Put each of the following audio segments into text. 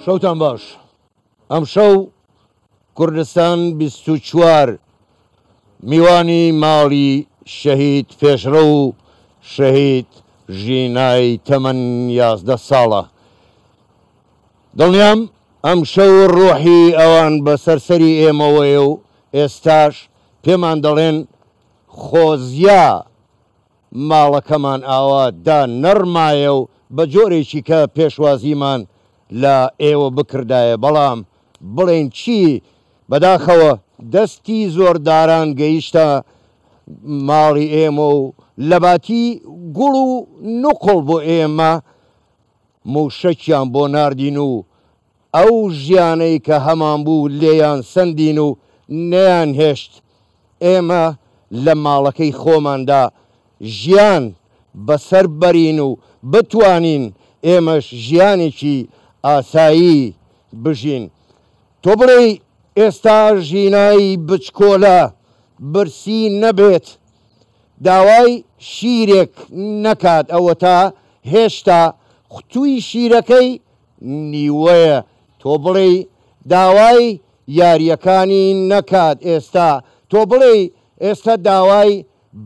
شەوتان باش. ئەم شەو کوردستان 24 میوانی ماڵی شەهید پێشرە و شەهید ژینای تەمەن 11 ساڵە. دڵنیام ئەم شەو ڕۆحی ئەوان بە سەرسەری ئێمەوەیە و ئێستاش پێمان دەڵێن خۆزیا ماڵەکەمان ئاوا دا نەڕمایە و بە جۆرێکی کە پێشوازیمان لە ئێوە بکردایە، بەڵام بڵێن چی بەداخەوە دەستی زۆرداران گەیشتە ماڵی ئێمە و لەباتی گوڵ و نوقڵ بۆ ئێمە موشەکیان بۆ ناردین و ئەو ژیانەی کە هەمان بوو لێیان سندین و نەیان هێشت ئێمە لە ماڵەکەی خۆماندا ژیان بەسەر بەرین و بتوانین ئێمەش ژیانێکی ئاسایی بژین. تۆ بڵێ ئێستا ژینایی بچکۆلە برسی نەبێت، داوای شیرێک نەکات، ئەوە تا هێشتا خوتووی شیرەکەی نیوەیە. تۆ بڵێ داوای یاریەکانی نەکات، ئێستا تۆ بڵێ ئێستا داوای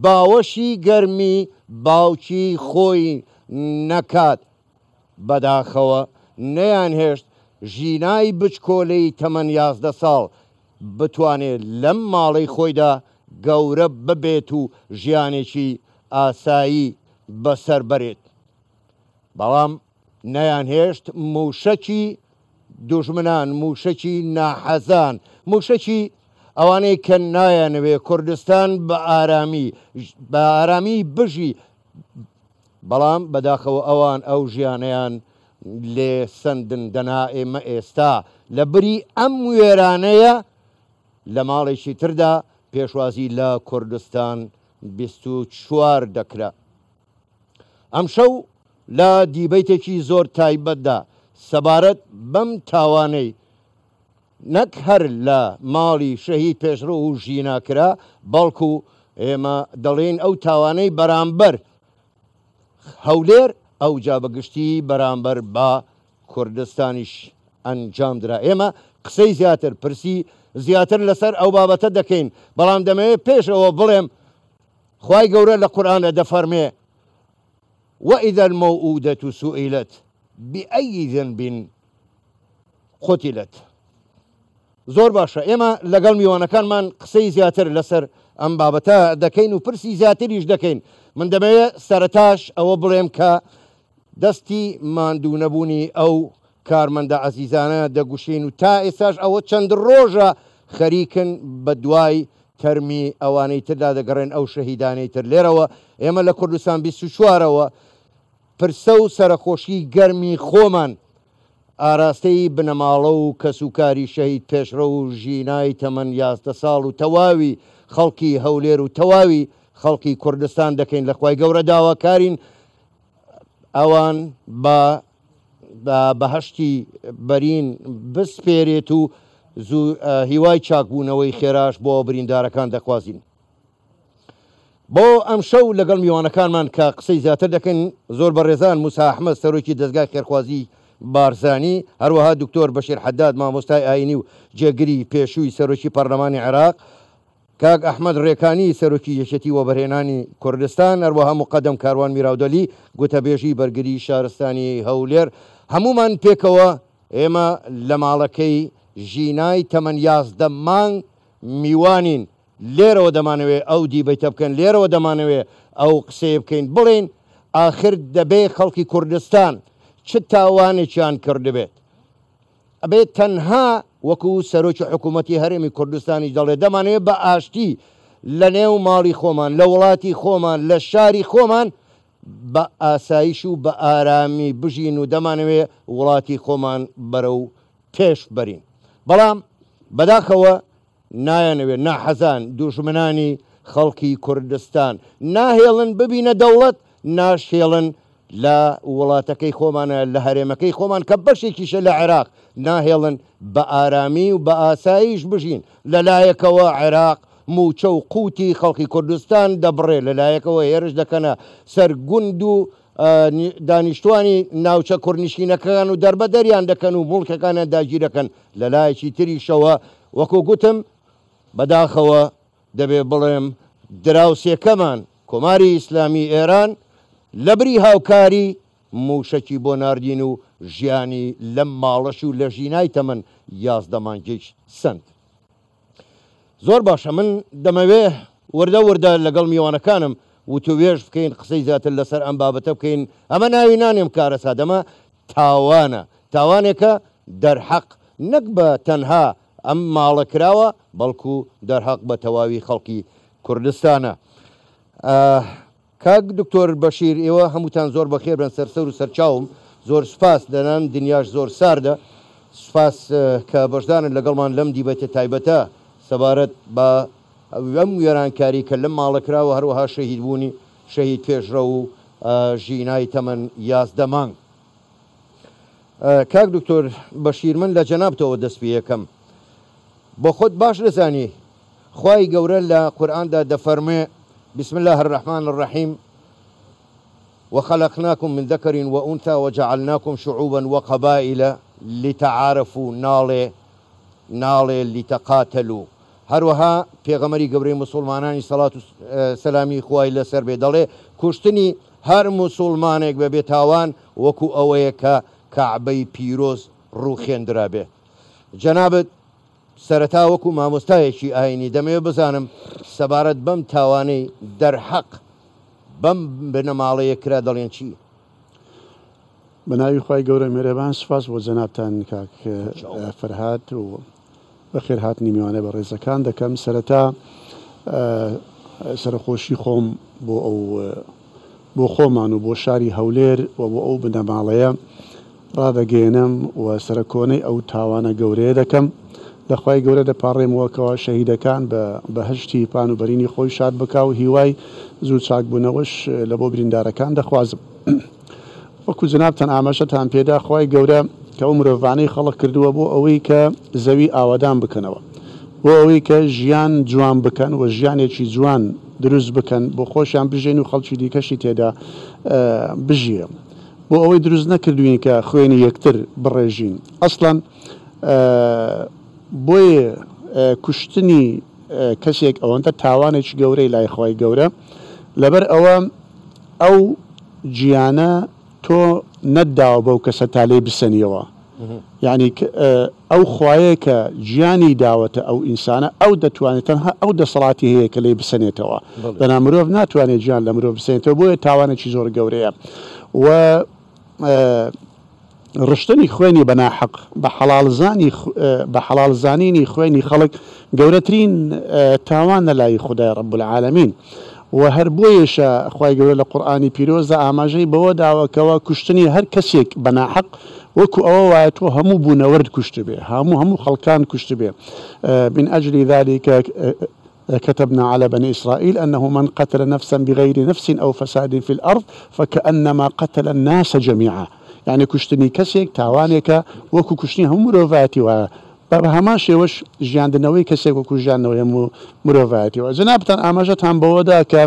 باوەشی گەرمی باوکی خۆی نەکات. بەداخەوە نەیان هێشت ژینای بچکۆلەی تەمەن 11 ساڵ بتوانێت لەم ماڵەی خۆیدا گەورە ببێت و ژیانێکی ئاسایی بەسەر بەرێت، بەڵام نەیان هێشت موشەکی دوژمنان، موشەکی ناحەزان، موشەکی ئەوانەی کە نایانەوێ کوردستان بە ئارامی بژی، بەڵام بەداخەوە ئەوان ئەو ژیانەیان لێ سندن. دەنا ئێمە ئێستا لە بری ئەم وێرانەیە لە ماڵێکی تردا پێشوازی لە کوردستان 24 دەکرا. ئەم شەو لە دیبەیتێکی زۆر تایبەتدا سەبارەت بەم تاوانەی نەک هەر لە ماڵی شەهید پێشرە و ژیناکرا، بەڵکو ئێمە دەڵێن ئەو تاوانەی بەرامبەر هەولێر ئەو جا بەگشتی بەرامبەر بە کوردستانیش ئەنجام درا. ئێمە قسەی زیاتر پرسی زیاتر لەسەر ئەو بابەتە دەکەین، بەڵام دەمەوێت پێشەوە بڵێم خوای گەورە لە قورئانە دەفەرمێ وَإِذَا الْمَوْءُودَةُ سُئِلَتْ بِأَيِّ ذَنبٍ قُتِلَتْ. زۆر باشە، ئێمە لەگەڵ میوانەکانمان قسەی زیاتر لەسەر ئەم بابەتە دەکەین و پرسی زیاتریش دەکەین. من دەمەوێت سەرەتاش ئەوە بڵێم کە دەستی ماندوو نەبوونی ئەو کارمەندە عەزیزانە دەگوشین و تا ئێستاش ئەوە چەند ڕۆژە خەریکن بە دوای تەرمی ئەوانەی تردا دەگەڕێن ئەو شەهیدانەی تر. لێرەوە ئێمە لە کوردستان 24ەوە پرسە و سەرخۆشی گەرمی خۆمان ئاراستەی بنەماڵە و کەسوکاری شەهید پێشرە و ژینای تەمەن 11 ساڵ و تەواوی خەڵکی هەولێر و تەواوی خەڵکی کوردستان دەکەین. لە خوای گەورە داواکارین ئەوان بە بەهەشتی بەرین بسپێرێت و هیوای چاکبوونەوەی خێراش بۆ بریندارەکان دەخوازین. بۆ ئەم شەو لەگەڵ میوانەکانمان کە قسەی زیاتر دەکەن زۆر بەڕێزان موسا ئەحمەد سەرۆکی دەستگای خێرخوازی بارزانی، هەروەها دکتۆر بەشیر حەداد مامۆستای ئاینی و جێگری پێشووی سەرۆکی پەرلەمانی عێراق، کاک ئەحمەد ڕێکانی سەرۆکی یەکێتی وەبەرهێنانی کوردستان، هەروەها موقەدەم کاروان میراودەلی گوتەبێژی بەرگری شارستانی هەولێر، هەمومان پێکەوە ئێمە لە ماڵەکەی ژینای تەمەن 11 مانگ میوانین. لێرەوە دەمانەوێت ئەو دیبەیتە بکەن، لێرەوە دەمانەوێت ئەو قسەیە بکەین، بڵێن ئاخر دەبێ خەڵکی کوردستان چ تاوانێکیان کردبێت ئەبێت تەنها وەکو سەرۆکی حکوومەتی هەرێمی کوردستانی دەڵێ دەمانەوێت بە ئاشتی لە نێو ماڵی خۆمان، لە وڵاتی خۆمان، لە شاری خۆمان بە ئاسایش و بە ئارامی بژین و دەمانەوێت وڵاتی خۆمان بەرەو پێش بەرین. بەڵام بەداخەوە نایانەوێت ناحەزان دوژمنانی خەڵکی کوردستان ناهێڵن ببینە دەوڵەت، ناشێڵن لە وڵاتەکەی خۆمانە لە هەرێمەکەی خۆمان کە بەشێکیشە لە عێراق، ناهێڵن بە ئارامی و بە ئاسایش بژین. لەلایەکەوە عێراق موچە و قوتی خەڵکی کوردستان دەبڕێ، لەلایەکەوە هێرش دەکەنە سەر گوند و دانیشتوانی ناوچە کوڕنشینەکان و دەربەدەریان دەکەن و مڵکەکانیان داگیر دەکەن لە لایەکی تریشەوە وەکو گوتم بەداخەوە دەبێ بڵێم دراوسێکەمان کۆماری ئیسلامی ئێران لەبری هاوکاری موشەکی بۆ ناردین و ژیانی لەم ماڵەش و لە ژینای تەمەن 11 مانگێک سند. زۆر باشە من دەمەوێ وردە لەگەڵ میوانەکانم وتوێژ بکەین قسەی زیاتر لەسەر ئەم بابەتە بکەین. ئەمە ناوی نانێم کارە سادەمە تاوانە، تاوانێکە دەرحەق نەک بە تەنها ئەم ماڵە کراوە بەڵکو دەرحەق بە تەواوی خەڵکی کوردستانە. کاک دکتۆر بەشیر ئێوە هەمووتان زۆر بەخێر بن سەرسەر و سەرچاوم زۆر سوپاس دەنان دنیاش زۆر ساردە سوپاس کە بەشدانن لەگەڵمان لەم دیبەتە تایبەتە سەبارەت بە ئەم وێرانکاری کە لەم ماڵەکراوە هەروەها شەهید بوونی شەهید پێشرە و ژینای تەمەن 11 مانگ. کاک دکتۆر بەشیر من لە جەنابتەوە دەست پێ یەکەم بۆ خۆت باش دەزانی خوای گەورە لە قورئاندا دەفەرمێ بسم الله الرحمن الرحيم وخلقناكم من ذكر وأنثى وجعلناكم شعوبا وقبائل لتعارفوا ناڵێ لتقاتلوا. هەروەها پێغەمەری گەورەی موسڵمانانی سەڵات و سەلامی خوای لەسەر بێ دەڵێ کوشتنی هەر موسڵمانێک بە بێتاوان وەکو ئەوەیە کە کەعبەی پیرۆز ڕووخێندرا بێ. جەنابەت سەرەتا وەکو مامۆستایەکی ئاینی دەمەوێت بزانم سەبارەت بەم تاوانەی دەرحەق بەم بنەماڵەیە کرا دەڵێن چی؟ بەناوی خوای گەورە مێرەبان سوپاس بۆ جەنابتان کاک فەرهاد و بەخێر هاتنی میوانە بە ڕێزەکان دەکەم. سەرەتا سەرخۆشی خۆم بۆ خۆمان و بۆ شاری هەولێر و بۆ ئەو بنەماڵەیە ڕادەگەێنم و سەرکۆنەی ئەو تاوانە گەورەیە دەکەم. لەخوای گەورە دەپاڕێمەوەکەوە شەهیدەکان بە هەشتی پان و بەرینی خۆی شاد بکا و هیوای زوو چاکبوونەوەش لە بۆ بریندارەکان دەخوازم. وەکو جنابتان ئاماژەتان پێدا خوای گەورە کە ئەو مرۆڤانەی خەڵق کردووە بۆ ئەوەی کە زەوی ئاوادان بکەنەوە، بۆ ئەوەی کە ژیان جوان بکەن و ژیانێکی جوان دروست بکەن بۆ خۆشیان بژێن و خەڵکی دیکەشی تێدا بژیە. بۆ ئەوەی دروست نەکردوین کە خوێنی یەکتر بڕێژین. ئەسڵەن بۆیە کوشتنی کەسێک ئەوەندە تاوانێکی گەورەی لای خوای گەورە لەبەر ئەوە ئەو گیانە تۆ نەتداوە بەو کەسە تا لێ بسەنیەوە. یعنی ئەو خوایە کە گیانی داوەتە ئەو ئینسانە ئەو دەتوانێت تەنها ئەو دەسەڵاتی هەیە کە لێ بسەنێتەوە. بەنا مرۆڤ ناتوانێت گیان لە مرۆڤ بسێنێتەوە، بۆیە تاوانێکی زۆر گەورەیە. و ڕشتنی خوێنی بەناحەق بە حەڵالزانینی خوێنی خەڵک گەورەترین تاوان لە لای خودای ڕەب العالەمین. و هەر بۆیەشە خوای گەورە لە قورئانی پیرۆزدا ئاماژەی بەوە داوەکەوە کوشتنی هەر کەسێک بەناحەق وەکو ئەوە وایە تۆ هەموو بوونەوەرد کوشت بێ، هەموو خەڵکان کوشت بێ. من أجل ذلك كتبنا على بني إسرائيل أنه من قتل نفسا بغير نفس أو فساد في الأرض فكأنما قتل الناس جميعا. يعني کوشتنی کەسێک تاوانێکە وەکو کوشتنی هەموو مرۆڤایەتی وایە، بە هەمان شێوەش ژیاندنەوەی کەسێک وەکو ژیانەوەی هەموو مرۆڤایەتیەوە. جەنابتان ئاماژەتان بەوەدا کە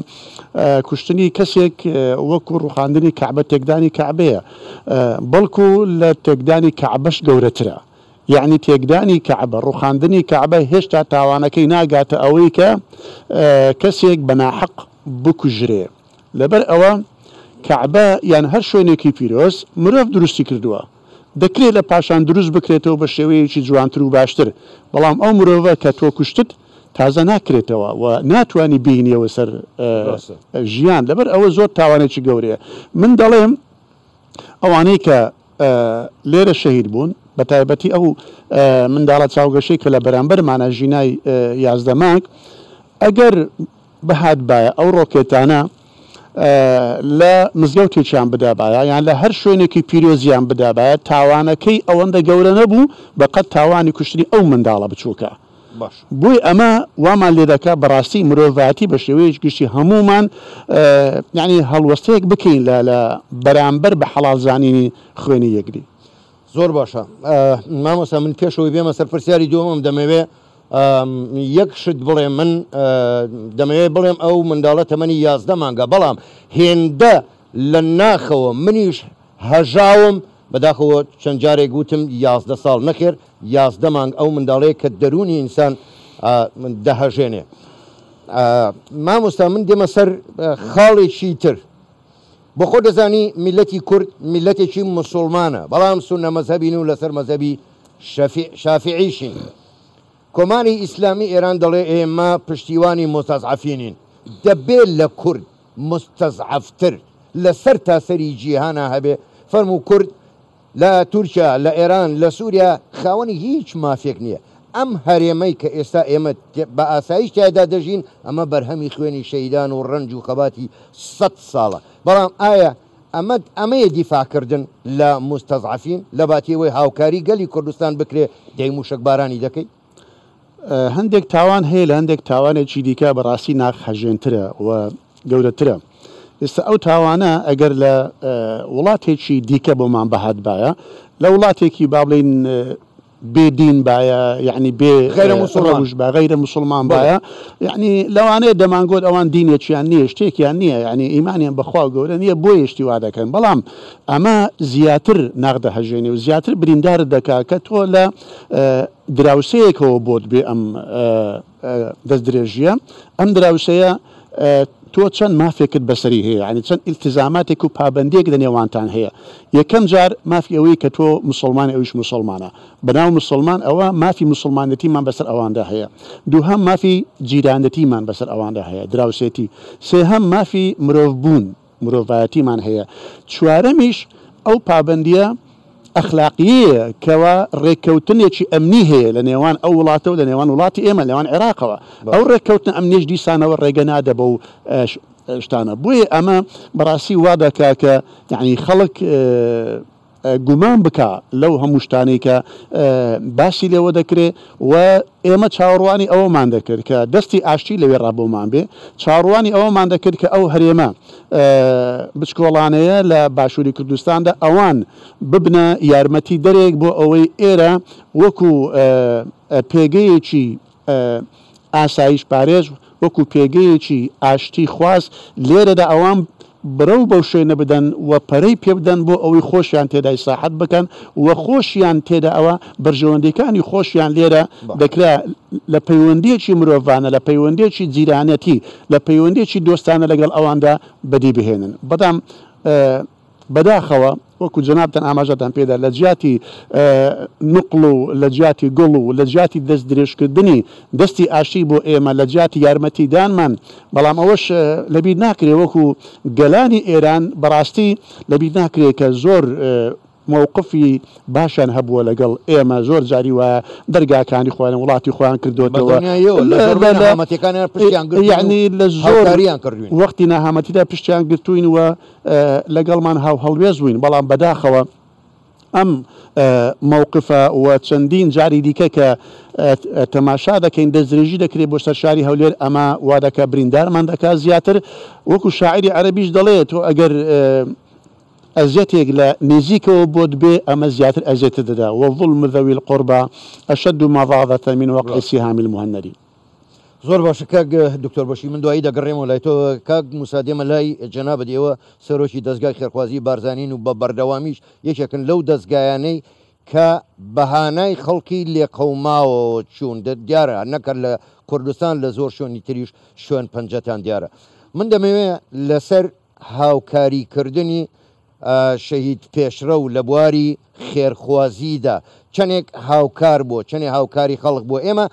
کوشتنی کەسێک وەکو ڕوخاندنی کەعبە تێکدانی کەعبەیە، بەڵکو لە تێکدانی کەعبەش گەورەترە. یعنی تێکدانی کەعبە، ڕوخاندنی کەعبە هێشتا تاوانەکەی ناگاتە ئەوەی کە کەسێک بەناحەق بکوژرێ. لەبەر ئەوە کەعبە یان هەر شوێنێکی پیرۆز مرۆڤ دروستی کردووە، دەکرێت لە پاشان دروست بکرێتەوە بە شێوەیەکی جوانتر و باشتر. بەڵام ئەو مرۆڤە کە تۆ کوشتت تازە ناکرێتەوە و ناتوانانی بینیەوە سەر ژیان. لەبەر ئەوە زۆر تاوانێکی گەورەیە. من دەڵێم ئەوانەی کە لێرە شەهید بوون، بە تایبەتی ئەو منداڵە چاوگەشەی کە لە بەرامبەرمانە ژینای 11 مانگ، ئەگەر بەهات بایە ئەو ڕۆکێتانە لە مزگەوتێکیان بدابایە یان لە هەر شوێنێکی پیرۆزیان بدابایە، تاوانەکەی ئەوەندە گەورە نەبوو بەقەت تاوانی کوشتنی ئەو منداڵە بچووکە. بۆی ئەمە وامان لێ دەکات بەڕاستی مرۆڤایەتی بە شێوەیەکی گشتی هەمومان یعنی هەڵوەستەیەک بکەین لە بەرامبەر بە حەڵالزانینی خوێنی یەکدی. زۆر باشە مامۆستا من پێشەوەی بێمە سەر پرسیاری دووەمم دەمەوێت یەک شت بڵێ من دەمەوێت بڵێم ئەو منداڵە تەمەنی 11 مانگە، بەڵام هێندە لە ناخەوە منیش هەژاوم بەداخەوە چەند جارێک گوتم 11 ساڵ نەخێر 11 مانگ ئەو منداڵەیە کە دەرونی ئینسان دەهەژێنێ. مامۆستا من دێمە سەر خاڵێکی تر. بۆ خۆ دەزانی میلەتی کورد میلەتێکی مسلمانە، بەڵام سونە مەذهبین و لەسەر مەذهبی شافعیشین. کۆمانی ئیسلامی ئێران دەڵێ ئێمە پشتیوانی مستەزعەفینین. دەبێت لە کورد مستەزعەفتر لەسەر تاسەری جیهانە هەبێ. فەرموو کورد لە تورکیا، لە ئێران، لە سووریا خاوەنی هیچ مافێک نییە. ئەم هەرێمەی کە ئێستا ئێمە بە ئاسایش تایدا دەژین ئەمە بەرهەمی خوێنی شەیدان و ڕەنج و خەباتی 100 ساڵە. بەڵام ئایا ئەمەیە دیفاکردن لە مستەزعەفین لە باتیەوەی هاوکاری گەلی کوردستان بکرێ دەی موشک بارانی دەکەی؟ هەندێک تاوان هەیە لە هەندێک تاوانێکی دیکە بەڕاستی ناخەژێنترە و گەورەترە. ئێستا ئەو تاوانە ئەگەر لە وڵاتێکی دیکە بۆمان بەهات باە، لە وڵاتێکی با بڵین بێدین باە، یعنی بێ غیرە مسلمان باە، یعنی لەوانەیە دەمانگۆت ئەوان دینێکیان نییە، شتێکیان نییە، یعنی ئیمانیان بەخوا گەورە نییە بۆ یشتی وا دەکەن. بەڵام ئەمە زیاتر ناغدەهەژێنێ و زیاتر بریندارت دەکا کە تۆ لە دراوسەیەکەوە بۆت بێ ئەم دەست درێژیە. ئەم دراوسەیە تۆ چەند مافێکت بەسەری هەیە، ینی چەند ئیلتزاماتێک و پابندێک لە نێوانتان هەیە. یەکەم جار مافی ئەوەی کە تۆ مسلمانی ئەویش مسلمانە، بەناو مسلمان ئەوە مافی مسلمانەتیمان بەسەر ئەواندا هەیە. دووهەم مافی جیرانەتیمان بەسەر ئەواندا هەیە، دراوسێتی. سێهەم مافی مرۆڤبوون، مرۆڤایەتیمان هەیە. چوارەمیش ئەو پابندیە ئەخلاقیەیە کەوا ڕێککەوتنێکی ئەمنی هەیە لە نێوان ئەو وڵاتە و لە نێوان وڵاتی ئێمە لەوان عێراقەوە. ئەو ڕێککەوتن ئەمنیش دیسانەوە ڕێگە نادە بە و شتانە. بۆیە ئەمە بەڕاستی وا دەکا کە یعنی خەڵک گومان بکە لەو هەموو شتانەی کە باسی لێوە دەکرێت و ئێمە چاوەڕوانی ئەوەمان دەکرد کە دەستی ئاشتی لەوێ ڕابۆمان بێ، چاوەڕوانی ئەوەمان دەکرد کە ئەو هەرێمە بچکۆڵانەیە لە باشووری کوردستاندا ئەوان ببنە یارمەتی دەرێک بۆ ئەوەی ئێرە وەکو پێگەیەکی ئاسایش پارێز، وەکو پێگەیەکی ئاشتی خواست لێرەدا ئەوان برەو بەو شوێنە بدەن و پەرەی پێ بدەن بۆ ئەوەی خۆشیان تێدای ساحەت بکەن و خۆشیان تێدا ئەوە بەرژەوەندەکانی خۆشیان لێرە دەکرا لە پەیوەندیەکی مرۆڤانە، لە پەیوەندیەکی جیرانەتی، لە پەیوەندیەکی دۆستانە لەگەڵ ئەواندا بەدی بهێنن. بەدام بەداخەوە وەکو جەنابتان ئاماژەتان پێدا لە جیاتی نقڵ و لە جیاتی گوڵ و لە جیاتی دەست درێژکردنی دەستی ئاشتی بۆ ئێمە لە جیاتی یارمەتیدانمان، بەڵام ئەوەش لەبیر ناکرێ وەکو گەلانی ئێران بەڕاستی لەبیر ناکرێت کە زۆر مووقفی باشیان هەبووە لەگەڵ ئێمە، زۆر جاری وایە دەرگاکانی خۆیان وڵاتی خۆیان کردوتەوە، یعنی لە زۆر وەختی ناهامەتیدا پشتیان گرتوین و لەگەڵمان هاو هەڵوێز بووین. بەڵام بەداخەوە ئەم مووقفە و چەندین جاری دیکە کە تەماشا دەکەین دەستدرێژی دەکرێت بۆ سەر شاری هەولێر، ئەمە وا دەکە بریندارمان دەکات زیاتر. وەکو شاعری عەرەبیش دەڵێت تۆ ئەگەر ئەزیەتێک لە نێزیکەوە بۆت بێ ئەمە زیاتر ئەزیێتە دەدا. وەظڵم ذەوی القوربا ئەشەد مەضاضەة من وەقع السهام المهند. زۆر باشە کاک دکتۆر بەشی، من دوایی دەگەڕێمەوە لای تۆ. کاک موسا دێمە لای جەنابەت ئێوە سەرۆکی دەستگای خێرخوازی بارزانین و بە بەردەوامیش یەکێکن لەو دەستگایانەی کە بەهانای خەڵکی لێقەوماوە چوون دیارە، نەکرد لە کوردستان لە زۆر شوێنی تریش شوێن پەنجەتان دیارە. من دەمەوێت لەسەر هاوکاریکردنی شەهید پێشرە و لە بواری خێرخوازیدا چەندێک هاوکار بۆ چەندێک هاوکاری خەڵک بۆ ئێمە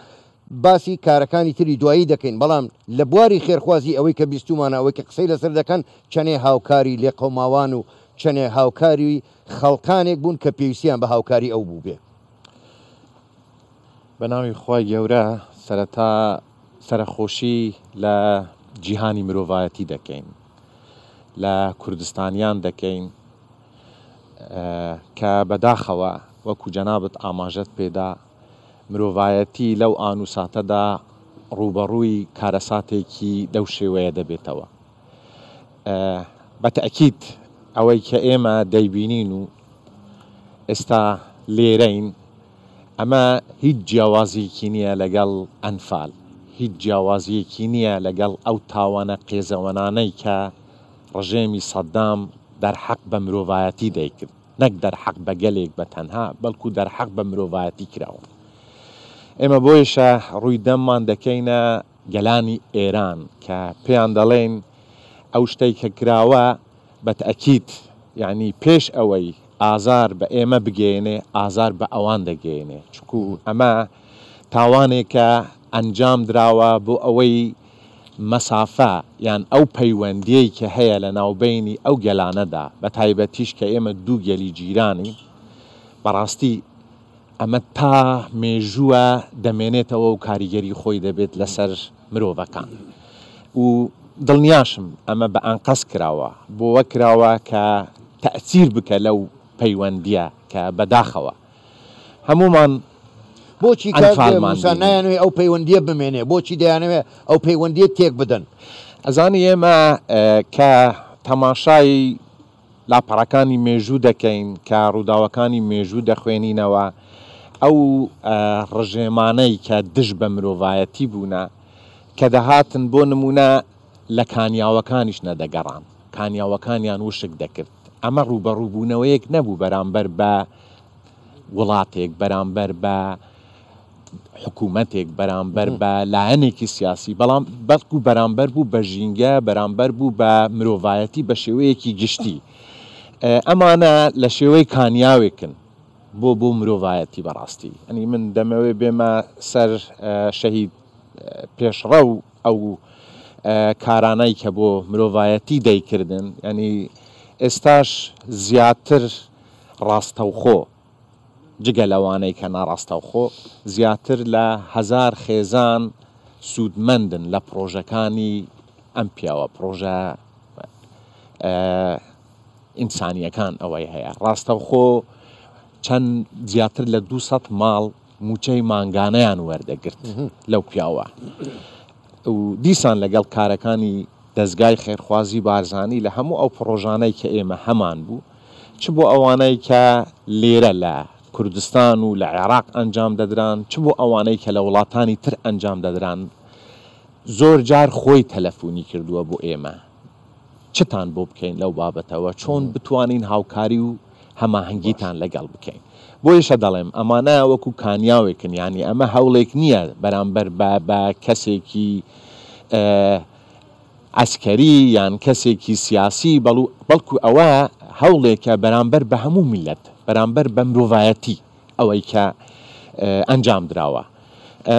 باسی کارەکانی تری دوایی دەکەین، بەڵام لە بواری خێرخوازی ئەوەی کە بیستومانە ئەوەی کە قسەی لەسەر دەکەن چەندێ هاوکاری لێقەوماوان و چەندێ هاوکاری خەڵکانێک بوون کە پێویستیان بە هاوکاری ئەو بوو بێ. بە ناوی خۆی گەورە سەرەتا سەرخۆشی لە جیهانی مرۆڤایەتی دەکەین، لە کوردستانیان دەکەین کە بەداخەوە وەکو جەنابەت ئاماژەت پێدا مرۆڤایەتی لەو ئانوساتەدا ڕوبەڕووی کارەساتێکی دەو شێوەیە دەبێتەوە. بەتەئکید ئەوەی کە ئێمە دەیبینین و ئێستا لێرەین ئەمە هیچ جیاوازیەکی نییە لەگەڵ ئەنفال، هیچ جیاوازیەکی نییە لەگەڵ ئەو تاوانە قێزەوەنانەی کە ڕژێمی سەدام دەرحەق بە مرۆڤایەتی دەیکرد، نەک دەرحەق بە گەلێک بە تەنها، بەڵکو دەرحەق بە مرۆڤایەتی کراوە. ئێمە بۆیشە ڕووی دەممان دەکەینە گەلانی ئێران کە پێیان دەڵێن ئەو شتەی کە کراوە بە تەئەکید، یعنی پێش ئەوەی ئازار بە ئێمە بگەێنێ ئازار بە ئەوان دەگەێنێ، چکو ئەمە تاوانێکە ئەنجام دراوە بۆ ئەوەی مەسافە یان ئەو پەیوەندیەی کە هەیە لە ناوبینی ئەو گەلانەدا، بە تایبەتیش کە ئێمە دوو گەلی جیرانی، بەڕاستی ئەمە تا مێژووە دەمێنێتەوە و کاریگەری خۆی دەبێت لەسەر مرۆڤەکان. و دڵنیاشم ئەمە بە ئەنقەس کراوە، بۆوە کراوە کە تەئسیر بکە لەو پەیوەندیە کە بەداخەوە هەمومان. بۆچی موسا نایانوێ ئەو پەیوەندیە بمێنێ؟ بۆچی دەیانەوێ ئەو پەیوەندیە تێک بدەن؟ ئەزانی ئێمە کە تەماشای لاپەڕەکانی مێژوو دەکەین، کە ڕووداوەکانی مێژوو دەخوێنینەوە، ئەو ڕژێمانەی کە دژ بە مرۆڤایەتی بوونە کە دەهاتن بۆ نمونە لە کانیاوەکانیش نەدەگەڕان، کانیاوەکانیان وشک دەکرد. ئەمە ڕوبەڕووبوونەوەیەک نەبوو بەرامبەر بە وڵاتێک، بەرامبەر بە حکوومەتێک، بەرامبەر بە لایەنێکی سیاسی، بەڵام بەڵکو بەرامبەر بوو بە ژینگە، بەرامبەر بوو بە مرۆڤایەتی بە شێوەیەکی گشتی. ئەمانە لە شێوەی کانیاوێکن بۆ مرۆڤایەتی بەڕاستی. ئەنی من دەمەوێت بێمە سەر شەهید پێشڕە و ئەو کارانەی کە بۆ مرۆڤایەتی دەیکردن، ینی ئێستاش زیاتر ڕاستەوخۆ جگە لەوانەی کە ناڕاستەوخۆ زیاتر لە 1000 خێزان سوودمەندن لە پرۆژەکانی ئەم پیاوە، پرۆژە ئینسانیەکان ئەوەی هەیە. ڕاستەوخۆ چەند زیاتر لە 200 ماڵ موچەی مانگانەیان وەردەگرت لەو پیاوە. و دیسان لەگەڵ کارەکانی دەستگای خێرخوازی بارزانی لە هەموو ئەو پرۆژانەی کە ئێمە هەمان بوو، چ بۆ ئەوانەی کە لێرە لە کوردستان و لە عێراق ئەنجام دەدران، چ بۆ ئەوانەی کە لە وڵاتانی تر ئەنجام دەدران، زۆر جار خۆی تەلەفۆنی کردووە بۆ ئێمە چتان بۆ بکەین لەو بابەتەوە، چۆن بتوانین هاوکاری و هەماهەنگیتان لەگەڵ بکەین. بۆیشە دەڵێم ئەمانە وەکو کانیاوێکن، ینی ئەمە هەوڵێک نییە بەرامبەر بە کەسێکی عسکەری یان کەسێکی سیاسی، بەڵکو ئەوە هەوڵێکە بەرامبەر بە هەموو میلەت، بەرامبەر بە مرۆڤایەتی ئەوەی کە ئەنجام دراوە.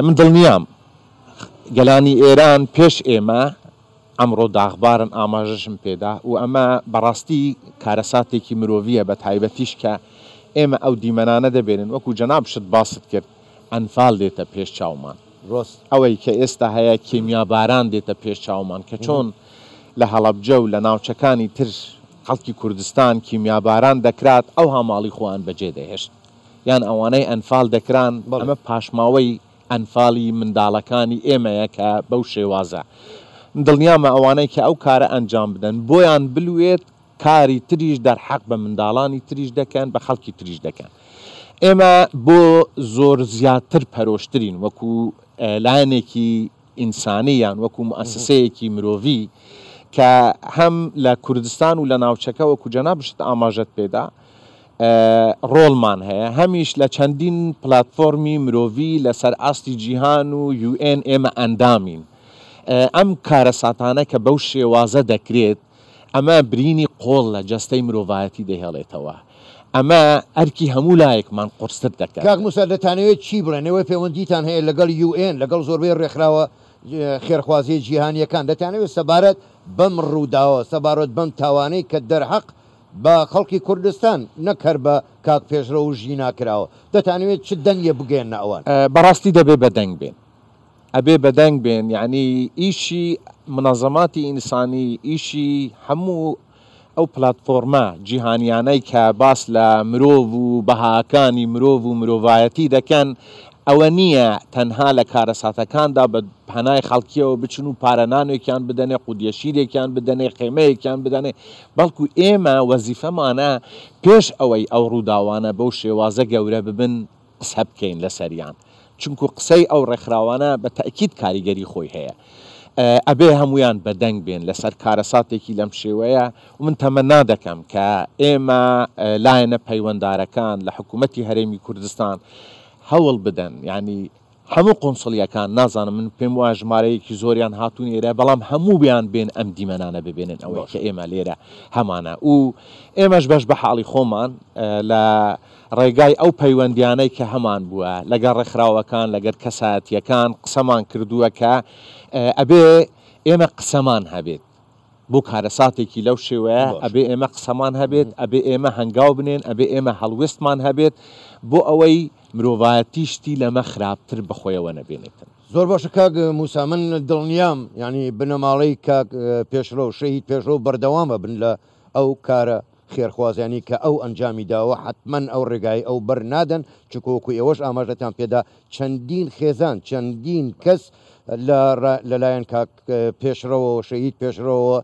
من دڵنیام گەلانی ئێران پێش ئێمە ئەمڕۆ داغبارن، ئاماژەشم پێدا، و ئەمە بەڕاستی کارەساتێکی مرۆڤیە، بە تایبەتیش کە ئێمە ئەو دیمەنانە دەبێنن وەکو جەناب شت باست کرد، ئەنفال دێتە پێش چاومان. ئەوەی کە ئێستا هەیە کیمیاباران دێتە پێش چاومان، کە چۆن لە هەڵەبجە و لە ناوچەکانی تر خەڵکی کوردستان کیمیاباران دەکرات، ئەو هەماڵی خۆیان بەجێ دەهێشت، یان ئەوانەی ئەنفال دەکران. ئەمە پاشماوەی ئەنفاڵی منداڵەکانی ئێمەیە کە بەو شێوازە. دڵنیامە ئەوانەی کە ئەو کارە ئەنجام بدەن بۆیان بلوێت کاری تریش دەرحەق بە منداڵانی تریش دەکەن، بە خەڵکی تریش دەکەن. ئێمە بۆ زۆر زیاتر پەرۆشترین وەکو لایەنێکی ئینسانیان، وەکو مؤسسەیەکی مرۆڤی کە هەم لە کوردستان و لە ناوچەکە وەکو جەناب شت ئاماژەت پێدا ڕۆڵمان هەیە، هەمیش لە چەندین پلاتفۆرمی مرۆڤی لەسەر ئاستی جیهان و UN ئێمە ئەندامین. ئەم کارە ساتانە کە بەو شێوازە دەکرێت، ئەمە برینی قۆڵ لە جەستەی مرۆڤایەتی دەهێڵێتەوە. ئەمە ئەرکی هەموو لایەکمان قورستر دەکات. کاک موسا دەتانەوێت چی بڵێنەوەی پەیوەندیتان هەیە لەگەڵ UN، لەگەڵ زۆربەی ڕێکخراوە خێرخوازی جیهانیەکان، دەتانەوێت سەبارەت بەم ڕووداوە، سەبارەت بەم تاوانەی کە دەرحەق بە خەڵکی کوردستان نەکەر بە کاک پێشرە و ژی ناکراوە، دەتانەوێت چ دەنگە بگەێنە ئەوان؟ بەڕاستی دەبێ بەدەنگ بێن، ئەبێ بەدەنگ بێن، یعنی ئیشی منەظەماتی ئینسانی، ئیشی هەموو ئەو پلاتفۆرمە جیهانیانەی کە باس لە مرۆڤ و بەهاکانی مرۆڤ و مرۆڤایەتی دەکەن، ئەوە نییە تەنها لە کارەساتەکاندا بە پەنای خەڵکیەوە بچن و پارەنانێکیان بدەنێ، قودیەشیرێکیان بدەنێ، قێمەیەکیان بدەنێ، بەڵکو ئێمە وەزیفەمانە پێش ئەوەی ئەو ڕووداوانە بەو شێوازە گەورە ببن قسە بکەین لەسەریان، چونکو قسەی ئەو ڕێکخراوانە بە تەئکید کاریگەری خۆی هەیە. ئەبێ هەمویان بەدەنگ بێن لەسەر کارەساتێکی لەم شێوەیە و من تەمەنا دەکەم کە ئێمە لایەنە پەیوەنددارەکان لە حکوومەتی هەرێمی کوردستان هەوڵ بدەن ینی هەموو قۆنسڵیەکان نازانم من پێم وایە ژمارەیەکی زۆریان هاتوون ئێرە بەڵام هەموو بیان بێن ئەم دیمەنانە ببێنن ئەوەی کە ئێمە لێرە هەمانە و ئێمەش بەش بە حاڵی خۆمان لە ڕێگای ئەو پەیوەندیانەی کە هەمان بووە لەگەڵ ڕێکخراوەکان لەگەر کەسایەتیەکان قسەمان کردووە کە ئەبێ ئێمە قسەمان هەبێت بۆ کارەساتێکی لەو شێوەیە ئەبێ ئێمە قسەمان هەبێت ئەبێ ئێمە هەنگاو بنێن ئەبێ ئێمە هەڵوێستمان هەبێت بۆ ئەوەی مرۆڤایەتی شتی لەمە خراپتر بەخۆیەوە نەبێنێتن. زۆر باشە کاک موسا من دڵنیام ینی بنەماڵەی کاک پێشرۆ شەهید پێشرۆ بەردەوامە بن لە ئەو کارە خێرخوازیانی کە ئەو ئەنجامی داوە حتمما ئەو ڕێگای ئەو بەر نادەن چکۆکو ئێوەش ئاماژەتان پێدا چەندین خێزان چەندین کەس لەلایەن کاک پێشرەوە شەهید پێشرەوە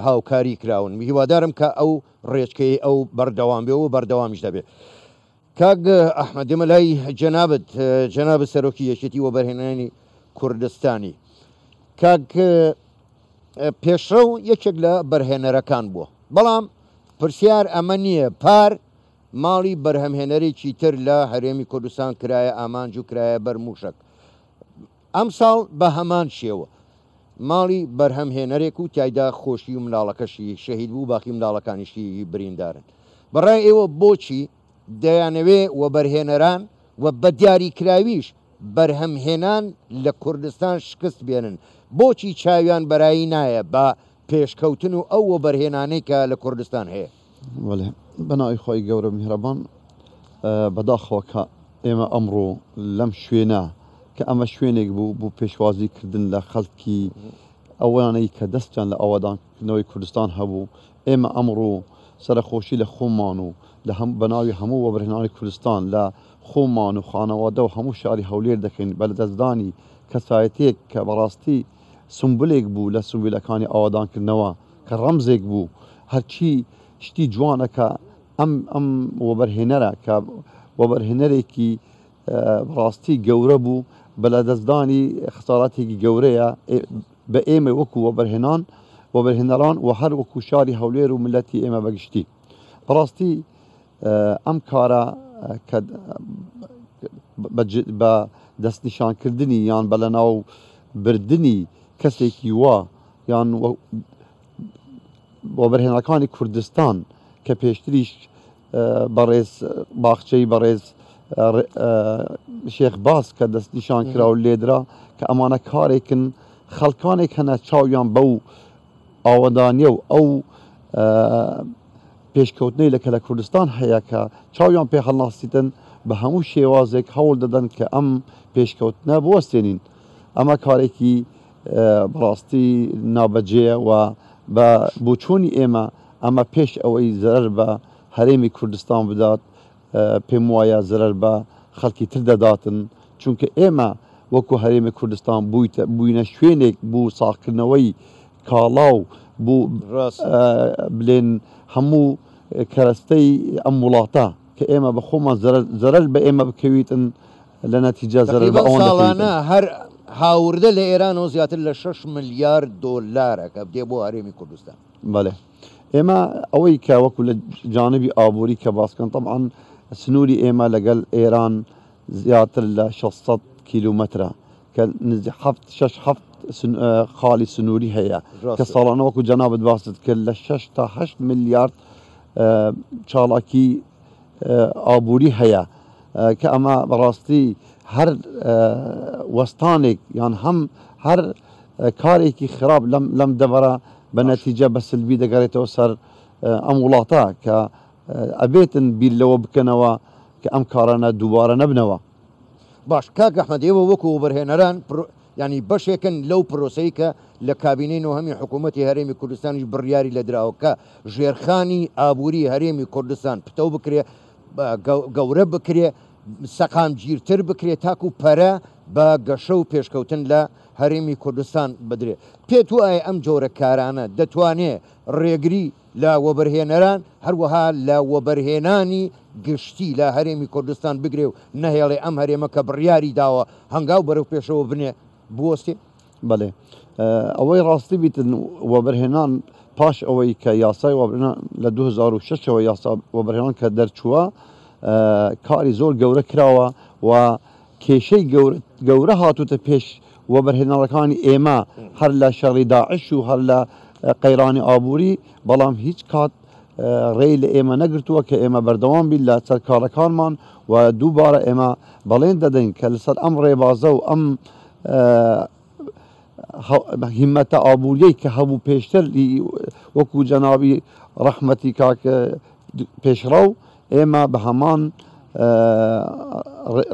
هاوکاری کراون هیوادارم کە ئەو ڕێچکەی ئەو بەردەوام بێ و بەردەوامیش دەبێت. کاک ئەحمەدێمە لای جەنابەت سەرۆکی یەکێتی وەبەرهێنانی کوردستانی کاک پێشرە و یەکێک لە بەرهێنەرەکان بووە بەڵام پرسیار ئەمە نییە پار ماڵی بەرهەمهێنەرێکی تر لە هەرێمی کوردستان کرایە ئامانج و کرایە بەرموشک ئەم ساڵ بە هەمان شێوە ماڵی بەرهەمهێنەرێک و تایدا خۆشی و منداڵەکەشی شەهید بوو باقی منداڵەکانیشی بریندارن بەڕای ئێوە بۆچی دەیانەوێ وە بەرهێنەران و بە دیاریکراویش بەرهەمهێنان لە کوردستان شکست بێنن بۆچی چاویان بەرایی نایە بە پێشکەوتن و ئەو وەبەرهێنانەی کە لە کوردستان هەیە بەناوی خۆی گەورە میهرەبان بەداخەوە کە ئێمە ئەمڕۆ لەم شوێنە کە ئەمە شوێنێک بوو بۆ پێشوازیکردن لە خەڵکی ئەوانەی کە دەستیان لە ئەوەدانکردنەوەی کوردستان هەبوو ئێمە ئەمڕۆ سەرخۆشی لە خۆمان و لە بەناوی هەموو وەبەرهێنانی کوردستان لە خۆمان و خانەوادە و هەموو شاری هەولێر دەکەین بە لەدەستدانی کەسایەتێک کە بەڕاستی سمبولێک بوو لە سمبولەکانی ئاوادانکردنەوە کە ڕەمزێک بوو هەرچی شتی جوانەکە ئەم وەبەرهێنەرە کە وەبەرهێنەرێکی ڕاستی گەورە بوو بە لەدەستدانی خساراتێکی گەورەیە بە ئێمە وەکو وەبەرهێنەران و هەر وەکو شاری هەولێر و ملەتی ئێمە بەگشتی بەڕاستی ئەم کارە کە بە دەستنیشانکردنی یان بە لەناو بردننی کەسێکی وە یان وەبەرهێنەکانی کوردستان کە پێشتریش بەڕێز باخچەی بەڕێز شێخ باس کە دەستنیشان کرا و لێدرا کە ئەمانە کارێکن خەڵکانێک هەنە چاویان بەو ئاوەدانیە و ئەو پێشکەوتنەی لەکە لە کوردستان هەیە کە چاویان پێ هەڵناسیتن بە هەموو شێوازێک هەوڵ دەدەن کە ئەم پێشکەوتنە بوەستێنین ئەمە کارێکی بەڕاستی نابەجێە و بە بۆچوونی ئێمە ئەمە پێش ئەوەی زەرەر بە هەرێمی کوردستان بدات پێم وایە زەرەر بە خەڵکی تر دەداتن چونکە ئێمە وەکو هەرێمی کوردستان بووینە شوێنێک بوو ساختکردنەوەی کاڵاو بوو بلێن هەموو کەرەستەی ئەم وڵاتە کە ئێمە بە خۆمان زەرەر بە ئێمە بکەویتن لە نەتیجە زەرەر بە ساڵانە هەر هاوردە لە ئێرانەوە زیاتر لە 6 ملیار دۆلارە کە بدێ بۆ هەرێمی کوردستان بەڵێ ئێمە ئەوەی کە وەکو لە جانبی ئابووری کە باسکەن طبعاً سنووری ئێمە لەگەڵ ئێران زیاتر لە 600 کیلومترە کە 6 خاڵی سنووری هەیە کە ساڵانە وەکو جەنابەت باست کرد لە 6 تا 8 میلیارد چاڵاکی ئابووری هەیە کە ئەمە بەڕاستی هەر وەستانێک یان هەر کارێکی خراپ لەم دەبەرە بە نەتیجە بە سلبی دەگەڕێتەوە سەر ئەم وڵاتە کە ئەبێتن بیر لەوە بکەنەوە کە ئەم کارانە دووبارە نەبنەوە. باش کاک ئەحمەد ئێوە وەکو وەبەرهێنەران ینی بەشێکن لەو پرۆسەی کە لە کابینەی نۆهەمی حکوومەتی هەرێمی کوردستانیش بڕیاری لە دراوە کە ژێرخانی ئابووری هەرێمی کوردستان پتە بکرێ گەورە بکرێ سەقام گیرتر بکرێت تاکو پەرە بە گەشە و پێشکەوتن لە هەرێمی کوردستان بدرێت پێت وایە ئەم جۆرە کارانە دەتوانێت ڕێگری لە وەبەرهێنەران هەروەها لە وەبەرهێنانی گشتی لە هەرێمی کوردستان بگرێ و نەهێڵێ ئەم هەرێمە کە بڕیاری داوە هەنگاو بەرەو پێشەوە بنێ بوەستێ بەڵێ ئەوەی ڕاستی بیتن وەبەرهێنان پاش ئەوەی کە یاسای وەبرهێنان لە 2006ەوە یاسا وەبەرهێنان کە دەرچووە کاری زۆر گەورە کراوە و کێشەی گەورە هاتوتە پێش وەبەرهێناڵەکانی ئێمە هەر لە شەڕی داعش و هەر لە قەیرانی ئابووری بەڵام هیچ کات ڕێی لە ئێمە نەگرتووە کە ئێمە بەردەوام بین لە سەرکارەکانمان و دووبارە ئێمە بەڵێن دەدەین کە لەسەر ئەم ڕێبازە و ئەم هیمەتە ئابووریەی کە هەبوو پێشتر وەکو جەنابی ڕەحمەتی کاکە پێشڕەو ئێمە بە هەمان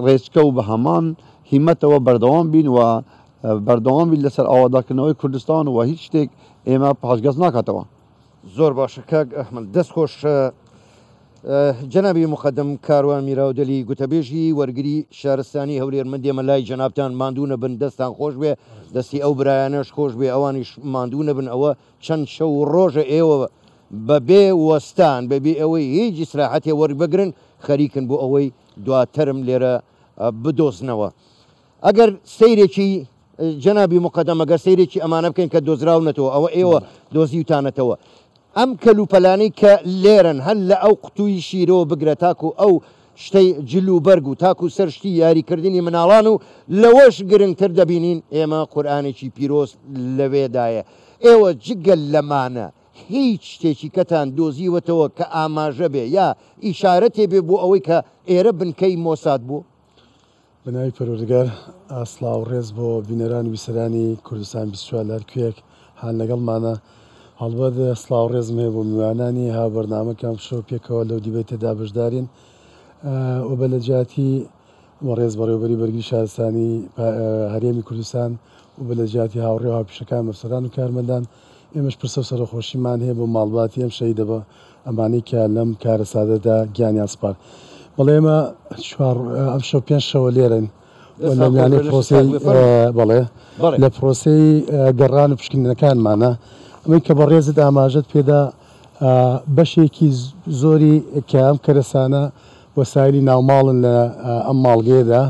ڕێچکە و بە هەمان هیمەتەوە بەردەوام بین و بەردەوام بین لەسەر ئاواداکردنەوەی کوردستان و هیچ شتێک ئێمە پاشگەز ناکاتەوە. زۆر باشە کاک ئەحمەد دەست خۆش. جەنابی مقەدەم کاروان میراودەلی گوتەبێژی وەرگری شارستانی هەولێر من دێمە لای جەنابتان ماندوو نەبن دەستان خۆش بێ دەستی ئەو برایانەش خۆش بێ ئەوانیش ماندوو نەبن ئەوە چەند شەو ڕۆژە ئێوە بەبێ وەستان بەبێ ئەوەی هیچ ئیسراحەتێ وەربگرن خەریکن بۆ ئەوەی دواترم لێرە بدۆزنەوە. ئەگەر سەیرێکی جەنابی مقەدەم ئەگەر سەیرێکی ئەمانە بکەین کە دۆزراونەتەوە ئەوە ئێوە دۆزیوتانەتەوە ئەم کەلوپەلانەی کە لێرن هەل لە ئەو قوتووی شیرەوە بگرە تاکو ئەو شتەی جل و بەرگ و تاکو سەر شتی یاریکردنی مناڵان و لەوەش گرنگتر دەبینین ئێمە قورئانێکی پیرۆز لەوێدایە. ئێوە جگەل لەمانە هیچ شتێکی کەتان دۆزیوەتەوە کە ئاماژە بێ یا ئیشارەتێ بێ بۆ ئەوەی کە ئێرە بنکەی مۆساد بوو؟ بناوی پەروەردگار ئاسڵاو ڕێز بۆ بینەران و بیسەرانی کوردستان 24 هەرکوێک هەان لەگەڵمانە هەڵبەت سڵاو ڕێزم هەیە بۆ میوانانی ها بەرنامەکەم شۆ پێکەوە لەو دیبێت تێدا بەشدارین و بە لە جیاتی ڕێز بەڕێوەبەری بەرگری شارستانی هەرێمی کوردستان و بە لە جیاتی هاوڕێ و هاوپیشەکان مەفسەران و کارمەندان ئێمەش پرسە و سەرخۆشیمان هەیە بۆ ماڵباتی ئەم شەیدە بە ئەمانەی کە لەم کارە سادەدا گیانیان سپار. بەڵێ ئێمە ئەم شەو 5 شەوە لێرن لەمیانەی پرۆسەی بەڵێ لە پرۆسەی گەڕان و پشکنینەکانمانە ئەمەی کە بە ڕێزت ئاماژەت پێدا بەشێکی زۆری کە ئەم کەرەسانە وەسایلی ناوماڵن لە ئەم ماڵگەیەدا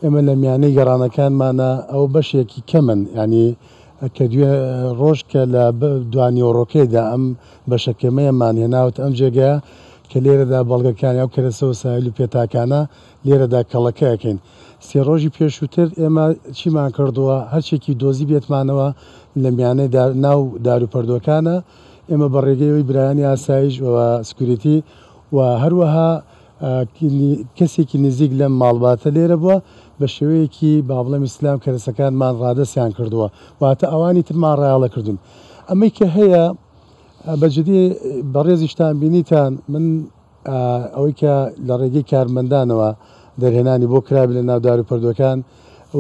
ئێمە لە میانەی گەڕانەکانمانە ئەو بەشێکی کەمن ینی کە دوێ ڕۆژ کە لە دوانیۆڕۆکەیدا ئەم بەشەکەمەیەمان هێناوت ئەم جێگەیە کە لێرەدا بەڵگەکانی ئەو کەرەسە وەسایل و پێتاکانە لێرەدا کەڵەکە ئەەکەین. سێ ڕۆژی پێشووتر ئێمە چیمان کردووە هەرچێکی دۆزی بێتمانەوە لە میانەی ناو داروپەردۆکانە ئێمە بە ڕێگەیەوەی برایانی ئاسایش و سکوریتی و هەروەها کەسێکی نزیک لەم ماڵباتە لێرە بووە بە شێوەیەکی باڵەم ئیسلام کەرەسەکانمان ڕادەسیان کردووە واتە ئەوانی ترمان ڕایاڵە کردوون. ئەمەی کە هەیە بەجددی بەڕێزیشتان بینیتان من ئەوەی کە لە ڕێگەی کارمەندانەوە دەرهێنانی بۆ کرابی لە ناودار و پەردۆکان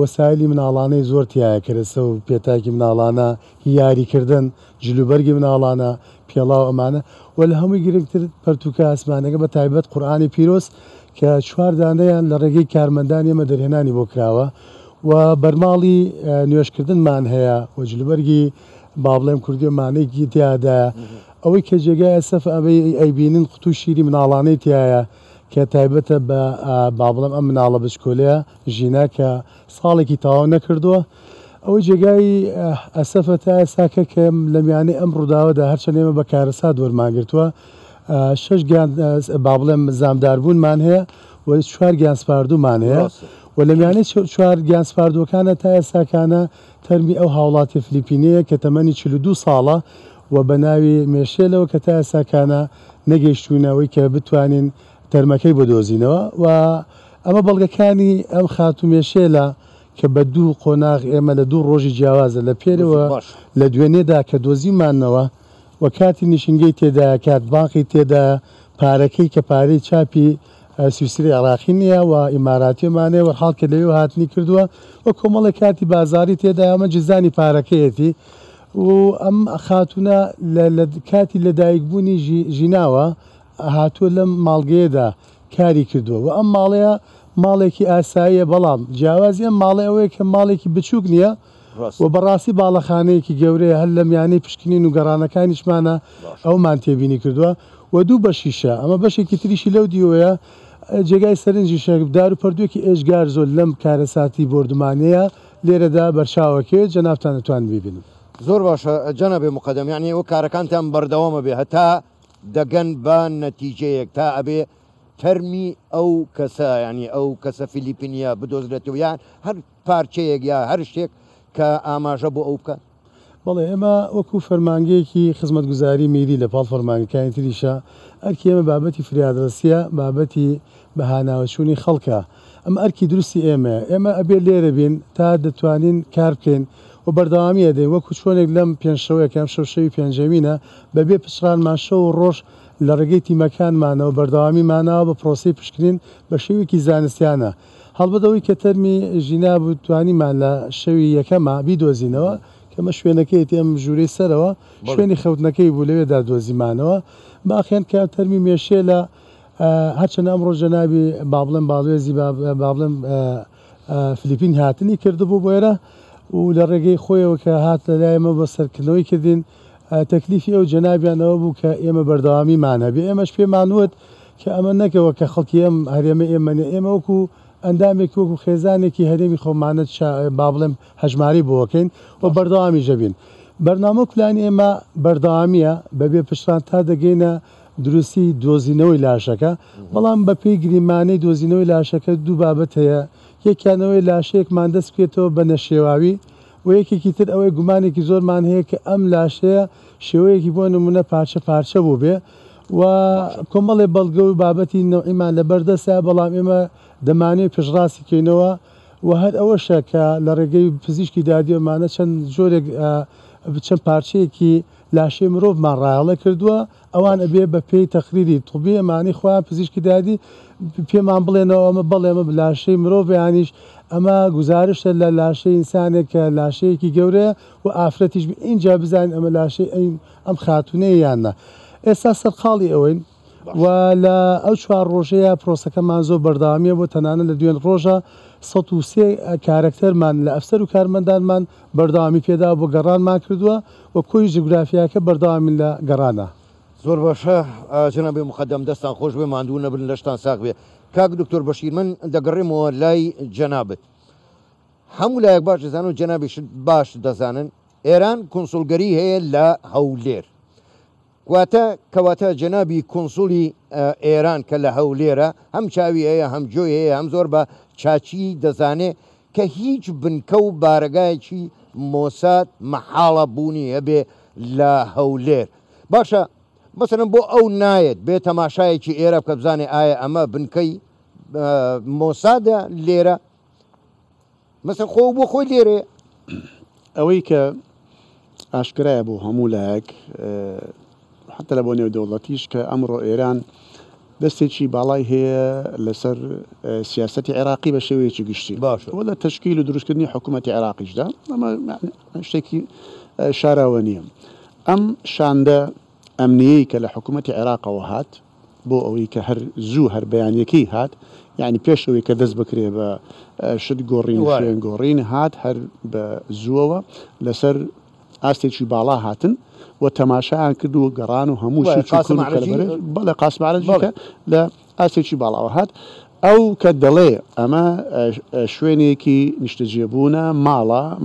وەسایلی مناڵانەی زۆر تایە کەرەسە و پێتاکی مناڵانە یاریکردن جلوبەرگی مناڵانە پێڵاو ئەمانە و لە هەمووی گرنگتر پەرتوکە ئاسمانەکە بە تایبەت قورئانی پیرۆز کە 4 دانەیان لە ڕێگەی کارمەندان ئێمە دەرهێنانی بۆ کراوە و بەرماڵی نوێشکردنمان هەیە و جلوبەرگی با بڵێم کوردیمانەیەکی تیادایە ئەوەی کە جێگای سەف ئەوەی ئەیبینن قوتو شیری مناڵانەی تایە کە تایبەتە بە با بڵێم ئەم مناڵە بچکۆلەیە ژینە کە ساڵێکی تەواو نەکردووە ئەوەی جێگای ئەسەفە تا ئێساکە کە لە میانەی ئەم ڕووداوەدا هەرچەند ئێمە بە کارەسا وەرماگرتووە 6 گیان با بڵێم زامداربوونمان هەیە و 4 گیان سپاردوومان هەیە و لە میانەی 4 گیان سپاردووەکانە تا ئێساکانە تەرمی ئەو هاوڵاتی فلیپینەیە کە تەمەنی 42 ساڵە و بە ناوی مێشێلەوە کە تا ئێساکانە نەگەیشتوونەوەی کە بتوانین تەرمەکەی بەدۆزینەوە و ئەمە بەڵگەکانی ئەم خاتومێشێلە کە بە 2 قۆناغ ئێمە لە 2 ڕۆژی جیاوازە لە پێرەوە لە دوێنێدا کە دۆزیمانەوە و کاتی نیشنگەی تێدا کات باقی تێدا پارەکەی کە پارەی چاپی سویسری عراقی نییە و ئیماراتیمانێ وەرحاڵ کە لەوێ هاتنی کردووە و کۆمەڵی کاتی بازاری تێدا ئەمە جزانی پارەکەیەتی و ئەم خاتونە لە کاتی لەدایکبوونی ژیناوە هاتووە لەم ماڵگەیەدا کاری کردووە و ئەم ماڵەیە ماڵێکی ئاساییە بەڵام جیاوازی ئەم ماڵێ ئەوەیە کە ماڵێکی بچووک نییە و بەڕاستی باڵەخانەیەکی گەورەیە هەر لە میانەی پشکنین و گەڕانەکانیشمانە ئەومان تێبینی کردووە و 2 بەشیشە ئەمە بەشێکی تریشی لەو دیوەیە جێگای سەرنجی شەکدار و پەردووەکی ئێژگار زۆر لەم کارەساتی بردمانەیە لێرەدا بەرچاوەکەوێت جەنابتان دەتوان ببینم. زۆر باشە جەنابێ مقدم یعنی ئەو کارەکانتان بەردەوامە بێ هەتا دەگەن بە نەتیجەیەک تا ئەبێ تەرمی ئەو کەسە ینی ئەو کەسە فیلیپینیا بدۆزرێتەوە یان هەر پارچەیەک یا هەر شتێک کە ئاماژە بۆ ئەو بکە. بەڵێ ئێمە وەکو فەرمانگەیەکی خزمەتگوزاری میری لە پاڵ فەرمانگەکانی تریشە ئەرکی ئێمە بابەتی فریادڕسیە بابەتی بەهاناوەچوونی خەڵکە ئەم ئەرکی درستی ئێمە ئەبێ لێرە بین تا دەتوانین کار بکەین و بەردەوامی دەین وەکو چۆنێک لەم پێنجشەوەیەکەم شەوشەوی پێنجەمینە بەبێ پشرانمان شەو و ڕۆژ لە ڕێگەی تیمەکانمانەوە بەردەوامی ماناوە بە پرۆسی پشکنین بە شێوێکی زانستیانە هەڵبەدەوەی کە تەرمی ژینا بتوانیمان لە شەوی یەکەمە بیدۆزینەوە کەمە شوێنەکەی ئەم ژوورەی سەرەوە شوێنی خەوتنەکەی بوو لەوێدا دۆزیمانەوە باخێن کە تەرمی مێشێ لە هەرچەند ئەمڕۆ جەنابی با بڵێم باڵێزی با بڵێم فلیپین هاتنی کردبوو بۆێرە و لە ڕێگەی خۆیەوە کە هات لە لایەمە بە سەرکردنەوەی کردین تەکلیفی ئەو جەنابیانەوە بوو کە ئێمە بەردەوامیمانە بێ ئێمەش پێمانوت کە ئەمە نەکەوە کە خەڵکی ئەم هەرێمە ئێمە وەکو ئەندامێکی وەکو خێزانێکی هەرێمی خۆمانەت با بڵێم هەژماری بۆکەین و بەردەوامی ژەبین بەرنامە پلانی ئێمە بەردەوامیە بەبێ پشتان تا دەگەینە دروستی دۆزینەوەی لاشەکە بەڵام بە پێی گریمانەی دۆزینەوەی لاشەکە دوو بابەت هەیە یەکیانەوەی لاشەیەکمان دەست بکێتەوە بە نەشێواوی و یەکێکی تر ئەوەی گومانێکی زۆرمان هەیە کە ئەم لاشەیە شێوەیەکی بۆ نمونە پارچە بوو بێ و کۆمەڵێ بەڵگە و بابەتی نەوعیمان لە بەردەسە بەڵام ئێمە دەمانێت پێشڕاستی کەینەوە و هەر ئەوەشە کە لە ڕێگەی پزیشکی دادیۆمانە چەند جۆرێک چەند پارچەیەکی لاشەی مرۆڤمان ڕایەڵە کردووە ئەوان ئەبێ بە پێی تەخریری توبی ئەمانی خۆیان پزیشکی دادی پێمان بڵێنەوە ئەمە بەڵێ ئەمە لاشەی مرۆڤ یانیش ئەمە گزارشە لە لاشەی ئینسانێک کە لاشەیەکی گەورەیە و ئافرەتیش اینجا بزانین ئەمە لاشەی ئەم خاتونەیە یاننا ئێستا سەرقاڵی ئەوەین و لە ئەو چوار ڕۆژەیە پرۆسەکەمان زۆر بەردەوامیە بۆ تەنانەت لە دوێن ڕۆژە 103 کارکتەرمان لە ئەفسەر و کارمەندانمان بەردەوامی پێدا بۆ گەڕانمان کردووە و کۆی جوگرافیاکە بەردەوامی لە گەڕانە زۆر باشە جەنابێ مقدم دەستان خۆش بێ ماندوو نەبن لەشتان ساق بێ کاک دکتۆر بەشیر من دەگەڕێمەوە لای جەنابێت هەموو لایەک باش دەزانن و جەنابیش باش دەزانن ئێران کۆنسولگەری هەیە لە هەولێر کەواتە جەنابی کۆنسولی ئێران کە لە هەولێرە هەم چاوی هەیە هەم جۆی هەیە هەم زۆر بە چاچی دەزانێ کە هیچ بنکە و بارگایەکی مۆساد مەحاڵە بوونی هەبێ لە هەولێر باشە مەسەرم بۆ ئەو نایەت بێ تەماشایەکی ئێرە بکە بزانێ ئایا ئەمە بنکەی مۆسادە لێرە مەسەر خۆ بۆ خۆی لێرێ ئەوەی کە ئاشکرایە بۆ هەموو لایەک حتى لە بۆ نێودەوڵەتیش کە ئەمڕۆ ئێران دەستێکی باڵای هەیە لەسەر سیاسەتی عێراقی بە شێوەیەکی گشتی باشە وە لە تەشکیل و دروستکردنی حکوومەتی عێراقیشدا ئەمە شتێکی شاراوە نییە ئەم شاندە ئەمنیەی کە لە حکوومەتی عێراقەوە هات بۆ ئەوەی کە هەر زوو هەر بەیانیەکەی هات یعنی پێشەوەی کە دەست بکرێ بە شت گۆڕین شوێن گۆڕین هات هەر بە زووەوە لەسەر ئاستێکی باڵا هاتن و تەماشایان کرد و گەڕان و هەمووشی بەڵێ قاسمعرەجیکە لە ئاستێکی باڵاوە هات ئەو کە دەڵێ ئەمە شوێنێکی نیشتەجێبوونە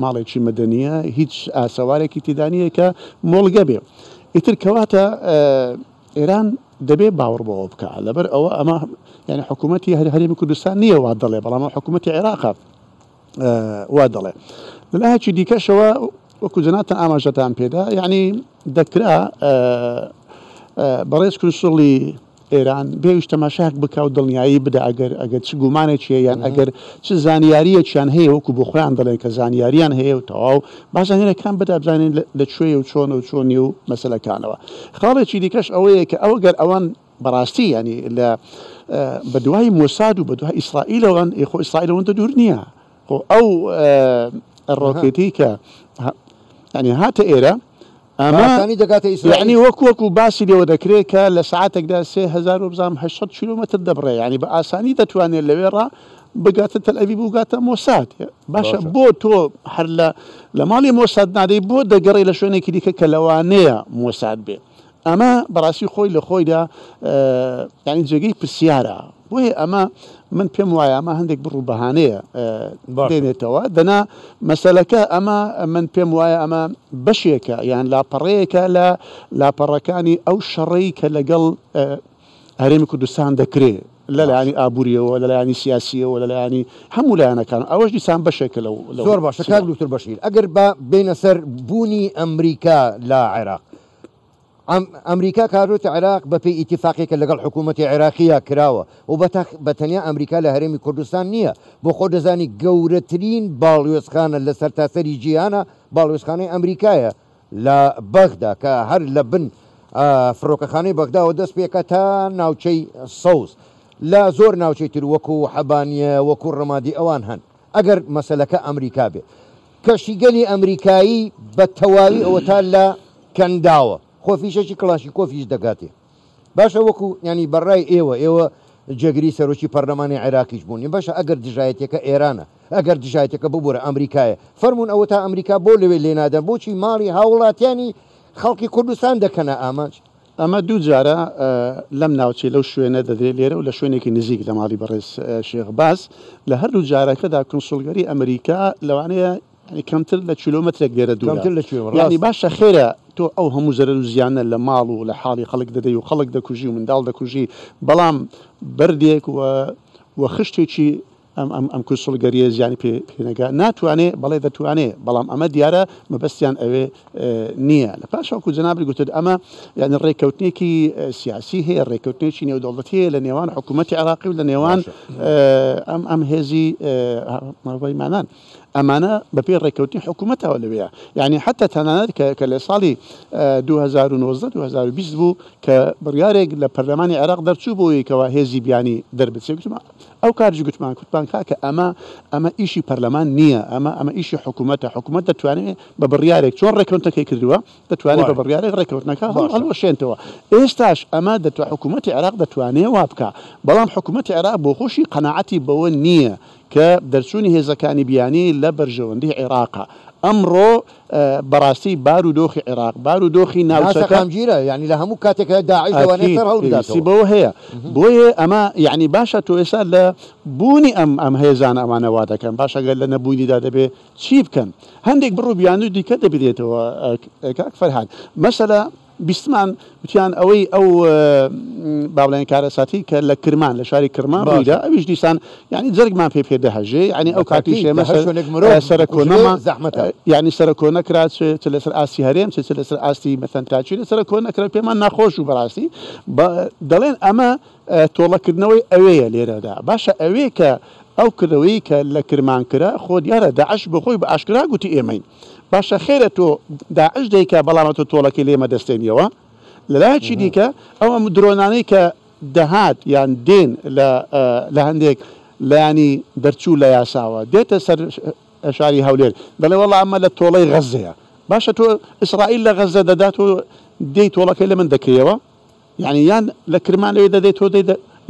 ماڵێکی مەدەنیە هیچ ئاسەوارێکی تێدانیە کە مۆڵگە بێ ئیتر کەواتە ئێران دەبێ باوەڕ بەوە بکە لەبەر ئەوە ئەمە یعنی حکوومەتی هەرێمی کوردستان نییە وا دەڵێ بەڵام حکوومەتی عێراقە وا دەڵێ لەلایەکی دیکەشەوە وەکو جەناتان ئاماژەتان پێدا یعنی دەکرا بەڕێز کورسڵی ئێران بێویش تەماشاک بکە و دڵنیایی بدە ئەگەر چ گومانێکیە یان ئەگەر چ زانیاریەکیان هەیە وەکو بۆ خۆیان دەڵێن کە زانیاریان هەیە و تەواو بازانێنەکان بدا بزانین لەکوێ و چۆن و چۆنی و مەسەلەکانەوە خاڵێکی دیکەش ئەوەیە کە ئەوەگەر ئەوان بەڕاستی ینی لە بەدوای مۆساد و بەدوای ئیسرائیلەوەن خۆ ئیسرائیلەوەندە دوور نییە ئەو ڕۆکێتی کە ینی هاتە ئێرە ینی وەکو باسی لێوە دەکرێت کە لە ساعتێکدا 3800 کیلومتر دەبڕێ ینی بە ئاسانی دەتوانێت لەوێڕ بگاتە تەلئەویب بگاتە مۆساد باشە بۆ تۆ هەر لە ماڵی مۆساد نادەی بۆ دەگەڕی لە شوێنێکی دیکە کە لەوانەیە مۆساد بێ ئەمە بەڕاستی خۆی لە خۆیدا ینی جێگەی پرسیارە بۆیە ئەمە من پێم وایە ئەمە هەندێک بڕوو بەهانەیە دێنێتەوە دەنا مەسەلەکە ئەمە من پێم وایە ئەمە بەشێکە یان لاپەڕەیەکە لە لاپەڕەکانی ئەو شەڕەی کە لەگەڵ هەرێمی کوردستان دەکرێت لە لایانی ئابوووریەوە لە لایانی سیاسیەوە لە لایانی هەموو لایەنەکان ئەوەش دیسان بەشێکە لەو زۆر باشە کاک دکتۆر بەشیر ئەگەر بینە سەر بوونی ئەمریکا لە عێراق ئەمریکا کاروتە عێراق بەپێی ئیتیفاقێکە لەگەڵ حکوومەتی عێراقیە کراوە و بەتەنیا ئەمریکا لە هەرێمی کوردستان نییە بۆ خۆ دەزانی گەورەترین باڵوێزخانە لە سەرتاسەری جیهانە باڵوێزخانەی ئەمریکایە لە بەغدا کە هەر لە بن فڕۆکەخانەی بەغداوە دەست پێکە تا ناوچەی سەوز لە زۆر ناوچەی تر وەکو حەبانیە وەکو ڕەمادی ئەوان هەن ئەگەر مەسەلەکە ئەمریکا بێ کەشتیگەلی ئەمریکایی بە تەواوی ئەوە تا لە کەنداوە خۆفیشەکی کڵاشی کۆفیش دەگاتێ باشە وەکو ینی بەڕای ئێوە جێگری سەرۆکی پەرلەمانی عێراقیش بوونی باشە ئەگەر دژایەتێکە ئێرانە ئەگەر دژایەتەکە ببوورە ئەمریکایە فەرمونون ئەوە تا ئەمریکا بۆ لەوێ لێنادەن بۆچی ماڵی هاوڵاتیانی خەڵکی کوردستان دەکەنە ئاماج ئەمە دوو جارە لەم ناوچێ لەو شوێنە دەدرێت لێرە و لە شوێنێکی نزیک لە ماڵی بەڕێز شێخ باس لە هەردوو جارەکەدا کنسولگەری ئەمریکا لەوانەیە کەمتر لە کیلۆمەترێک لێرە دوو ینی باشە خێرە تۆ ئەو هەموو زەرەر و زیانە لە ماڵ و لە حاڵی خەڵک دەدەی و خەڵک دەکوژی و منداڵ دەکوژی بەڵام بەردێک و خشتێکی ئەم کنسولگەریە زیانی پێنەگا ناتوانێت بەڵێ دەتوانێت بەڵام ئەمە دیارە مەبەستیان ئەوێ نییە لە پاشەوەکو جەنابی گوتت ئەمە یعنی ڕێککەوتنێکی سیاسی هەیە ڕێککەوتنێکی نێودەوڵەتی هەیە لە نێوان حکوومەتی عێراقی و لە نێوان ئەم هێزی ماوەیمانان ئەمانە بەپێ ڕێککەوتنی حکوومەتەوە لەوەیە یعنی حتا تەنانەت کە لە ساڵی 2019 بوو کە بڕیارێک لە پەرلەمانی عێراق دەرچوو بۆیەکەوە هێزی بیانی دەربچێت ئەو کارژی گوتمان کاکە ئەمە ئیشی پەرلەمان نییە ئەمە ئیشی حکوومەتە حکوومەت دەتوانێت بە بڕیارێک چۆن ڕێککەوتەکەی کردووە دەتوانێت بە بڕیارێک ڕێککەوتنەکە هەڵوەشێنتەوە ئێستاش ئەمە حکوومەتی عێراق دەتوانێت وا بکە بەڵام حکوومەتی عێراق بۆ خۆشی قەناعەتی بەوە نییە کە دەرچوونی هێزەکانی بیانی لە بەرژەوەندی عێراقا ئەمڕۆ بەڕاستی بار و دۆخی عێراق بار و دۆخی ناوچەکەمگیرە ینی لە هەموو کاتێکە داعش بەوە هەیە بۆیە ئەمە یعنی باشە تۆ ئێستا لە بوونی ئەم هێزان ئەمانەوا دەکەن باشەگەر لە نەبوونیدا دەبێت چی بکەن هەندێک بڕوو بیان و دیکە دەبێتەوە کاک فەرهاد مەسەلە بیستمان وتیان ئەوەی ئەو باڵێن کارەساتی کە لە کرمان لە شاری کرمان ڕوویدا ئەویش دیسان ینی جەرگمان پێ دەهەژێ ینی ئەو کاتی شێمە سەرکۆنەما ینی سەرکۆنە کرا چ لەسەر ئاستی هەرێم چ لەسەر ئاستی مەثەنتاچی لە سەرکۆنەکرا پێمان ناخۆش و بەڕاستی دەڵێن ئەمە تۆڵەکردنەوەی ئەوەیە لێرەدا باشە ئەوەیە کە ئەو کردەوەی کە لە کرمان کرا خۆ دیارە داعش بە خۆی بە ئاشکرا گوتی ئێمەین باشە خێرە تۆ داعش دەیکە بەڵامە تۆ تۆڵەکەی لێمە دەستێنیەوە لەلایەکی دیکە ئەو ئەم درۆنانەی کە دەهات یان دێن لە هەندێک لایانی دەرچوو لە یاساوە دێتە سەر شاری هەولێر دەڵێ وەڵا ئەمە لە تۆڵەی غەزەیە باشە تۆ ئیسرائیل لە غەزە دەدات و دەی تۆڵەکەی لە من دەکەیەوە یعنی یان لە کرمانەوەی دەدەیت تۆ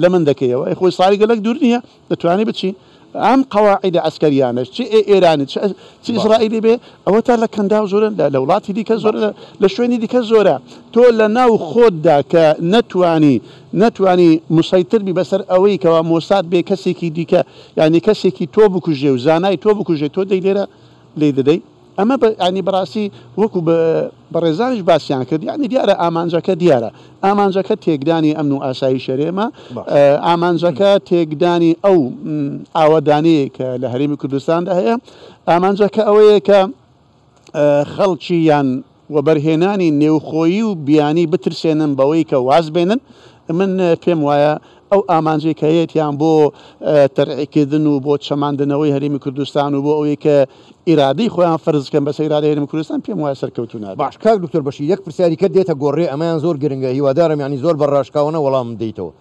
لە من دەکەیەوە خۆی ساری گەلک دوور نییە دەتوانێت بچی ئەم قەواعید ئەسکەریانش چ ئێرانی چ ئیسرائیلی بێ ئەوە تا لە کەندا زۆرە لە وڵاتی دیکە زۆر لە شوێنی دیکە زۆرە تۆ لە ناو خۆتدا کە نەتوانی مسەیتر بی بەسەر ئەوەی کەوا مۆساد بێ کەسێکی دیکە یعنی کەسێکی تۆ بکوژێ و زانای تۆ بکوژێ تۆ دەی لێرە لێ دەدەی ئەمە ینی بەڕاستی وەکو بە ڕێزانش باسییان کرد یعنی دیارە ئامانجەکە دیارە ئامانجەکە تێکدانی ئەمن و ئاسایی شەرێمە ئامانجەکە تێکدانی ئەو ئاوەدانەیە کە لە هەرێمی کوردستاندا هەیە ئامانجەکە ئەوەیە کە خەڵکی یان وەبەرهێنانی نێوخۆیی و بیانی بترسێنن بەوەی کە واز بێنن من پێم وایە ئەو ئامانجەی کە هەیەیان بۆ تەرعیکردن و بۆ چەماندنەوەی هەرێمی کوردستان و بۆ ئەوەی کە ئیرادەی خۆیان فەرزکەن بەسەر ئیرادەی هەرێمی کوردستان پێم وایە سەرکەوتوونە باش کاک دکتۆر بەشیر یەک پرسیاریکە دێتە گۆڕێ ئەمەیان زۆر گرنگە هیوادارم ینی زۆر بەڕاشکاوانە وەڵام دەیتەوە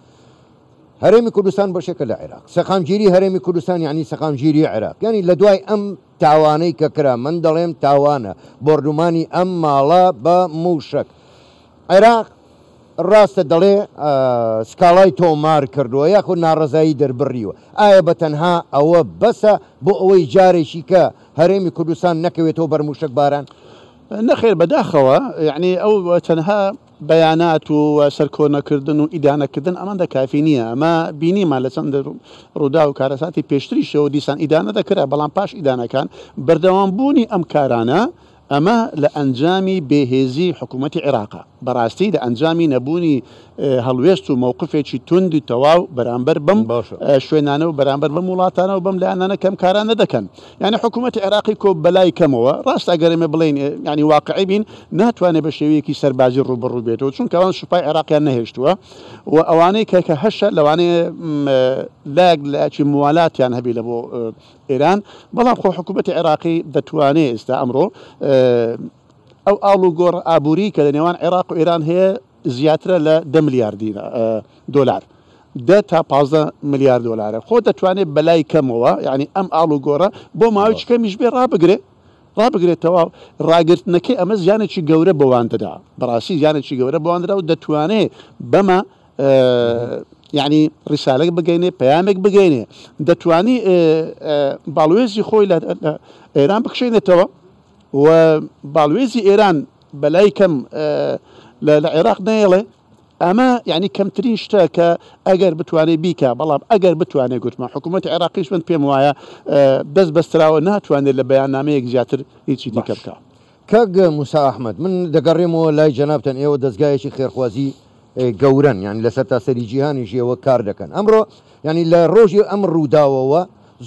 هەرێمی کوردستان بەشێکە لە عێراق سەقامگیری هەرێمی کوردستان ینی سەقامگیری عێراق ینی لە دوای ئەم تاوانەی کە کرا من دەڵێم تاوانە بردومانی ئەم ماڵە بە موشک عێراق ڕاستە دەڵێ سکاڵای تۆمار کردووە یاخود ناڕزایی دەربڕیوە ئایا بە تەنها ئەوە بەسە بۆ ئەوەی جارێکی کە هەرێمی کوردستان نەکەوێتەوە بەرموشک باران نەخێر بەداخەوە یعنی ئەو تەنها بەیانات و سەرکۆنەکردن و ئیدانەکردن ئەمان دەکافی نییە ئەمە بینیمان لە چەند ڕوودا و کارەساتی پێشتریشەوە دیسان ئیدانە دەکرا بەڵام پاش ئیدانەکان بەردەوام بوونی ئەم کارانە ئەمە لە ئەنجامی بێهێزی حکوومەتی عێراقا بەڕاستی لە ئەنجامی نەبوونی هەڵوێست و مووقفێکی توندی تەواو بەرامبەر بم شوێنانە و بەرامبەر بەم وڵاتانە و بەم لایەنانە کەم کارانە دەکەن یعنی حکوومەتی عێراقی کۆ بەلای کەمەوە ڕاست ئەگەرێمە بڵین ینی واقعی بین ناتوانێت بە شێوەیەکی سەربازی ڕوبڕوو بێتەوە چونکە ئەوان سوپای عێراقیان نەهێشتووە و ئەوانەی کە هەشە لەوانەیە لاک لاکی موالاتیان هەبی لە بۆ ئێران بەڵام خۆ حکوومەتی عێراقی دەتوانێت ئێستا ئەمڕۆ ئەو ئاڵ و گۆڕ ئابووری کە لە نێوان عێراق و ئێران هەیە زیاترە لە 10 ملیاردی دلار 10 تا 15 ملیارد دلارە خۆ دەتوانێت بەلای کەمەوە یعنی ئەم ئاڵ و گۆڕە بۆ ماوەی کەمیش بێ ڕابگرێتەوە ڕاگررتنەکەی ئەمە زیانێکی گەورە بەوان دەدا بەڕاستی زیانێکی گەورە بەوان دەدا و دەتوانێت بەمە یعنی ڕیسالێک بگەینێ پەیامێک بگەینێ دەتوانی باڵوێزی خۆی لە ئێران بکشێنێتەوە و باڵوێزی ئێران بەلای کەم لە عێراق نەیەڵێ ئەمە یعنی کەمترین شتە کە ئەگەر بتوانێت بیکە بەڵام ئەگەر بتوانێت گوتمان حکوومەتی عێراقیش من پێم وایە دەست بەستراوە ناتوانێت لە بەیاننامەیەک زیاتر هیچی دیکە بکە کەگ موسا ئەحمەد من دەگەڕێمەوە لای جەنابتەن ئێوە دەستگایەکی خێرخوازی گەورن ینی لەسەر تاسەری جیهانیشیەوە کار دەکەن ئەمڕۆ ینی لە ڕۆژی ئەم ڕووداوەوە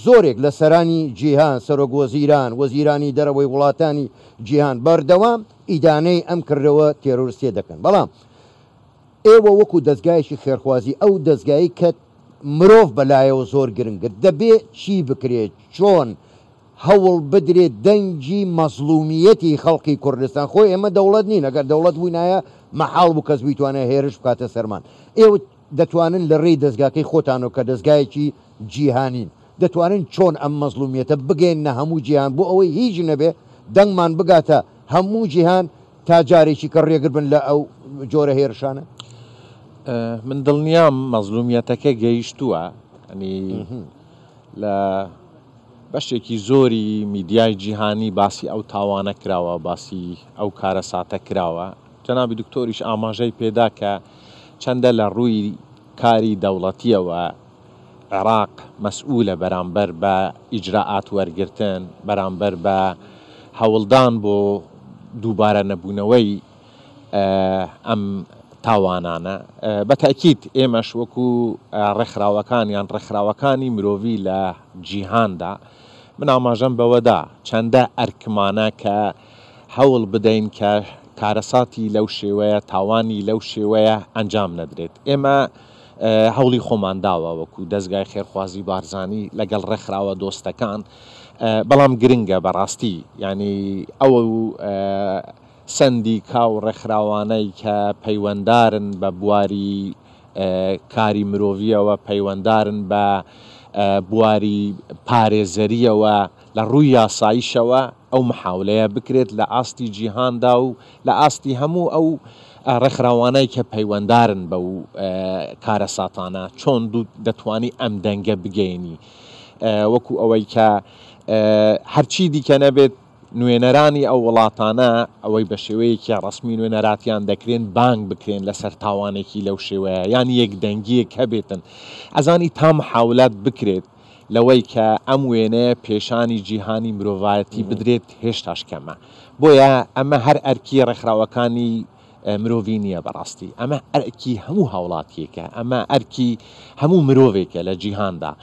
زۆرێک لە سەرانی جیهان سەرۆک وەزیران وەزیرانی دەرەوەی وڵاتانی جیهان بەردەوام ئیدانەی ئەم کردەوە تێرۆریستێ دەکەن بەڵام ئێوە وەکو دەستگایشی خێرخوازی ئەو دەستگایی کە مرۆڤ بەلایەوە زۆر گرنگت دەبێت چی بکرێت چۆن هەوڵ بدرێت دەنگی مەزلومیەتی خەڵکی کوردستان خۆی ئێمە دەوڵەت نین ئەگەر دەوڵەت بووینایە مەحاڵ بوو کەس بیتوانێت هێرش بکاتە سەرمان ئێوە دەتوانن لە ڕێی دەستگاکەی خۆتانەوە کە دەستگایەکی جیهانین دەتوانن چۆن ئەم مەزلومیەتە بگەین نە هەموو جیهان بۆ ئەوەی هیچ نەبێ دەنگمان بگاتە هەموو جیهان تا جارێکی کە ڕێگر بن لە ئەو جۆرە هێرشانە من دڵنیام مەزلومیەتەکە گەیشتووە ئەنی لە بەشێکی زۆری میدیای جیهانی باسی ئەو تاوانە کراوە باسی ئەو کارە ساتە کراوە جەنابی دکتۆریش ئاماژەی پێدا کە چەندە لە ڕووی کاری دەوڵەتیەوە عێراق مەسئولە بەرامبەر بە ئیجراعات وەرگرتن بەرامبەر بە هەوڵدان بۆ دووبارە نەبوونەوەی ئەم تاوانانە بە تاکید ئێمەش وەکو ڕێکخراوەکان یان ڕێکخراوەکانی مرۆڤی لە جیهاندا من ئاماژەم بەوەدا چەندە ئەرکمانە کە هەوڵ بدەین کە کارەساتی لەو شێوەیە تاوانی لەو شێوەیە ئەنجام نەدرێت ئێمە هەوڵی خۆمان داوە وەکو دەستگای خێرخوازی بارزانی لەگەڵ ڕێکخراوە دۆستەکان بەڵام گرنگە بەڕاستی ینی ئەوە سەندی کاو ڕێکخراوانەی کە پەیوەنددارن بە بواری کاری مرۆڤیەوە پەیوەنددارن بە بواری پارێزەریەوە لە ڕووی یاساییشەوە ئەو محاولەیە بکرێت لە ئاستی جیهاندا و لە ئاستی هەموو ئەو ڕێکخراوانەی کە پەیوەنددارن بەو کارە ساتانە چۆن دەتوانی ئەم دەنگە بگەینی وەکو ئەوەی کە هەرچی دیکە نەبێت نوێنەرانی ئەو وڵاتانە ئەوەی بە شێوەیەکی ڕسمی نوێنەراتیان دەکرێن بانگ بکرێن لەسەر تاوانێکی لەو شێوەیە یان یەک دەنگیەک هەبێتن ئەزانی تا محاولات بکرێت لەوەی کە ئەم وێنەیە پێشانی جیهانی مرۆڤایەتی بدرێت هێشتاش کەمە بۆیە ئەمە هەر ئەرکی ڕێکخراوەکانی مرۆڤی نییە بەڕاستی ئەمە ئەرکی هەموو هاوڵاتیەکە ئەمە ئەرکی هەموو مرۆڤێکە لە جیهاندا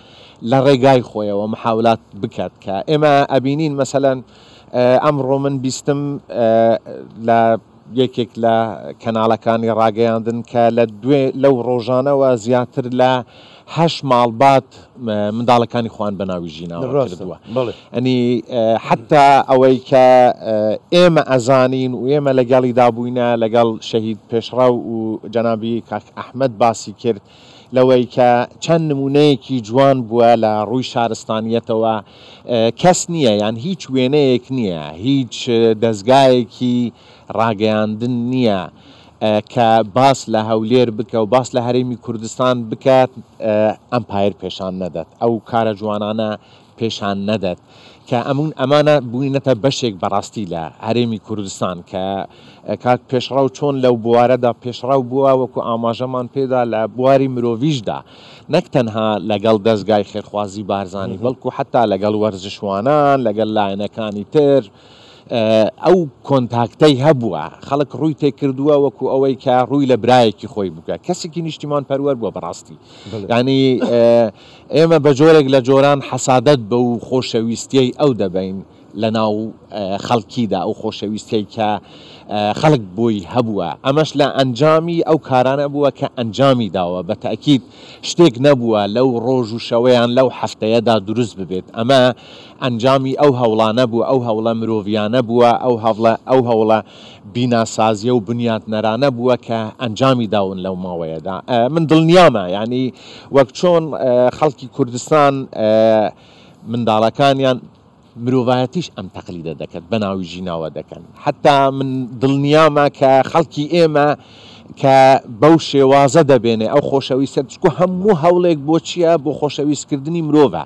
لە ڕێگای خۆیەوە محاولات بکات کە ئێمە ئەبینین مەسەلەن ئەمڕۆ من بیستم لە یەکێک لە کەناڵەکانی ڕاگەیاندن کە لەو ڕۆژانەوە زیاتر لە 8 ماڵبات منداڵەکانی خوان بە ناوی ژیناوە کردووە ئەنی حتا ئەوەی کە ئێمە ئەزانین و ئێمە لەگەڵی دابووینە لەگەڵ شەهید پێشڕە و جەنابی کاک ئەحمەد باسی کرد لەوەی کە چەند نمونەیەکی جوان بووە لە ڕووی شارستانیەتەوە کەس نییە یان هیچ وێنەیەک نییە هیچ دەستگایەکی ڕاگەیاندن نییە کە باس لە هەولێر بکە و باس لە هەرێمی کوردستان بکات ئەمپایر پێشان نەدات ئەو کارە جوانانە پێشان نەدەت کە ئەمانە بووینەتە بەشێک بەڕاستی لە هەرێمی کوردستان کە کاک پێشڕاو چۆن لەو بوارەدا پێشڕاو بووە وەکو ئاماژەمان پێدا لە بواری مرۆڤیشدا نەک تەنها لەگەڵ دەستگای خێرخوازی بارزانانی بەڵکو حتا لەگەڵ وەرزشوانان لەگەڵ لایەنەکانی تر ئەو کۆنتاکتەی هەبووە خەڵک ڕووی تێکردووە وەکو ئەوەی کە ڕووی لە برایەکی خۆی بکە کەسێکی نیشتیمان پەروەەر بووە بەڕاستی ینی ئێمە بە جۆرێک لە جۆران حەسادەت بە و خۆشەویستیەی ئەو دەبین لە ناو خەڵکیدا ئەو خۆشەویستەی کە خەڵک بۆی هەبووە ئەمەش لە ئەنجامی ئەو کارانە بووە کە ئەنجامی داوە بە تەکید شتێک نەبووە لەو ڕۆژ و شەوەیان لەو هەفتەیەدا دروست ببێت ئەمە ئەنجامی ئەو هەوڵانە بووە ئەو هەوڵە مرۆڤیانە بووە ئەو هەوڵە بیناسازیە و بنیاتنەرانە بووە کە ئەنجامی داون لەو ماوەیەدا من دڵنیامە ینی وەک چۆن خەڵکی کوردستان منداڵەکانیان مرۆڤایەتیش ئەم تەقلیدە دەکەن بە ناوی ژیناوە دەکەن حتا من دڵنیامە کە خەڵکی ئێمە کە بەو شێوازە دەبێنێ ئەو خۆشەویستە چکو هەموو هەوڵێک بۆ چییە بۆ خۆشەویستکردنی مرۆڤە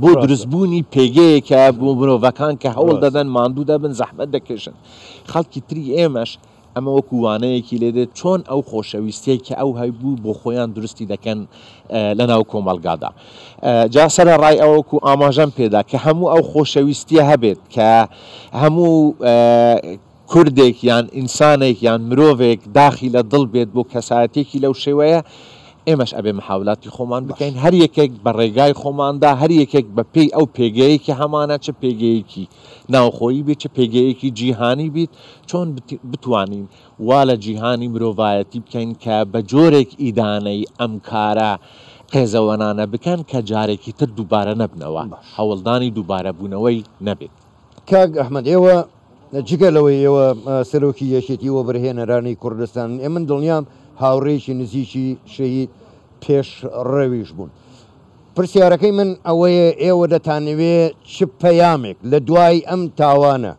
بۆ دروستبوونی پێگەیەکە بۆ مرۆڤەکان کە هەوڵ دەدەن ماندوو دەبن زەحمەت دەکێشن خەڵکی تری ئێمەش ئەمە وەکو وانەیەکی لێدێت چۆن ئەو خۆشەویستەیە کە ئەو هەیبوو بۆ خۆیان درستی دەکەن لە ناو کۆمەلگادا جا سەرە ڕای ئەوەکو ئاماژەم پێدا کە هەموو ئەو خۆشەویستیە هەبێت کە هەموو کوردێک یان ئینسانێک یان مرۆڤێک داخی لە دڵ بێت بۆ کەسایەتێکی لەو شێوەیە ئێمەش ئەبێ محاولاتی خۆمان بکەین هەر یەکێک بە ڕێگای خۆماندا هەر یەکێک بە پێی ئەو پێگەیەکی هەمانە چه پێگەیەکی ناوخۆیی بێت چه پێگەیەکی جیهانی بیت چۆن بتوانین وا لە جیهانی مرۆڤایەتی بکەین کە بە جۆرێک ئیدانەی ئەم کارە قێزەوەنانە بکەن کە جارێکی تر دووبارە نەبنەوە هەوڵدانی دووبارە بوونەوەی نەبێت کاک ئەحمەد ئێوە جگەلەوەی ئێوە سەرۆکی یەکێتی وەبەرهێنەرانی کوردستان من دڵنیام هاوڕێکی نزیکی شەهید پێش ڕەویش بوون پرسیارەکەی من ئەوەیە ئێوە دەتانەوێت چ پەیامێک لە دوای ئەم تاوانە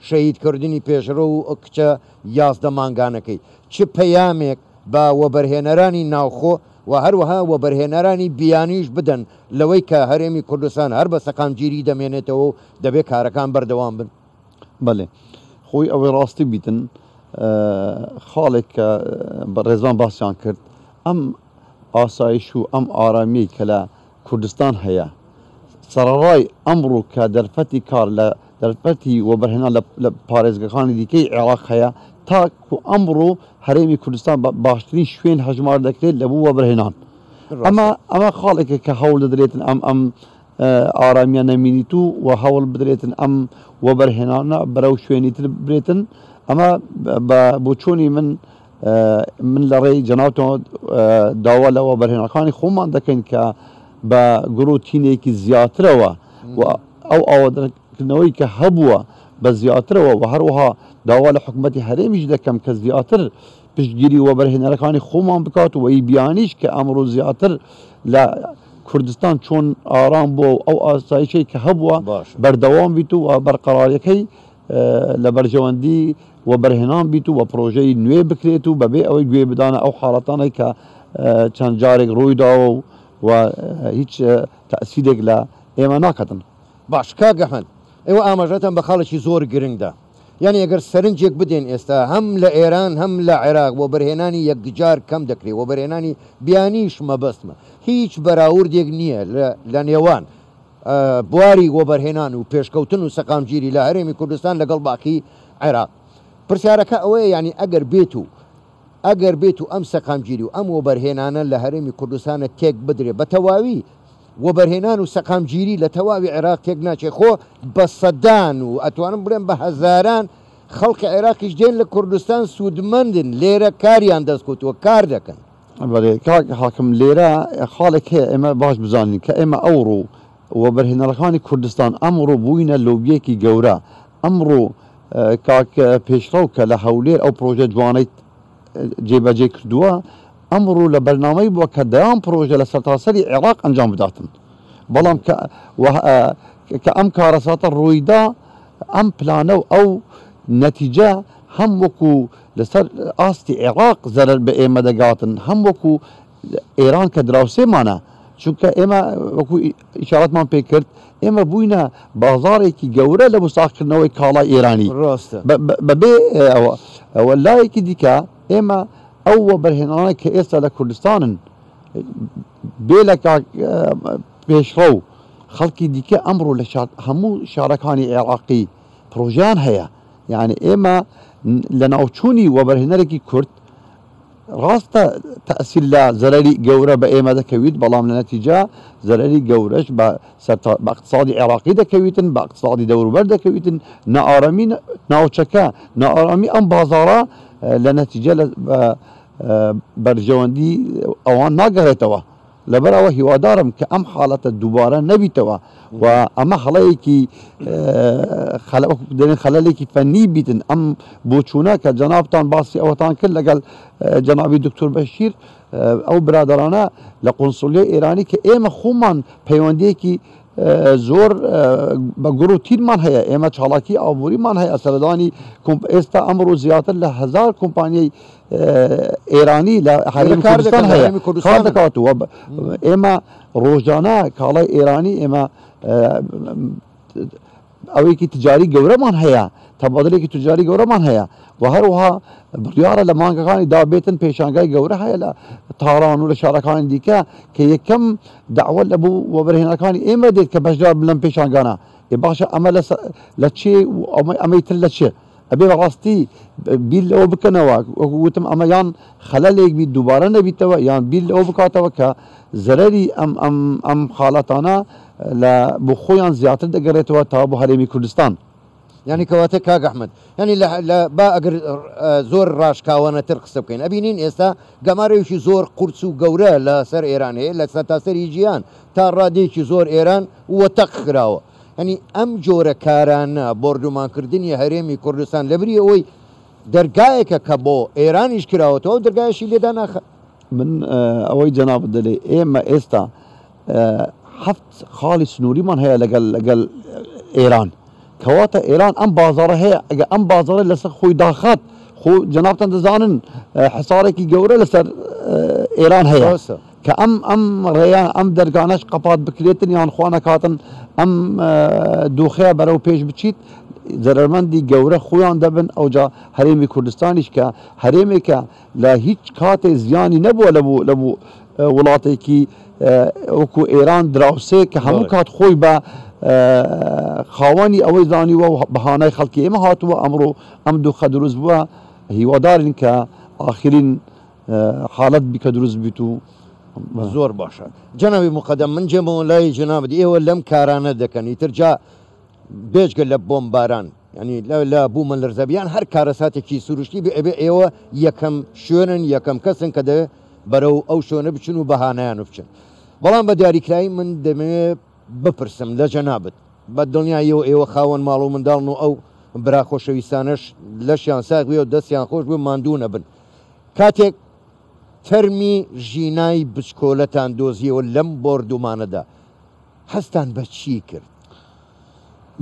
شەهیدکردنی پێشڕە و کچە 11 مانگانەکەی چ پەیامێک بە وەبەرهێنەرانی ناوخۆ و هەروەها وەبەرهێنەرانی بیانیش بدەن لەوەی کە هەرێمی کوردستان هەر بە سەقامگیری دەمێنێتەوە و دەبێت کارەکان بەردەوام بن بەێ خۆی ئەوەی ڕاستی بیتن خاڵێک کە بە ڕێزان باسییان کرد ئەم ئاسایش و ئەم ئارامی کە لە کوردستان هەیە سەرڕای ئەمڕوو کە دەرفەتی کار لە دەرفەتی وەبەرهێنان لە پارێزگەکانی دیکەی عێراق هەیە تاکو ئەمڕۆ هەرێمی کوردستان باشترین شوێن هەژمار دەکرێت لە بوو وەبەرهێنان ئەمە خاڵێکە کە هەوڵ دەدرێتن ئەم ئارامیان نەمینیت و هەوڵ بدرێتن ئەم وەبەرهێنانە بەرەو شوێنی تر برێتن ئەمە بۆ چۆنی من لە ڕێی جەناوتەوە داوا لە وەبەرهێنەکانی خۆمان دەکەین کە بە گرۆتینێکی زیاترەوە و ئەو ئاوادەکردنەوەی کە هەبووە بە زیاترەوە و هەروەها داوا لە حکوومەتی هەرێمیش دەکەم کە زیاتر پشتگیری وەبەرهێنەرەکانی خۆمان بکات و وی بیانیش کە ئەمڕۆ زیاتر لە کوردستان چۆن ئارام بۆ ئەو ئاسایشەی کە هەبووە بەردەوام بیت و بەرقەرارەکەی لە بەرژەوەندی وەبەرهێنان بیت و پرۆژەی نوێ بکرێت و بەبێ ئەوەی گوێ بدانە ئەو حاڵەتانەی کە چەند جارێک ڕوویداوە و هیچ تەسیرێک لە ئێمە ناکەتن باش کاک ئەحمەد ئێوە ئاماژەتان بە خاڵێکی زۆر گرنگدا یعنی ئەگەر سەرنجێک بدەین ئێستا هەم لە ئێران هەم لە عێراق وەبەرهێنانی یەکجار کەم دەکرێت وەبەرهێنانی بیانیش مەبەستمە هیچ بەراوردێک نییە لە نێوان بواری وەبەرهێنان و پێشکەوتن و سەقامگیری لە هەرێمی کوردستان لەگەڵ باقی عێراق پرسیارەکە ئەوەیە ینی ئەگەر بێت و ئەم سەقامگیری و ئەم وەبەرهێنانە لە هەرێمی کوردستانە تێک بدرێت بە تەواوی وەبەرهێنان و سەقامگیری لە تەواوی عێراق تێک ناچێت خۆ بە سەدان و ئەتوانم بڵێن بە هەزاران خەڵکی عێراقیش دێن لە کوردستان سوودمەندن لێرە کاریان دەستکوتووە کار دەکەن حاکم لێرە خاڵێک هەیە ئێمە باش بزانین کە ئێمە ئەوڕۆ وەبەرهێنەرەکانی کوردستان ئەمڕۆ بووینە لۆبیەکی گەورە ئەمڕۆ کاک پێشڕەو کە لە هەولێر ئەو پرۆژە جوانەی جێبەجێ کردووە ئەمڕۆ لە بەرنامەی بووە کە دەیان پرۆژە لە سەرتاسەری عێراق ئەنجام بداتن بەڵام کە ئەم کارەساتە ڕوویدا ئەم پلانە و ئەو نەتیجە هەم وەکو لەسەر ئاستی عێراق زەرەر بە ئێمە دەگاتن هەم وەکو ئێران کە دراوسێمانە چونکە ئێمە وەکو ئیشارەتمان پێ کرد ئێمە بووینە بازارێکی گەورە لە بوساخکردنەوەی کاڵای ئێرانی ڕاستە بەبێ ئەوە لایەکی دیکە ئێمە ئەوە بەرهێنانە کە ئێستا لە کوردستانن بێ لە پێشڕە و خەڵکی دیکە ئەمڕۆ لە هەموو شارەکانی عێراقی پرۆژیان هەیە یعنی ئێمە لە ناوچوونی وەبەرهێنەرێکی کورد ڕاستە تەسیل لە زەرەری گەورە بە ئێمە دەکەویت بەڵام لە نەتیجا زەرەری گەورەش بە اقتصادی عێراقی دەکەویتن بە اقتصادی دەوروبەر دەکەویتن نائارامی ناوچەکە نائارامی ئەم بازاڕە لە نەتیجە بەرژەوەندی ئەوان ناگەڕێتەوە لەبەرەوە هیوادارم کە ئەم حاڵەتە دووبارە نەبیتەوە و ئەمە خەڵەیەکی دەێن خەلەلێکی فەنی بیتن ئەم بۆچوونە کە جەنابتان باسی ئەوەتان کرد لەگەڵ جەنابی دکتۆر بەشیر ئەو برادرانە لە قونسولیە ئێرانی کە ئێمە خۆمان پەیوەندیەکی زۆر بە گوڕ و تیرمان هەیە ئێمە چاڵاکی ئابووریمان هەیە سەردانی ئێستا ئەمڕۆ زیاتر لە 1000 کۆمپانیای ئێرانی لە هەرێمی کوردستان هەیە کار دەکاتەوە ئێمە ڕۆژانە کاڵای ئێرانی ئێمە ئەوەیەکی تجاری گەورەمان هەیە تەبادلێکی تجاری گەورەمان هەیە و هەروەها بڕیارە لە مانگەکانی دابێتن پێشانگای گەورە هەیە لە تاڕان و لە شارەکانی دیکە کە یەکەم داوە لە بوو وەبەرهێنەکانی ئێمە دێت کە بەشدار بن لەم پێشانگانە باشە ئەمە لە چێ ئەمەی تر لە چێ ئەبێ بەڕاستی بیر لەوە بکەنەوە وتم ئەمە یان خەلەلێک بیت دووبارە نەبیتەوە یان بیر لەوە بکاتەوە کە زەرەری ئەم خاڵەتانە لە بۆ خۆیان زیاتر دەگەڕێتەوە تا بۆ هەرێمی کوردستان ینی کەواتە کاگ ئەحمەد ینی با ئەگەر زۆر ڕاشکاوانەتر قسە بکەین ئەبینین ئێستا گەمارەیەکی زۆر قورس و گەورە لە سەر ئێران هەیە لە سەرتاسەری ژیان تا ڕادێکی زۆر ئێران وەتەق کراوە ینی ئەم جۆرە کارانە بردومانکردنی هەرێمی کوردستان لەبری ئەوەی دەرگایەکە کە بۆ ئێرانیش کراوەتەوە دەرگایشی لێدا ناخە من ئەوەی جەناب دەڵێ ئێمە ئێستا 7 خاڵی سنووریمان هەیە لەگەڵ ئێران کەواتە ئێران ئەم بازارە هەیە ئەگە ئەم بازارە لەسەر خۆی داخات خۆ جەنابتان دەزانن حسارێکی گەورە لەسەر ئێران هەیە کە ئەم ڕێیان ئەم دەرگانەش قەپات بکرێتن یان خوانەکاتن ئەم دۆخەیە بەرەو پێش بچیت زەرمەندی گەورە خۆیان دەبن ئەوجا هەرێمی کوردستانیش کە هەرێمێکە لە هیچ کاتێ زیانی نەبووە لە بوو وڵاتێکی وەکو ئێران دراوسێ کە هەموو کات خۆی بە خاوەنی ئەوەی زانیوە و بەهانای خەڵکی ئێمە هاتووە ئەمڕۆ ئەم دۆخە دروست بووە هیوادارین کە ئاخرین حاڵەت بیکە دروست بیت و زۆر باشە جەنابی مقەدەم من جێمەوە لای جەنابەت ئێوە لەم کارانە دەکەن ئیتر جا بێجگە لە بۆمباران ینی لە بوومە لەرزەبیان هەر کارە ساتێکی سروشتی بێ ئێوە یەکەم شوێنن یەکەم کەسن کە دەوێت بەرەو ئەو شوێنە بچن و بەهانیان و بچن بەڵام بە دیاریکراایی من دەمەوێت بپرسم لە جەنابەت بە دڵنیایەوە ئێوە خاوەن ماڵ و منداڵن و ئەو برا خۆشەویستانش لەشیان ساغوی و دەستیان خۆش بوو ماندوو نەبن کاتێک تەرمی ژینای بچکۆلەتان دۆزیەوە لەم بردومانەدا هەستان بە چی کرد؟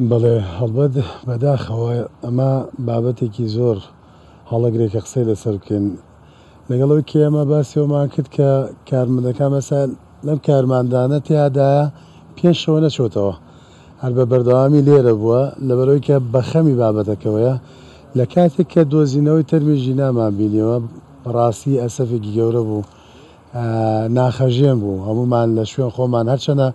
بەڵێ هەڵبەت بەداخەوە ئەمە بابەتێکی زۆر هەڵەگرێکە قسەی لەسەر بکەین لەگەڵەوەی کە ئێمە باسیەوەمان کرد کە کارمەندەکان مەسەل لەم کارماندانە تیادایە پێشەوە نەچۆتەوە هەر بە بەردەوامی لێرە بووە لەبەرەوەی کە بەخەمی بابەتەکەوەیە لە کاتێک کە دۆزینەوەی تەرمی ژینامان بینیەوە ڕاستی ئەسەفێکی گەورە بوو ناخەژێن بوو هەمومان لە شوێن خۆمان هەرچەنە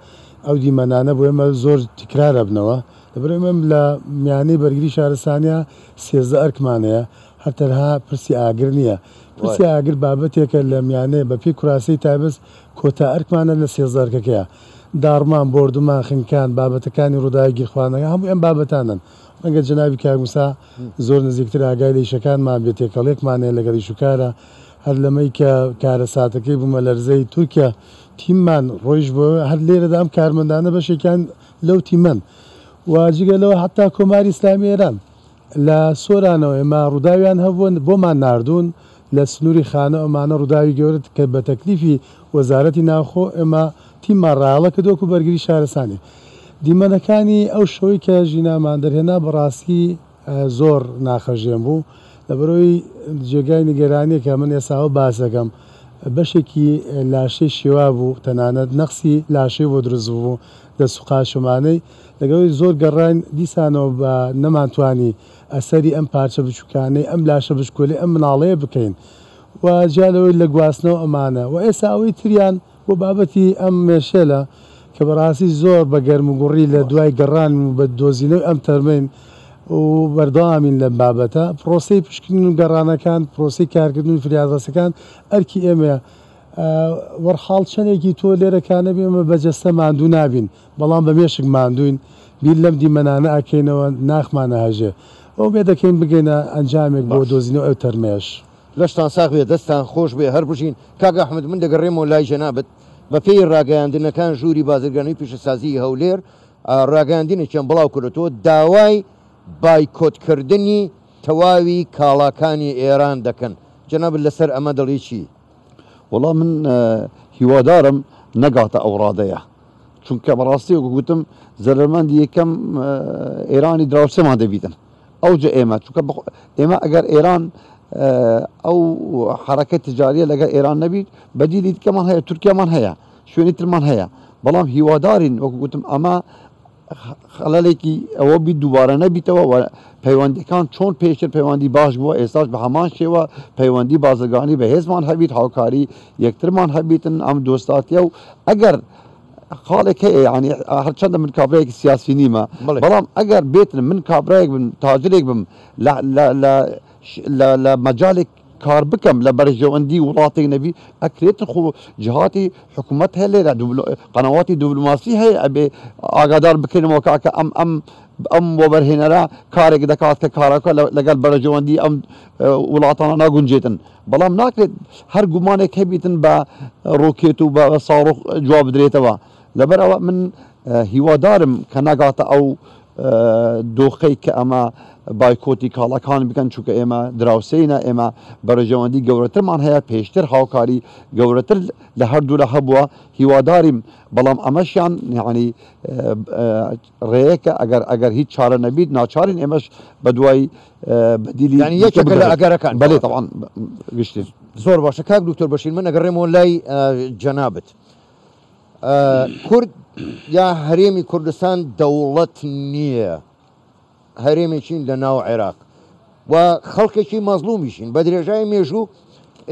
ئەو دیمەنانە بۆ ئێمە زۆر تکرارە بنەوە لەبەرەوەی ئێمە لە میانەی بەرگری شارستانیا 13 ئەرکمانەیە هەرتەنها پرسی ئاگر نییە پرسی ئاگر بابەتێکە لە میانەیە بە پێی کوراسی تایبەت کۆتا ئەرکمانە لە 13 ئەرکەکەیە داڕمان بردومان خنکان بابەتەکانی ڕووداوی گیرخوانەکە هەموو ئەم بابەتانن ڕەنگە جەنابی کاگوسا زۆر نزیکتر ئاگای لە ئیشەکانمان بێت تێکەڵێکمانەیە لەگەڵ ئیشوکارە هەر لەمەی کە کارە ساتەکەی بوومە لەرزەی تورکیا تیممان ڕۆیش بۆ هەر لێرەدا ئەم کارمەندانە بەشێکیان لەو تیمەن واجگەلەوە حتا کۆماری ئیسلامی ئێران لە سۆرانەوە ئێمە ڕووداویان هەبوون بۆمان ناردوون لە سنووری خانە ئەمانە ڕووداوی گەورت کە بە تەکلیفی وەزارەتی ناوخۆ ئێمە تیممان ڕاڵە کە دۆکو بەرگری شارستانی دیمەنەکانی ئەو شەوەی کە ژینامان دەرهێنا بەڕاستی زۆر ناخەژێن بوو لەبەرەوەی جێگای نیگەرانیە کە من ئێساوە باسەکەم بەشێکی لاشەی شێوا بوو تەنانەت نەخسی لاشەی بۆ دروست بوو دەسوقاشمانەی لەگەڵی زۆر گەڕان دیسانەوە بە نەمانتوانی ئەسەری ئەم پارچە بچووکانەی ئەم لاشە بشکۆلی ئەم مناڵەیە بکەین و جالەوەی لە گواستنەوە ئەمانە و ئێستا ئەوەی تریان بۆ بابەتی ئەم مێشێلە کە بەڕاستی زۆر بە گەرموگوڕی لە دوای گەڕان و بە دۆزینەوەی ئەم تەرمین و بەردەوامین لە بابەتە پرۆسی پشکردن و گەڕانەکان پرۆسی کارکردن و فریادڕستەکان ئەرکی ئێمە وەرحاڵ چەندێکی تۆ لێرەکانە بێمە بەجەستە ماندوو نابین بەڵام بە مێشک ماندوین بیر لەم دیمەنانە ئەکەینەوە ناخمانە هەژێ ئەو بێ دەکەین بگەینە ئەنجامێک بۆ دۆزینەوە ئەو تەرمێش لەشتان ساغ بێ دەستان خۆش بێ هەر بژین کاگە ئەحمەد من دەگەڕێمەوە لای جەنابەت بە پێی ڕاگەیاندنەکان ژووری بازرگانیی پیشەسازی هەولێر ڕاگەاندنێکیان بڵاو کردەوە داوای بایکۆتکردنی تەواوی کاڵاکانی ئێران دەکەن جەنابەت لەسەر ئەمە دەڵی چی؟ وەڵام من هیوادارم نەگاتە ئەو ڕادەیە چونکە بەڕاستی گوتم زەرمەندی یەکەم ئێرانی دراوسێمان دەبیتن ئەوجە ئێمە چونکە ئێمە ئەگەر ئێران ئەو حرەکەت تجاریە لەگەر ئێران نەبیت بەدیلی دیکەمان هەیە تورکیامان هەیە شوێنی ترمان هەیە بەڵام هیوادارین وەکو گوتم ئەمە خەلەلێکی ئەوە بیت دووبارە نەبیتەوە پەیوەندیەکان چۆن پێشتر پەیوەندی باش بووە ئێستاش بە هەمان شێوە پەیوەندی بازرگانی بە هێزمان هەبیت هاوکاری یەکترمان هەبیتن ئەم دۆستاتیە و ئەگەر خاڵێک هەیە ینی هەرچەندە من کابراایەکی سیاسی نیمە بەڵام ئەگەر بێتن من کابراایەک بم تاجرێک بم لە مەجالێک کار بکەم لە بەرژەوەندی وڵاتێک نەبی ئەکرێتن خۆ جهاتی حکوومەت هەیە لێرە قەنەواتی دیبلۆماسی هەیە ئەبێ ئاگادار بکەینەوە کاکە ئەم وەبەرهێنەرە کارێک دەکات کە کارەکە لەگەڵ بەرژەوەندی ئەم وڵاتانە ناگونجێتن بەڵام ناکرێت هەر گومانێک هەبیتن بە ڕۆکێت و بە ساڕۆخ جواب بدرێتەوە لەبەرەوە من هیوادارم کە ناگاتە ئەو دۆخەی کە ئەمە بایکۆتی کاڵەکان بکەن چونکە ئێمە دراوسینە ئێمە بەرژەوەندی گەورەترمان هەیە پێشتر هاوکاری گەورەتر لە هەردوو لە هەبووە هیواداریم بەڵام ئەمەشیان یعنی ڕێیەکە ئەگەر هیچ چارە نەبیت ناچارین ئێمەش بە دوای بەدیلی یەکێکە لە ئەگەرەکان بەڵێ تەوان گشتین زۆر باشە کاک دکتۆر بەشیر من ئەگەڕێمەوە لای جەنابەت کورد یا هەرێمی کوردستان دەوڵەت نییە هەرێمێکین لە ناو عێراق و خەڵکێکی مەزلومیشین بە درێژای مێژوو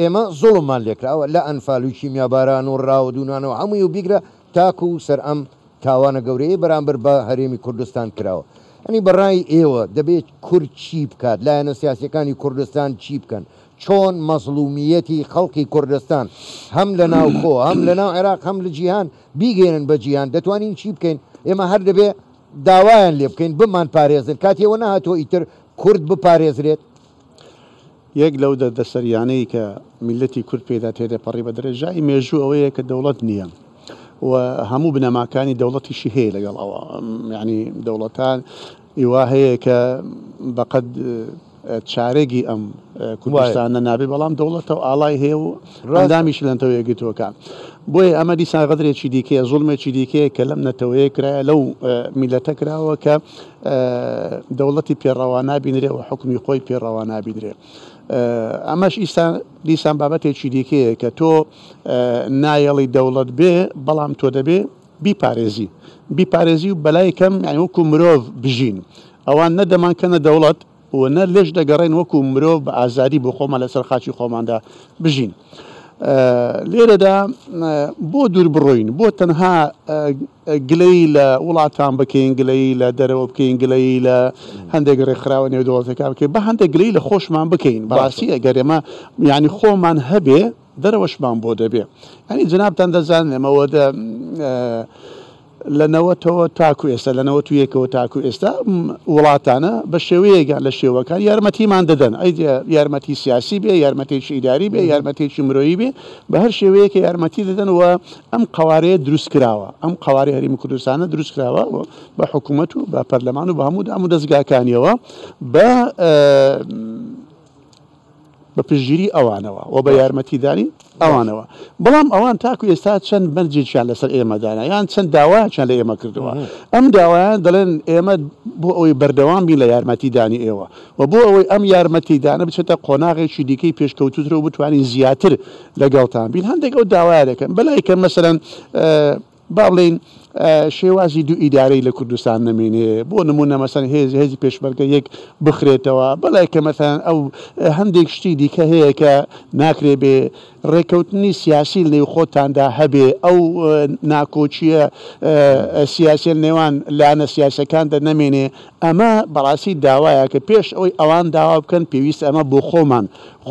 ئێمە زوڵممان لێکراوە لە ئەنفال و کیمیاباران و ڕاودونانەوە هەمووی و بیگرە تاکو و سەر ئەم تاوانە گەورەیە بەرامبەر بە هەرێمی کوردستان کراوە ئەنی بەڕای ئێوە دەبێت کورد چی بکات لایەنە سیاسیەکانی کوردستان چی بکەن چۆن مەزلومیەتی خەڵکی کوردستان هەم لە ناوخۆ هەم لە ناو عێراق هەم لە جیهان بیگەێنن بە جیهان دەتوانین چی بکەین ئێمە هەر دەبێ داوایان لێ بکەین بمان پارێزن کاتێەوە نهاتۆ ئیتر کورد بپارێزرێت یەک لەو دەردەسەریانەی کە میلەتی کورد پێدا تێدە پەڕی بە درێژایی مێژوو ئەوەیە کە دەوڵەت نییە و هەموو بنەماکانی دەوڵەتیشی هەیە لەگەڵ ئەوە ینی دەوڵەتان ئیوا هەیە کە بەقەد چارێکی ئەم کوردستانە نابێ بەڵام دەوڵەتەوە ئاڵای هەیە و ڕاندامیش لەنەوە یەکگرتووەکان بۆیە ئەمە دیسان غەدرێکی دیکەیە زوڵمێکی دیکەیە کە لەم نەتەوەیە کرایە لەو میلەتە کراوە کە دەوڵەتی پێڕەوا نابینرێ و حکومی خۆی پێڕەوا نابینرێ ئەمەش دیسان بابەتێکی دیکەیە کە تۆ نایەڵی دەوڵەت بێ بەڵام تۆ دەبێ بیپارێزی و بەلای کەم وەکو مرۆڤ بژین ئەوان نەدەمانکەنە دەوڵەت و نە لێش دەگەڕێن وەکو مرۆڤ بە ئازادی بۆ خۆمان لەسەر خاچی خۆماندا بژین لێرەدا بۆ دوور بڕۆین بۆ تەنها گلەی لە وڵاتان بکەین گلەی لە دەرەوە بکەین گلەی لە هەندێک ڕێکخراوە نێودەوڵەتەکان بکەین بە هەندێک گلەی لە خۆشمان بکەین بەڕاستی ئەگەر ئێمە یعنی خۆمان هەبێ دەرەوەشمان بۆ دەبێ ینی جنابتان دەزانن ئێمەوە لەنەوەتەوە تاکو ئێستا لەنەوە تو یەکەوە تاکو ئێستا وڵاتانە بە شێوەیەگان لە شێوەکان یارمەتیمان دەدەن ئەی یارمەتی سیاسی بێ یارمەتێکی ئیداری بێ یارمەتێکی مرۆیی بێ بە هەر شێوەیەکە یارمەتی دەدەن و ئەم قوارەیە دروست کراوە ئەم قواری هەرێمی کوردستانە دروست کراوە بە حکوومەت و بە پەرلەمان و بە هەموو دەستگاکانیەوە بە بە پشگیری ئەوانەوە و بە یارمەتیدانی ئەوانەوە بەڵام ئەوان تاکو ئێستا چەند بەرجێکیان لەسەر ئێمەدانا یان چەند داوایان لە ئێمە کردووە ئەم داوایان دەڵێن ئێمە بۆ ئەوەی بەردەوام بین لە یارمەتیدانی ئێوە و بۆ ئەوەی ئەم یارمەتیدانە بچێتە قۆناغێکی دیکەی پێشکەوتوترەوە بتوانین زیاتر لەگەڵتان بین هەندێک ئەو داوایە دەکەن بەلای کە مەسەرەن با بڵێن شێوازی دوو ئیدارەی لە کوردستان نمێنێ بۆ نمونە مەسەن هێزی پێشمەرگە یەک بخرێتەوە بەلای کە مەسەن ئەو هەندێک شتی دیکە هەیە کە ناکرێ بێ ڕێکەوتنی سیاسی لێو خۆتاندا هەبێ ئەو ناکۆچیە سیاسی نێوان لایەنە سیاسەکاندا نەمێنێ ئەمە بەڕاستی داوایە کە پێش ئەوەی ئەوان داوا بکەن پێویستە ئەمە بۆ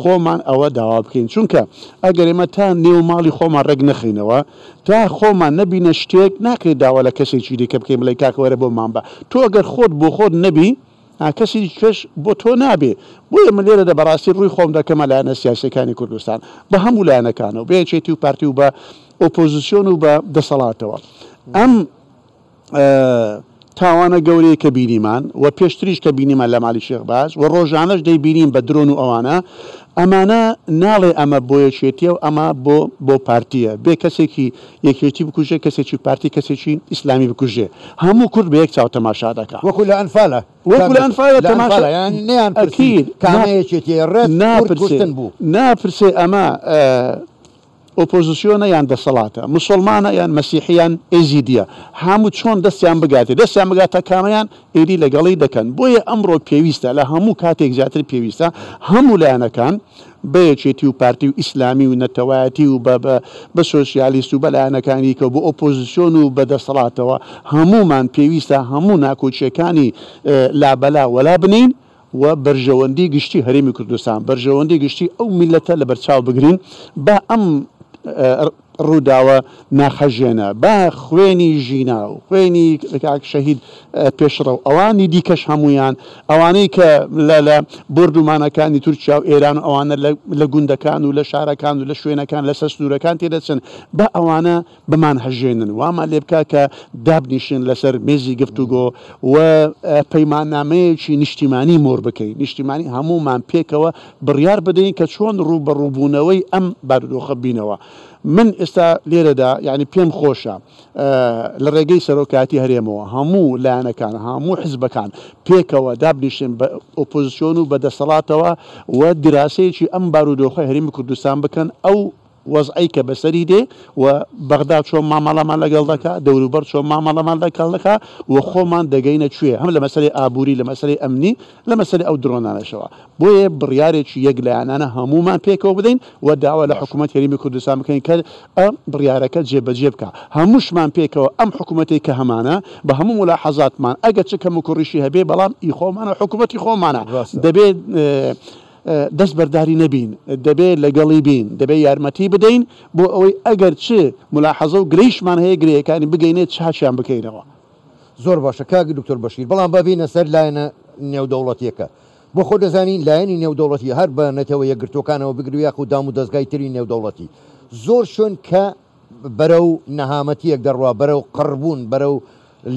خۆمان ئەوە داوا بکەین چونکە ئەگەر ئێمە تا نێو ماڵی خۆمان ڕێک نەخینەوە تا خۆمان نەبینە شتێک ناکرێت داوا لە کەسێکی دیکە بکەین بڵێ کاکەوەرە بۆمان بە تۆ ئەگەر خۆت بۆ خۆت نەبی کەسی کەش بۆ تۆ نابێ بۆیە من لێرەدا بەڕاستی ڕووی خۆم دەکەمە لایەنە سیاسەکانی کوردستان بە هەموو لایەنەکانەوە بێچێتی و پارتی و بە ئۆپۆزیسیۆن و بە دەسەڵاتەوە ئەم تاوانە گەورەیە کە بینیمان و پێشتریش کە بینیمان لە مالی شێخباز و ڕۆژانەش دەیبینیم بە درۆن و ئەوانە ئەمانە ناڵێ ئەمە بۆ یەکێتیە و ئەمە بۆ پارتیە بێ کەسێکی یەکێتی بکوژێ کەسێکی پارتی کەسێکی ئیسلامی بکوژێ هەموو کورد بە یەک چاو تەماشا دەکات وەکو لە ئەنفالە وەکو لە ئەنفالە تەماشا نیان کامەیەکێتی ڕێت ناپرسێ ئەمە ئۆپۆزیسیۆنە یان دەسەڵاتە مسلمانە یان مەسیحیان ئێزیدیە هەموو چۆن دەستیان بگاتە کامەیان ئێری لەگەڵی دەکەن بۆیە ئەمڕۆ پێویستە لە هەموو کاتێک زیاتر پێویستە هەموو لایەنەکان بەیەکێتی و پارتی و ئیسلامی و نەتەوایەتی و بە سۆسیالیست و بەلایەنەکانی کە بۆ ئۆپۆزیسیۆن و بەدەسەڵاتەوە هەمومان پێویستە هەموو ناکۆچیەکانی لابەلا وەلا بنین و بەرژەوەندی گشتی هەرێمی کوردستان بەرژەوەندی گشتی ئەو میلەتە لە بەرچاو بگرین بە ئەم ڕووداوە ناخەژێنە بە خوێنی ژینا و خوێنی شەهید پێشڕە و ئەوانی دیکەش هەمویان ئەوانەی کە لە بردومانەکانی تورکیا و ئێران و ئەوانە لە گوندەکان و لە شارەکان و لە شوێنەکان لە سەسنوورەکان تێدەچن بە ئەوانە بمان هەژێنن وامان لێ بکە کە دابنیشن لەسەر مێزی گفتوگۆ و پەیماننامەیەکی نیشتیمانی مۆر بکەین نیشتیمانی هەمومان پێکەوە بڕیار بدەین کە چۆن ڕوبەڕووبوونەوەی ئەم بارودۆخە بینەوە من ئێستا لێرەدا یعنی پێم خۆشە لە ڕێگەی سەرۆکاتی هەرێمەوە هەموو لایەنەکان هەموو حزبەکان پێکەوە دابنیشن بە ئۆپۆزیسیۆن و بەدەسەڵاتەوە و دراسەیەکی ئەم بارودۆخەی هەرێمی کوردستان بکەن ئەو وەزعی کە بەسەری دێ و بەغدا چۆن مامەڵەمان لەگەڵ دەکات دەوروبەر چۆن مامەڵەمان لەگەڵ دەکات و خۆمان دەگەینە کوێ هەم لە مەسەلەی ئابووری لە مەسەلەی ئەمنی لە مەسەلەی ئەو درۆنانەشەوە بۆیە بڕیارێکی یەک لایەنانە هەمومان پێکەوە بدەین و داوا لە حکوومەت هەرێمی کوردستان بکەین کە ئەم بڕیارەکە جێبەجێ بکە هەمووشمان پێکەوە ئەم حکوومەتی کە هەمانە بە هەموو ملاحەزاتمان ئەگەر چ کەم و کوڕیشی هەبێ بەڵام ئیخۆمانە حکوومەتی خۆمانە دەبێت دەست بەرداری نەبین دەبێت لەگەڵی بین دەبێت یارمەتی بدەین بۆ ئەوەی ئەگەر چ ملاحەزە و گرەیشمان هەیە گرەیەکانی بگەینێت چاچیان بکەینەوە زۆر باشە کاک دکتۆر بەشیر بەڵام ببینە سەر لایەنە نێودەوڵەتیەکە بۆ خۆ دەزانین لایەنی نێودەوڵەتی هەر بە نەتەوە یەکگرتوەکانەوە بگرویا و دام و دەستگای تری نێودەوڵەتی زۆر شوێن کە بەرەو نەهامەتیەک دەڕوا بەرەو قڕبوون بەرەو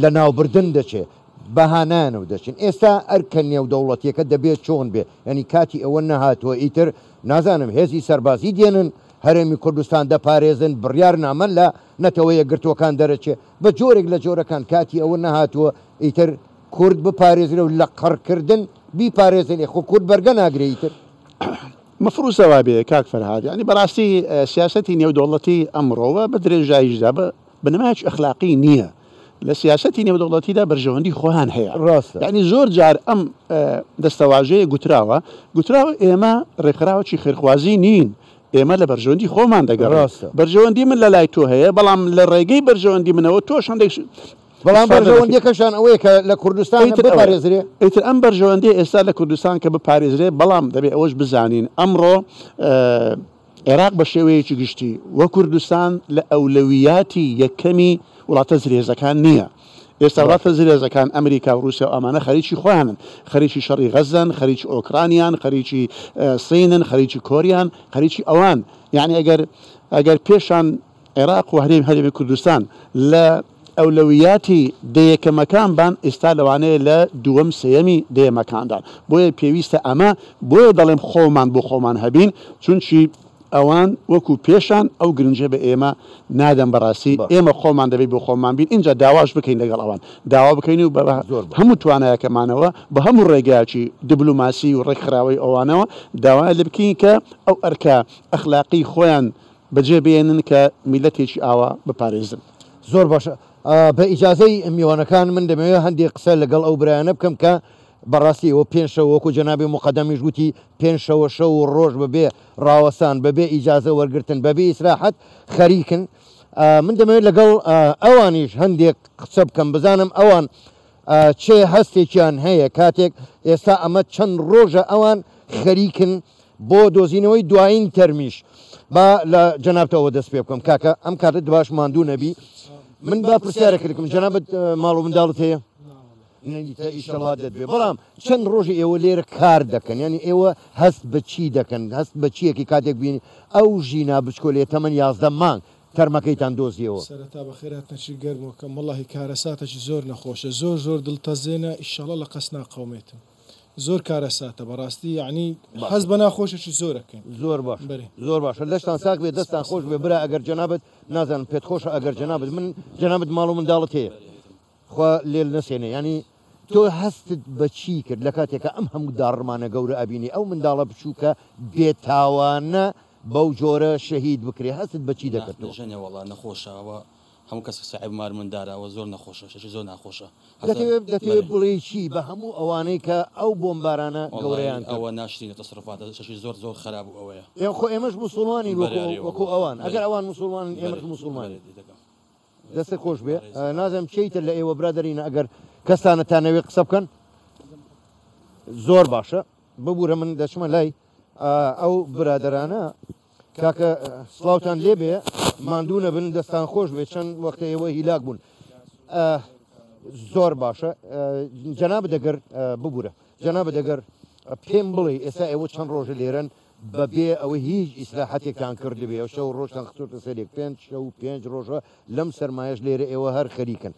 لە ناوبردن دەچێت بەهانانەوە دەچین ئێستا ئەرکە نێودەوڵەتیەکە دەبێت چۆن بێ ینی کاتی ئەوە نەهاتووە ئیتر نازانم هێزی سەربازی دێنن هەرێمی کوردستان دەپارێزن بڕیار نامە لە نەتەوە یەکگرتوەکان دەرەچێت بە جۆرێک لە جۆرەکان کاتی ئەوە نەهاتووە ئیتر کورد بپارێزرە و لە قڕکردن بیپارێزن خۆ کورد بەرگە ناگرێ ئیتر مەفروسەوا بێ کاک فەرهاد ینی بەڕاستی سیاسەتی نێودەوڵەتی ئەمڕۆوە بە درێژاییشدا بنەمایەکی ئەخلاقی نییە لە سیاسەتی نێودەوڵەتیدا بەرژەوەندی خۆیان هەیە ینی زۆر جار ئەم دەستەواژەیە گوتراوە ئێمە ڕێکخراوەکی خێرخوازی نین ئێمە لە بەرژەوەندی خۆمان دەگەڕێت بەرژەوەندی من لە لای تۆ هەیە بەڵام لە ڕێگەی بەرژەوەندی منەوە تۆش هەندێک بەڵام بەرژەوەندیەکەشان ئەوەیە کە لە کوردستان بپارێزرێ ئیتر ئەم بەرژەوەندی ئێستا لە کوردستان کە بپارێزرێ بەڵام دەبێت ئەوەش بزانین ئەمڕۆ عێراق بە شێوەیەکی گشتی وە کوردستان لە ئەولەویاتی یەکەمی وڵاتە زرێزەکان نییە ئێستا وڵاتە زرێزەکان ئەمریکا و رووسیا و ئەمانە خەریکی خۆیانن خەریکی شەڕی غەزەن خەریکی ئۆکرانیان خەریکی سینن خەریکی کۆریان خەریکی ئەوان یعنی ئەگەر پێشان عێراق و هەرێمی کوردستان لە ئەولەویاتی دەیەکەمەکان بان ئێستا لەوانەیە لە دووەم سێەمی دەیەمەکاندان بۆیە پێویستە ئەمە بۆیە دەڵێم خۆمان بۆ خۆمان هەبین چونچی ئەوان وەکو پێشان ئەو گرنجە بە ئێمە نادەم بەڕاستی ئێمە خۆمان دەبێت بۆ خۆمان بین اینجا داواش بکەین لەگەڵ ئەوان داوا بکەین و هەموو توانایەکەمانەوە بە هەموو ڕێگاچی دیبلوماسی و ڕێکخراوی ئەوانەوە داوای لە بکەین کە ئەو ئەرکە ئەخلاقی خۆیان بەجێ بێنن کە میلەتێکی ئاوا بپارێزن. زۆر باشە بە ئیجازەی میوانەکان من دەمەوێت هەندێک قسە لەگەڵ ئەو برایانە بکەم کە بەڕاستی ئەوە پێنجشەوە وەکو جەنابی مقەدەمیش گوتی پێنجشەوە شەو و ڕۆژ بەبێ ڕاوەسان بەبێ ئیجازە وەرگرتن بەبێ ئیسراحەت خەریکن من دەمەوێت لەگەڵ ئەوانیش هەندێک قسە بکەم بزانم ئەوان چێ هەستێکیان هەیە کاتێک ئێستا ئەمە چەند ڕۆژە ئەوان خەریکن بۆ دۆزینەوەی دوایین تەرمیش با لە جەنابتەوە دەست پێ بکەم کاکە ئەم کاتت باش ماندوو نەبی من با پرسیارەکردم جەنابەت ماڵ و منداڵت هەیە ئیشەڵا دەبێ بەڵام چەند ڕۆژی ئێوە لێرە کار دەکەن ینی ئێوە هەست بە چی دەکەن هەست بە چیەکی کاتێک بینی ئەو ژینا بچکۆلێ تەمەەن 11 مانگ تەرمەکەیتان دۆزیەوە سەرەتا بە خێرات نەچی گەرمەکەم وڵی کارەساتەی زۆر نەخۆشە زۆر دڵتەزێنە ئیشەڵە لە قەس ناقەومێتم زۆر کارەساتە بەڕاستی یعنی حەز بە ناخۆشەی زۆرەکەین زۆر باش زۆر باشە لەشتان ساک بێ دەستان خۆش بێ برا ئەگەر جەنابەت نازانم پێت خۆشە ئەگەر جەنابەت من جەنابەت ماڵ و منداڵت هەیە خوا لێل نەسێنێ ینی تۆ هەستت بە چی کرد لە کاتێکە ئەم هەموو داڕمانە گەورە ئەبینی ئەو منداڵە بچووکە بێتاوانە بەو جۆرە شەهید بکرێ هەستت بە چی دەکرد ژەنێ وەڵا نەخۆشەوە هەموو کەس سعیب مار مندارەوە زۆر نەخۆشە شەشی زۆر ناخۆشە دەتەوێت بڵێ چی بە هەموو ئەوانەی کە ئەو بۆمبارانە گەورەیان ئەوە ناشرینە تەسڕفات شەشی زۆر خراپ ئەوەیە خۆ ئێمەش موسڵمانی وەکو ئەوان ئەگەر ئەوان موسڵمان ئێمەش موسڵمانی دەستی خۆش بێ نازم چیتر لە ئێوە برادرینە ئەگەر کەسانەتانەوێت قسە بکەن زۆر باشە ببوورە من دەچمە لای ئەو برادرانە کاکە سڵاوتان لێ بێ ماندوو نەبن دەستان خۆش بێت چەند وەختە ئێوە هیلاک بوون زۆر باشە جەنابە دەگەر ببوورە جەنابە دەگەر پێم بڵێ ئێستا ئێوە چەند ڕۆژە لێرن بەبێ ئەوە هیچ ئیسلاحەتێکتان کردبێ ئەو شەو ڕۆژتان خستۆتە سەرێک 5 ڕۆژە لەم سەرمایەش لێرە ئێوە هەر خەریکن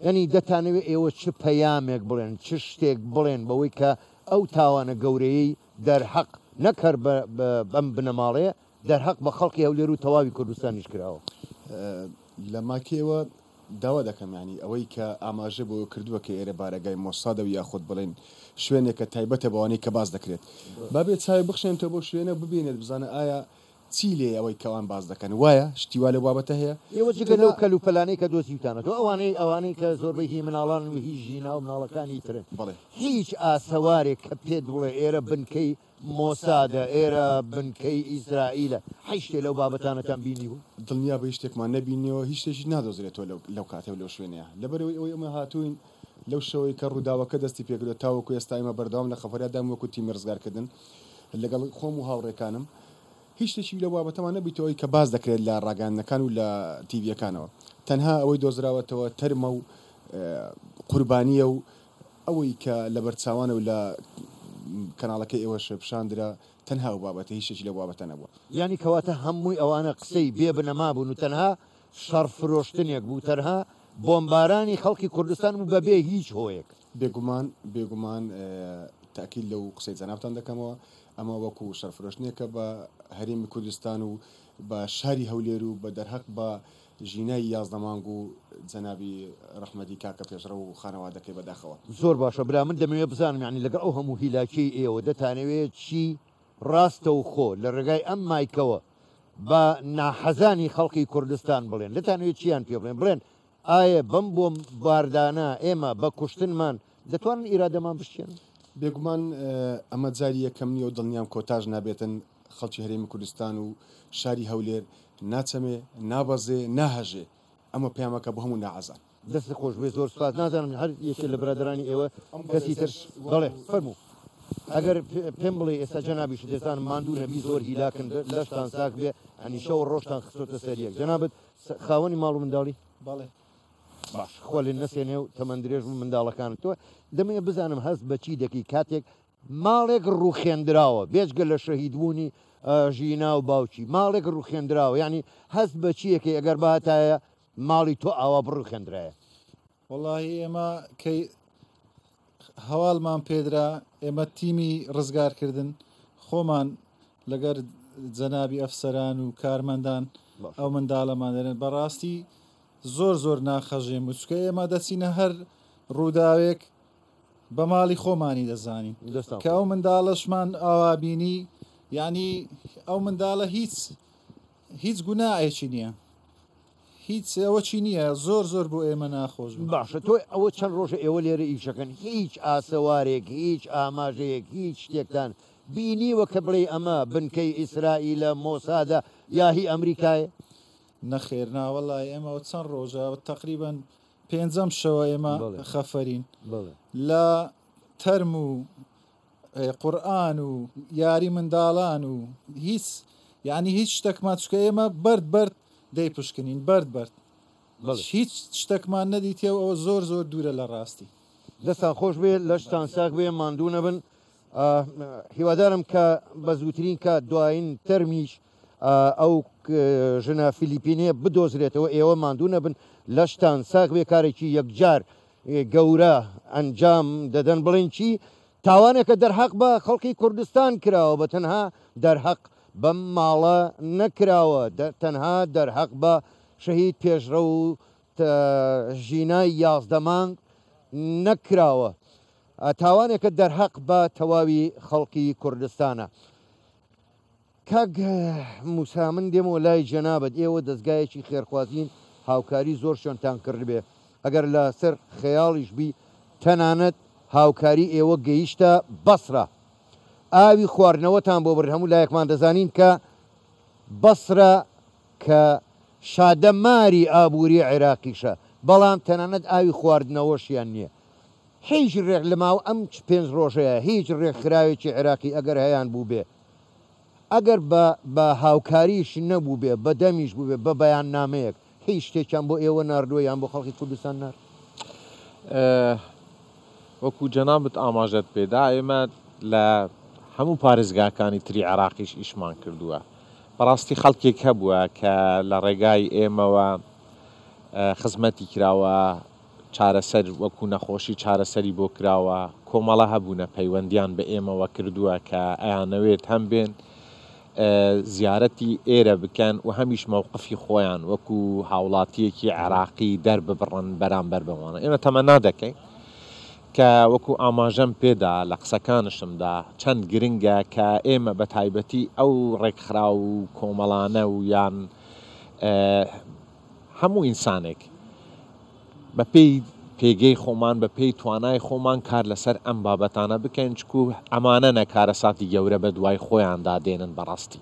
ینی دەتانەوێت ئێوە چ پەیامێک بڵێن چ شتێک بڵێن بەوەی کە ئەو تاوانە گەورەی دەرحەق نەکەر بەم بنەماڵەیە دەرحەق بە خەڵکی هەولێر و تەواوی کوردستانیش کراوە لە ماکێوە داوا دەکەم ینی ئەوەی کە ئاماژە بۆ کردووە کە ئێرە بارەگای مۆسادە و یاخود بڵێن شوێنێکە تایبەتە بەوانەی کە باز دەکرێت بابێت چاوی بخشێنێتەوە بۆ شوێنە ببینێت بزانە ئایا چی لێ ئەوەی کەوان باز دەکەن وایە شتیوا لە بابەتە هەیە ئێوە جگە لەو کەلوپەلانەی کە دۆزیوتانەوە ئەوانەی کە زۆربەی هی مناڵان و هیچ ژینا و مناڵەکانی ترن هیچ ئاسەوارێک کە پێت بڵێ ئێرە بنکەی مۆسادە ئێرە بنکەی ئیسرائیلە هیچ لەو بابەتانەتان بینی بوو دڵنیا بە شتێکمان نەبینیەوە هیچ شتێکی نادۆزرێتەوە لەو کاتەوە لەو شوێنەیە لەبەرەوەی ئەوەی ئەمە هاتوین لەو شەوەی کە ڕووداوەکە دەستی پێکردێت تاوەکو ئێستا ئێمە بەردەوام لە خەفەریادام وەکو تیمی ڕزگارکردن لەگەڵ خۆم و هاوڕێکانم هیچ شتێکی لە بابەتەمان نەبییتەوەی کە باز دەکرێت لە ڕاگەاندنەکان و لە تیڤەکانەوە تەنها ئەوەی دۆزراوەتەوە تەرمە و قوربانیە و ئەوەی کە لە بەرچاوانە و لە کەناڵەکەی ئێوە شەپشاندرا تەنها و بابەتە هیچێکی لە بابەتە نەبووە ینی کەواتە هەمووی ئەوانە قسەی بێ بنەما بوون و تەنها شەڕفرۆشتنێک بوو تەنها بۆمبارانی خەڵکی کوردستان و بەبێ هیچ هۆیەک بێگومان تاکیل لەو قسەی جەنابتان دەکەمەوە ئەمە وەکو شەرفرۆشتنێکە بە هەرێمی کوردستان و بە شاری هەولێر و بە دەرهەق بە ژینای 11 مانگ و جەنابی ڕەحمەدی کاکە پێشڕە و خانەوادەکەی بەداخەوە زۆر باشە برا من دەمەوێت بزانم یعنی لەگەڵ ئەو هەموو هیلاکی ئێوە دەتانەوێت چی ڕاستە و خۆ لە ڕێگای ئەم مایکەوە بە ناحەزانی خەڵکی کوردستان بڵێن دەتانوێت چیان پێ بڵێن ئایا بەم بۆ باردانە ئێمە بە کوشتنمان دەتوانن ئیرادەمان بشتێن بێگومان ئەمە جاری یەکەم نیە و دڵنیام کۆتاژ نابێتن خەڵکی هەرێمی کوردستان و شاری هەولێر ناچەمێ نابەزێ ناهەژێ ئەمە پەیامەکە بۆ هەموو ناعەزان دەست خۆش بێ زۆر سپاس نازانم هەر یەکێ لە برادرانی ئێوە کەسی تر بڵێ فەرموو ئەگەر پێم بڵێ ئێستا جەنابی شتێستان ماندوو نەبی زۆر هیلاکن لەشتان ساک بێ ئەنی شەو ڕۆژتان خستۆتە سەریەک جەنابەت خاوەنی ماڵ و منداڵی بەڵێ باش خۆ لێ نەسێنێ و تەمەندرێژ منداڵەکانت تۆ دەمێ بزانم هەست بەچی دەکەی کاتێک ماڵێک ڕوخێندراوە بێجگە لە شەهیدبوونی ژینا و باوکی ماڵێک ڕوخێندراوە ینی هەست بەچیەکەی ئەگەر باتایە ماڵی تۆ ئاوا بڕوخێندرایە وەڵاهی ئێمە کەی هەواڵمان پێدرا ئێمە تیمی ڕزگارکردن خۆمان لەگەر جەنابی ئەفسەران و کارمەندان ئەو منداڵەمان دەرێن بەڕاستی زۆر ناخەژێم وچکە ئێمە دەچینە هەر ڕووداوێک بە ماڵی خۆمانی دەزانین کە ئەو منداڵەشمان ئاوابینی یعنی ئەو منداڵە هیچ گوناایەکی نییە هیچ ئەوە چی نییە زۆر بۆ ئێمە ناخۆش باشە تۆ ئەوە چەند ڕۆژە ئێوە لێرە ئیشەکەن هیچ ئاسەوارێک هیچ ئاماژەیەک هیچ شتێکتان بینیوە کە بڵێ ئەمە بنکەی ئیسرائیلە مۆسادە یاهی ئەمریکایە نەخێر ناوەڵای ئێمە چەند ڕۆژە تقریبان پێنجەم شەوە ئێمە خەفەرین لە تەرم و قورئان و یاری منداڵان و هیچ یعنی هیچ شتێکمان چکە ئێمە بەرد دەی پشکنین بەرد هیچ شتێکمان نەدیتێەوە ئەوە زۆر دوورە لە ڕاستی دەستان خۆش بێ لە شتان ساک بێ ماندوو نەبن هیوادارم کە بە زووترین کە دوایین تەرمیش ئەو ژنە فیلیپینێ بدۆزرێتەوە ئێوە ماندوو نەبن لە شتان ساک بێ کارێکی یەکجار گەورە ئەنجام دەدەن بڵێن چی تاوانێکە دەرحەق بە خەڵکی کوردستان کراوە بە تەنها دەرحەق بەم ماڵە نەکراوە تەنها دەرحەق بە شەهید پێشڕە و ژینای 11 مانگ نەکراوە تاوانێکە دەرحەق بە تەواوی خەڵکی کوردستانە کاک موسا من دێمەوە لای جەنابەت ئێوە دەستگایەکی خێرخوازین هاوکاری زۆر شوێنتان کرد بێ ئەگەر لە سەر خەیاڵیش بی تەنانەت هاوکاری ئێوە گەیشتە بەسرە ئاوی خواردنەوەتان بۆ برد هەموو لایەکمان دەزانین کە بەسرە کە شادەماری ئابووری عێراقیشە بەڵام تەنانەت ئاوی خواردنەوەشیان نییە هیچ ڕێک لە ماو ئەم 5 ڕۆژەیە هیچ ڕێکخراوێکی عێراقی ئەگەر هەیان بوو بێ ئەگەر بە هاوکاریش نەبوو بێ بە دەمیش بوو بێ بە بەیان نامەیەک هیچ شتێکیان بۆ ئێوە ناردووە یان بۆ خەڵکی کوردستان نار وەکو جەنابەت ئاماژەت پێدا ئێمە لە هەموو پارێزگاکانی تری عێراقیش ئیشمان کردووە بەڕاستی خەڵکێک هەبووە کە لە ڕێگای ئێمەوە خزمەتی کراوە چارەسەر وەکو نەخۆشی چارەسەری بۆ کراوە کۆمەڵە هەبوونە پەیوەندیان بە ئێمەوە کردووە کە ئەیانەوێت هەم بێن زیارەتی ئێرە بکەن و هەمیش مەوقفی خۆیان وەکو هاوڵاتیەکی عێراقی دەرببڕن بەرامبەر بەوانە ئێمە تەمەنا دەکەین کە وەکو ئاماژەم پێدا لە قسەکانشمدا چەند گرنگە کە ئێمە بە تایبەتی ئەو ڕێکخرا و کۆمەڵانە و یان هەموو ئینسانێک بە پێی پێگەی خۆمان بە پێی توانای خۆمان کار لەسەر ئەم بابەتانە بکەین چکو ئەمانە نەکارە ساتی گەورە بە دوای خۆیاندا دێنن بەڕاستی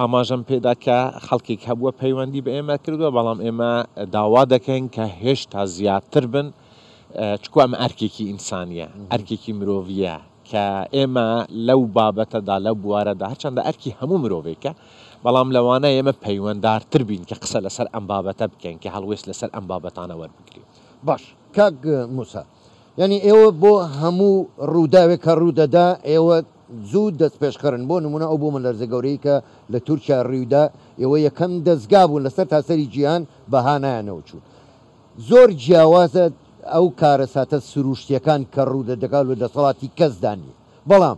ئاماژەم پێدا کە خەڵکێک هەبووە پەیوەندی بە ئێمە کردووە بەڵام ئێمە داوا دەکەین کە هێشتا زیاتر بن چکو ئەمە ئەرکێکی ئینسانیە ئەرکێکی مرۆڤیە کە ئێمە لەو بابەتەدا لەو بوارەدا هەرچەندە ئەرکی هەموو مرۆڤێکە بەڵام لەوانە ئێمە پەیوەنددارتر بین کە قسە لەسەر ئەم بابەتە بکەین کە هەڵوێست لەسەر ئەم بابەتانە وەربگرین باش کاک موسا یعنی ئێوە بۆ هەموو ڕووداوێک کە ڕوودەدا ئێوە زوو دەست پێشکەرن بۆ نمونە ئەو بۆ من لەرزە گەورەی کە لە تورکیا ڕوویدا ئێوە یەکەم دەستگا بوون لەسەر تاسەری جیهان بەهانایانەوە چوون زۆر جیاوازە ئەو کارەساتە سروشتیەکان کە ڕوودە دەکات و دەسەڵاتی کەسدانی بەڵام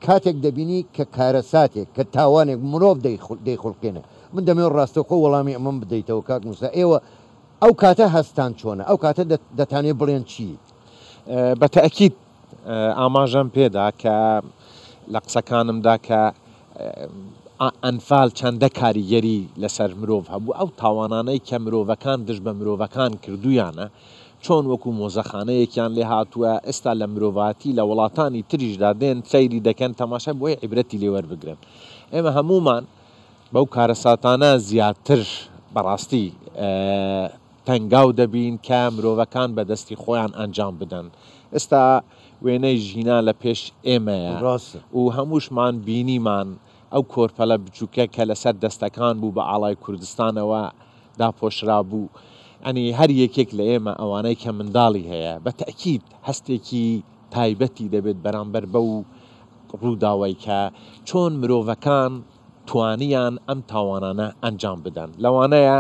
کاتێک دەبینی کە کارەساتێک کە تاوانێک مرۆڤ دەیخڵقێنە من دەمێت ڕاستەخۆ وەڵامی ئەمەم بدەیتەوە کاک موسا ئێوە ئەو کاتە هەستان چۆنە ئەو کاتە دەتانێت بڵێن چی بە تەئەکید ئاماژەم پێدا کە لە قسەکانمدا کە ئەنفال چەندە کاریگەری لەسەر مرۆڤ هەبوو ئەو تاوانانەی کە مرۆڤەکان دژ بە مرۆڤەکان کردویانە چۆن وەکو مۆزەخانەیەکیان لێ هاتووە ئێستا لە مرۆڤاتی لە وڵاتانی تریشدا دێن سەیری دەکەن تەماشا بۆی عیبرەتی لێوەربگرن ئێمە هەمومان بەو کارەساتانە زیاتر بەڕاستی تەنگاو دەبین کە مرۆڤەکان بەدەستی خۆیان ئەنجام بدەن ئێستا وێنەی ژینا لە پێش ئێمەیە و هەمووشمان بینیمان ئەو کۆرپەلە بچووکە کە لەسەر دەستەکان بوو بە ئاڵای کوردستانەوە داپۆشرا بوو ئەنی هەر یەکێک لە ئێمە ئەوانەی کە منداڵی هەیە بە تەئکید هەستێکی تایبەتی دەبێت بەرامبەر بەو ڕووداوای کە چۆن مرۆڤەکان توانیان ئەم تاوانانە ئەنجام بدەن لەوانەیە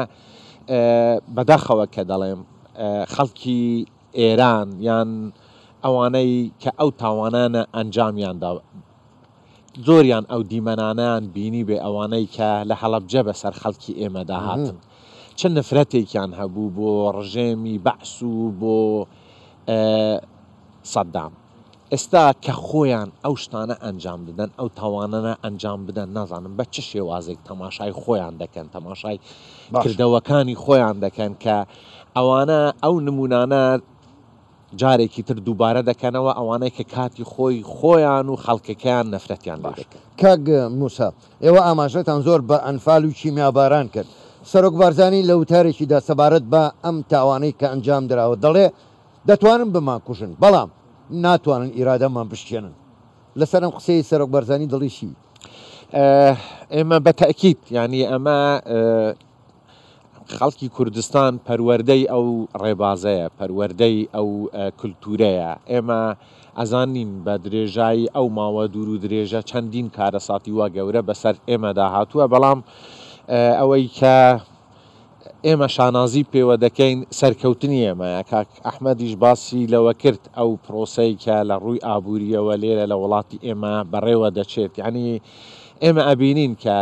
بەداخەوە کە دەڵێم خەڵکی ئێران یان ئەوانەی کە ئەو تاوانانە ئەنجامیاندا زۆریان ئەو دیمەنانیان بینی بێ ئەوانەی کە لە هەڵەبجە بەسەر خەڵکی ئێمەدا هاتن چ نفرەتێکیان هەبوو بۆ ڕژێمی بەعس و بۆ سەدام ئێستا کە خۆیان ئەو شتانە ئەنجام بدەن ئەو تاوانانە ئەنجام بدەن نازانم بە چ شێوازێک تەماشای خۆیان دەکەن تەماشای کردەوەکانی خۆیان دەکەن کە ئەوانە ئەو نمونانە جارێکی تر دووبارە دەکەنەوە ئەوانەی کە کاتی خۆیان و خەڵکەکەیان نەفرەتیان لێ دەکەن. کاک موسا ئێوە ئاماژەتان زۆر بە ئەنفال و چیمیاباران کرد سەرۆک بارزانی لە وتارێکیدا سەبارەت بە ئەم تاوانەی کە ئەنجام درراوە دەڵێ دەتوانن بمان کوژن بەڵام ناتوانن ئیرادەمان بشتێنن لەسەر ئەم قسەی سەرۆک بارزانی دڵیشی ئێمە بەتەکیید ینی ئەمە خەڵکی کوردستان پەروەردەی ئەو ڕێبازەیە پەروەردەی ئەو کولتورەیە ئێمە ئەزانین بە درێژایی ئەو ماوە دوور و درێژە چەندین کارەساتی وا گەورە بەسەر ئێمەدا هاتووە بەڵام ئەوەی کە ئێمە شانازی پێوە دەکەین سەرکەوتنی ئێمە کاک ئەحمەدیش باسی لەوە کرد ئەو پرۆسەی کە لە ڕووی ئابوووریەوە لێرە لە وڵاتی ئێمە بەڕێوە دەچێت یعنی ئێمە ئەبینین کە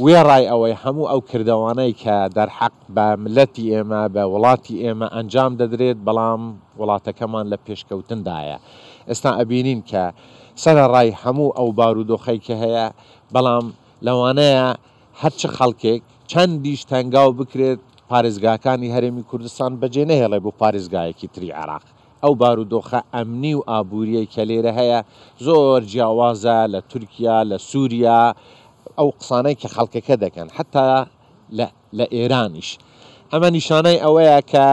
وێڕای ئەوەی هەموو ئەو کردەوانەی کە دەرحەق بە ملەتی ئێمە بە وڵاتی ئێمە ئەنجام دەدرێت بەڵام وڵاتەکەمان لە پێشکەوتندایە ئێستا ئەبینین کە سەرەڕای هەموو ئەو بارودۆخەی کە هەیە بەڵام لەوانەیە هەرچ خەڵکێک چەندیش تەنگاو بکرێت پارێزگاکانی هەرێمی کوردستان بەجێ نەهێڵێ بۆ پارێزگایەکی تری عێراق ئەو بارودۆخە ئەمنی و ئابووریەی کە لێرە هەیە زۆر جیاوازە لە تورکیا لە سووریا ئەو قسانەی کە خەڵکەکە دەکەن حتا لە ئێرانیش ئەمە نیشانەی ئەوەیە کە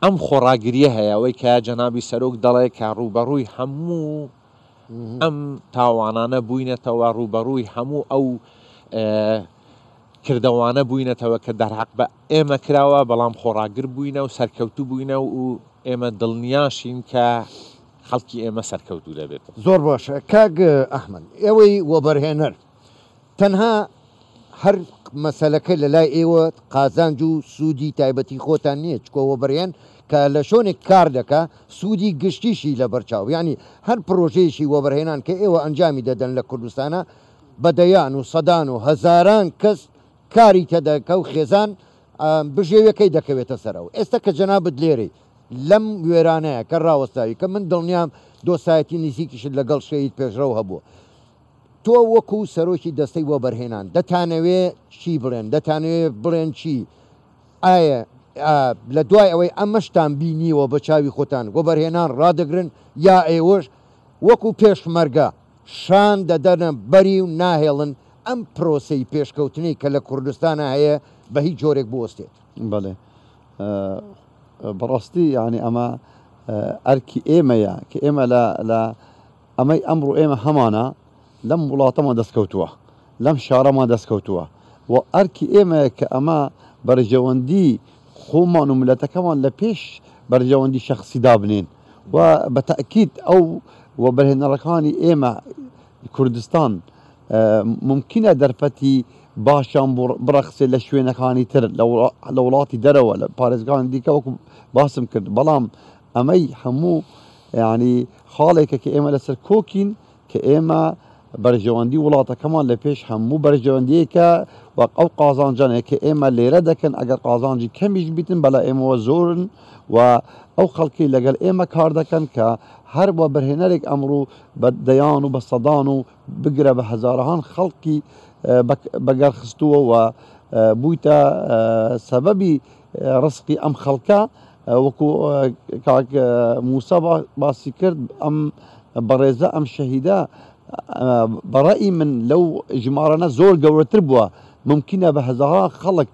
ئەم خۆڕاگریە هەیە ئەوەی کە جەنابی سەرۆک دەڵێ کە ڕوبەڕووی هەموو ئەم تاوانانە بووینەتەوە ڕوبەڕووی هەموو ئەو کردەوانە بووینەتەوە کە دەرحەق بە ئێمە کراوە بەڵام خۆڕاگر بووینە و سەرکەوتوو بووینە و ئێمە دڵنیاشین کە خەڵکی ئێمە سەرکەوتوو دەبێت. زۆر باشە کاک ئەحمەد ئێوەی وەبەرهێنەر تەنها هەر مەسەلەکە لە لای ئێوە قازانج و سوودی تایبەتی خۆتان نییە چکۆ وەبەرهێن کە لە شوێنێک کار دەکا سوودی گشتیشی لە بەرچاو ینی هەر پرۆژەیەشی وەبەرهێنان کە ئێوە ئەنجامی دەدەن لە کوردستانە بەدەیان و سەدان و هەزاران کەس کاری تەدەکە و خێزان بژێوەکەی دەکەوێتە سەرەوە ئێستا کە جەنابەت لێرەی لەم وێرانەیە کە ڕاوەستاوی کە من دڵنیام دۆسایەتی نزیکیشت لەگەڵ شەید پێشڕەو هەبووە تۆ وەکو سەرۆکی دەستەی وەبەرهێنان دەتانەوێت چی بڵێن دەتانەوێت بڵێن چی ئایا لە دوای ئەوەی ئەمەشتان بینیوە بە چاوی خۆتان وەبەرهێنان ڕادەگرن یا ئێوەش وەکو پێشمەرگە شان دەدەنە بەری و ناهێڵن ئەم پرۆسەی پێشکەوتنی کە لە کوردستانە هەیە بە هیچ جۆرێک بوەستێت بڵێ بەڕاستی یعنی ئەمە ئەرکی ئێمەیە کە ئێمە لە ئەمەی ئەمڕۆ ئێمە هەمانە لەم وڵاتەمە دەستکەوتووە لەم شارەمە دەستکەوتووە و ئەرکی ئێمەیە کە ئەمە بەرژەوەندی خۆمان و ملەتەکەمان لە پێش بەرژەوەندی شەخصی دابنین و بە تەئکید ئەو وەبەرهێنەرەکانی ئێمە کوردستان ممکنە دەرفەتی باشان بڕەخسێ لە شوێنەکانی تر لە وڵاتی دەرەوە لە پارێزگانی دیکە وەکو باسم کرد بەڵام ئەمەی هەموو ینی خاڵێکە کە ئێمە لەسەر کۆکین کە ئێمە بەرژەوەندی وڵاتەکەمان لە پێش هەموو بەرژەوەندیەکە وەک ئەو قازانجانێک کە ئێمە لێرە دەکەن ئەگەر قازانجی کەمیش بیتن بەلا ئێمەوە زۆرن و ئەو خەڵکی لەگەڵ ئێمە کار دەکەن کە هەر بە بەرهێنەرێک ئەمڕوو بە دەیان و بە سەدان و بگرە بە هەزارەهان خەڵکی بەگەرخستووە و بوویتە سەبەبی ڕسقی ئەم خەڵکە وەکو کاک موسا باسی کرد ئەم بەڕێزە ئەم شەهیدە بەڕەئی من لەو ژمارەنە زۆر گەورەتر بووە ممکنە بە هەزاران خەڵک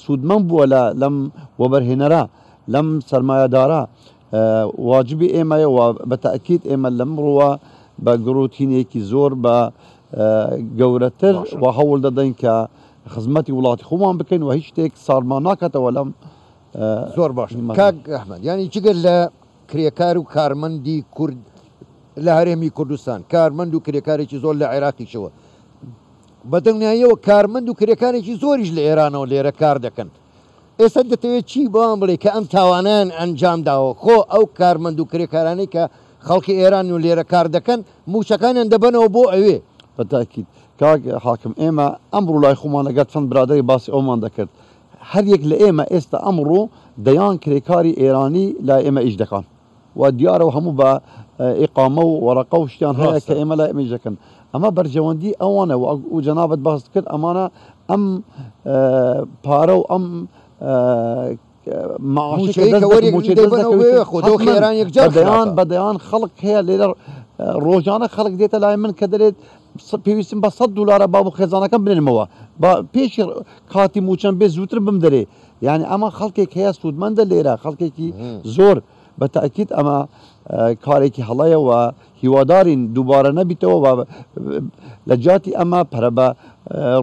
سوودمەند بووە لەم وەبەرهێنەرە لەم سەرمایەدارە واجبی ئێمەیە و بە تەئکید ئێمە لەمڕۆوە بە گرۆتینێکی زۆر بە گەورەتر و هەوڵ دەدەین کە خزمەتی وڵاتی خۆمان بکەین و هیچ شتێک ساڵمان ناکاتەوە لەم زۆر باش کاک ئەحمەد ینی جگەر لە کرێکار و کارمەندی کورد لە هەرێمی کوردستان کارمەند و کرێکارێکی زۆر لە عێراقیشەوە بەدڵنیاییەوە کارمەند و کرێکارێکی زۆریش لە ئێرانەوە لێرە کار دەکەن ئێستا دەتەوێت چی بۆم بڵێ کە ئەم تاوانیان ئەنجام داوە خۆ ئەو کارمەند و کرێکارانی کە خەڵکی ئێران و لێرە کار دەکەن موچەکانیان دەبنەوە بۆ ئەوێ بەتاکیید کاک حاکم ئێمە ئەمڕۆ لای خۆمان لەگەڵ چەند برادری باسی ئەومان دەکرد هەر یەک لە ئێمە ئێستا ئەمڕۆ دەیان کرێکاری ئێرانی لای ئێمە ئیش دەکەن و دیارە و هەموو بە ئیقامە و وەرەقە و شتیان هەیە کە ئێمە لای ئێمە ئیش دەکەن ئەمە بەرژەوەندی ئەوانە و جەنابەت باس کرد ئەمانە ئەم پارە و ئەم بەدەیان خەڵک هەیە لێرە ڕۆژانە خەڵک دێتە لای من کە دەرێت پێویستم بە 100 دلار باب و خێزانەکەم بنێنمەوە پێشی کاتی موچەند بێ زووتر بم دەرێ یعنی ئەمە خەڵکێک هەیە سوودمەندە لێرە خەڵکێکی زۆر بە تاکید ئەمە کارێکی هەڵەیە و هیوادارین دووبارە نەبیتەوە لە جاتی ئەمە پەرە بە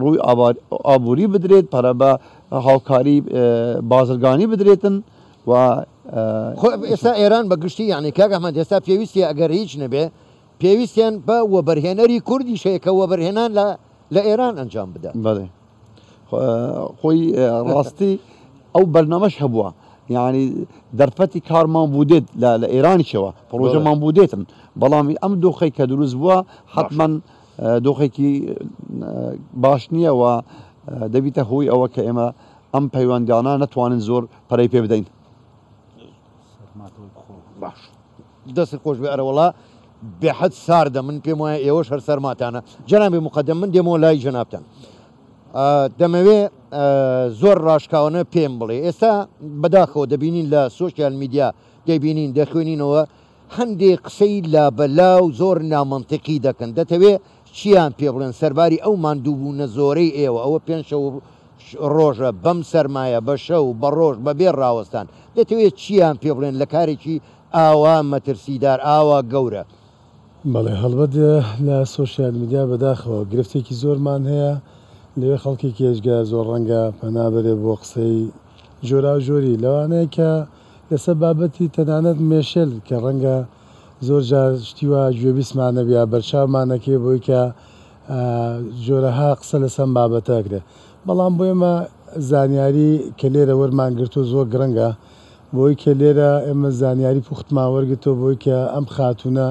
ڕووی ئابووری بدرێت پەرە بە هاوکاری بازرگانی بدرێتن و ئێستا ئێران بە گشتی یعنی کاک ئەحمەد ئێستا پێویستی ئەگەر هیچ نەبێ پێویستیان بە وەبەرهێنەری کوردی شەیەکە وەبەرهێنان لە ئێران ئەنجام بدە بەڵێ خۆی ڕاستی ئەو بەرنامەش هەبووە یعنی دەرفەتی کارمان بودێت لە ئێرانیشەوە پرۆژەمان بودێتن بەڵامی ئەم دۆخەی کە دروست بووە حتمما دۆخێکی باش نییە و دەبیتە هۆی ئەوە کە ئێمە ئەم پەیوەندیانە نەتوانن زۆر پەرەی پێ بدەین باش دەست خۆش بێ ئەرەوەڵا بێحەد ساردە من پێم وایە ئێوەش هەر سەرماتانە جەنابی مقەدەم من دێمەوە لای جەنابتان دەمەوێ زۆر ڕاشکاوانە پێم بڵێ ئێستا بەداخەوە دەبینین لە سوۆسیال میدیا دەبینین دەخوێنینەوە هەندێک قسەی لابەلاو زۆر نامەنتیقی دەکەن دەتەوێت چیان پێ بڵێن سەرباری ئەو ماندووبوونە زۆرەی ئێوە ئەوە پێنج شەو ڕۆژە بەم سەرمایە بە شەو بە ڕۆژ بە بێ ڕاوەستان دەتەوێت چیان پێ بڵێن لە کارێکی ئاوا مەترسیدار ئاوا گەورە بەڵێ هەڵبەت لە سوۆسیال میدیا بەداخەوە گرفتێکی زۆرمان هەیە لەوێ خەڵکی کێشگا زۆر ڕەنگە پەنابەرێ بۆ قسەی جۆرا و جۆری لەوانەیە کە لەسەر بابەتی تەنانەت مێشێل کە ڕەنگە زۆر جار شتیوە گوێبیستمانە بیا بەرچاومانەکێ بۆی کە جۆرەها قسە لەسەم بابەتەکرێ بەڵام بۆ ئێمە زانیاری کە لێرە وەرمان گرتو زۆر گرنگە بۆی کە لێرە ئێمە زانیاری پوختمان وەرگتەوە بۆی کە ئەم خاتونە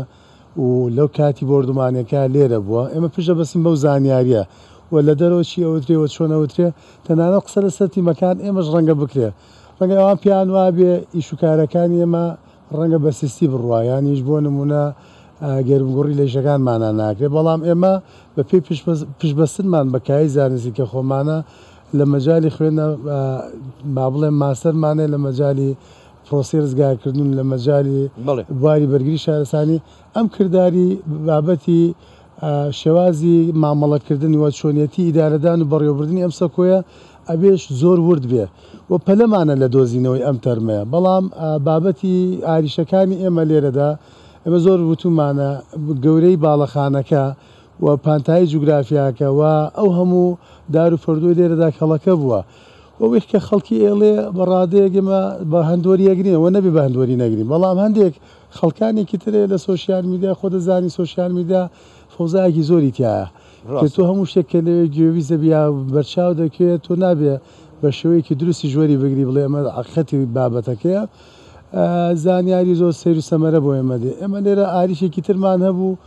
و لەو کاتی بردومانەکە لێرە بووە ئێمە پیشە بەسیم بەو زانیاریە و لە دەرەوەچی ئەوترێەوە چۆن ئەوترێ تەنانە قسە لە سەتی مەکان ئێمەش ڕەنگە بکرێ ڕەنگە ئەوان پیان وابێ ئیشوکارەکانی ئێمە ڕەنگە بەسیستی بڕواایانیش بۆ نمونە گەرمگوڕی لەیشەکانمانە ناکرێت بەڵام ئێمە بە پێی پشبەستنمان بەکایی زانستی کە خۆمانە لە مەجای خوێنە با بڵێن ماسەرمانێ لە مەجای پرۆسی ڕزگارکردن لە مەجای بواری بەرگری شارستانی ئەم کردداری بابەتی شێوازی مامەڵەکردن وە چۆنیەتی ئیدارەدان و بەڕێوەبردننی ئەم سەکۆیە ئەبێش زۆر ورد بێ و پەلەمانە لە دۆزینەوەی ئەم تەرمەیە بەڵام بابەتی ئاریشەکانی ئێمە لێرەدا ئەمە زۆر وتومانە گەورەی باڵەخانەکە و پانتایی جوگرافیاکە و ئەو هەموو دار و فەردوی لێرەدا کەڵەکە بووە وەوەی کە خەڵکی ئێڵێ بەڕادەیەگەمە بە هەندۆری یەگرینەوە نەبی بە هەندۆری نەگرین بەڵام هەندێک خەڵکانێکی ترێ لە سوۆسیال میدیا خۆ دەزانی سوۆسیال میدیا فۆزایەکی زۆری تایە کە تۆ هەموو شتێک کە لەوێ گوێویستە بیا بەرچاو دەکوێت تۆ نابێ بە شێوەیەکی دروستی ژۆری بگری بڵێ ئەمە عقەتی بابەتەکەیە زانیاری زۆر سیر و سەمەرە بۆ ئێمە دێ ئێمە لێرە ئاریشێکی ترمان هەبوو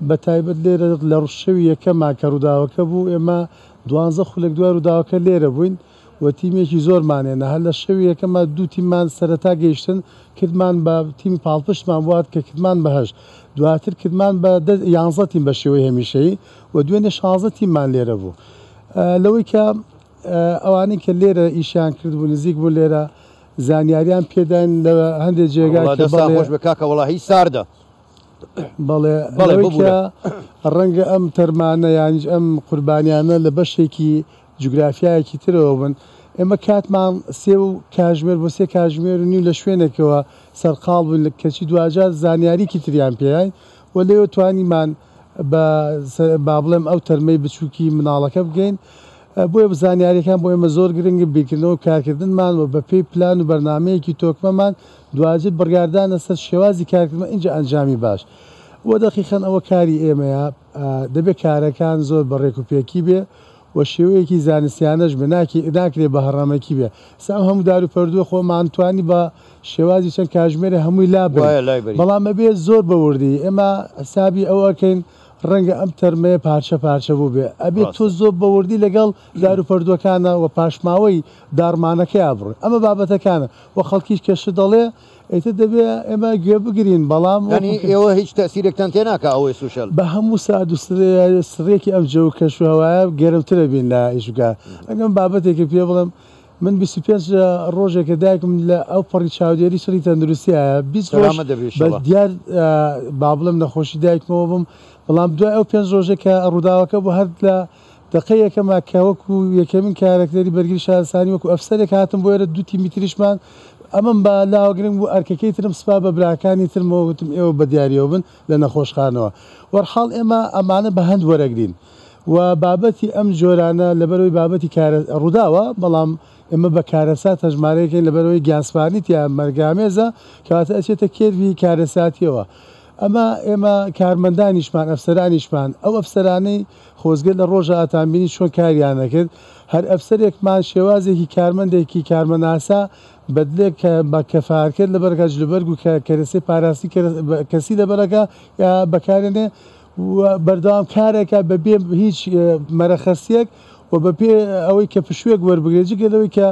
بە تایبەت لێرە لە ڕشەوی یەکەما کە ڕووداوەکە بوو ئێمە 12 خولێک دوای ڕووداوەکە لێرە بووین و تیمێکی زۆرمانێنە هەر لە شەوی یەکەمە دوو تیممان سەرەتا گەیشتن کردمان بە تیمی پاڵپشتمان وات کە کردمان بەهەش دواتر کردمان بە 11 تیم بە شێوەی هەمیشەیی و دوێنێ 16 تیممان لێرە بوو لەوەی کە ئەوانەی کە لێرە ئیشان کرد بوو نزیک بوو لێرە زانیاریان پێداین لە هەندێک جێگا خۆش بە کاکە وڵی ساردە بەڵێ ڕەنگە ئەم تەرمانە یانیش ئەم قوربانیانە لە بەشێکی جوگرافیایەکی ترەوە بن ئێمە کاتمان سێ و کاژمێر بۆ سێ کاژمێر و نیو لە شوێنێکەوە سەرقاڵ بوون لە کەچی دوجار زانیاریکی تریان پێیان و لێوە توانیمان با بڵێم ئەو تەرمەی بچووکی مناڵەکە بگەین بۆیە زانیاریەکان بۆ ئێمە زۆر گرنگە بیرکردنەوە کارکردنمان و بە پێی پلان و بەرنمەیەکی تۆکمەمان دوواجر بڕگاردانە سەر شێوازی کارکردن اینجا ئەنجامی باش وە دەقیقەن ئەوە کاری ئێمەیە دەبێت کارەکان زۆر بەڕێک و پێکی بێ و شێوەیەکی زانستیانەش بە ناکرێت بە هەڕامەکی بێ سام هەموو دار و پەردووە خۆمانتوانی بە شێوازی چەند کاژمێرە هەمووی لا بەڵام ئەبێ زۆر بەوردی ئێمە حسابی ئەو ئەکەین ڕەنگە ئەم تەرمەیە پارچە بوو بێ ئەبێت تۆ زۆر بەوردی لەگەڵ دار و پەردووەکانە و پاشماوەی دارمانەکەی ئابڕێ ئەمە بابەتەکانە و خەڵکیش کەش دەڵێ ئیتر دەبێ ئێمە گوێ بگرین بەڵام ئێوە هیچ تەسیرێکتان تێناکە ئەوەی سوشەل بە هەموو سعد و سڕێکی ئەم جە و کەشوهەوایە گەرمترە بین لە ئیشگا ئەگەم بابەتێکی پێ بڵم من 25 ڕۆژێکە دایکم لە ئەو پەڕی چاودێری سری تەندروستیایە 20 ڕۆژ بە دیار با بڵم نەخۆشی دایکمەوە بم بەڵام دوای ئەو 5 ڕۆژێکە ڕووداوەکە بۆ هەر لە دقەیەکەمە کەوەکو یەکەمین کارەکتەری بەرگری شارستانی وەکو ئەفسەرێک هاتم بۆ ئێرە 2 تیمیتریشمان ئەمەم بە لاوەگرنگ بوو ئەرکەکەی ترم سپا بە براکانی ترمەوەتم ئێوە بە دیاریەوە بن لە نەخۆشخانەوە وەرحاڵ ئێمە ئەمانە بە هەند وەرەگرین و بابەتی ئەم جۆرانە لەبەرەوەی بابەتی ڕووداوە بەڵام ئێمە بە کارەسات هەژمارەیەکەین لەبەرەوەی گیانسپانیت یا مەرگامێزە کەواتە ئەچێتە کێوی کارەساتیەوە ئەمە ئێمە کارمەندانیشمان ئەفسەرانیشمان ئەو ئەفسەرانەی خۆزگە لە ڕۆژە ئاتانبینی چۆن کاریانەکرد هەر ئەفسەرێکمان شێوازێکی کارمەندێکی کارمەناسا بەدلێک کە بە کەفاکرد لە بەرگە جلوبەرگ و کەرەسی پاراستی کەسی لەبەرەکە یا بەکارێنێ بەردەوام کارێکە بەبێ هیچ مەرەخەسیەک و بەپێ ئەوەی کە پشوێک وەربگرێت جگەلەوەی کە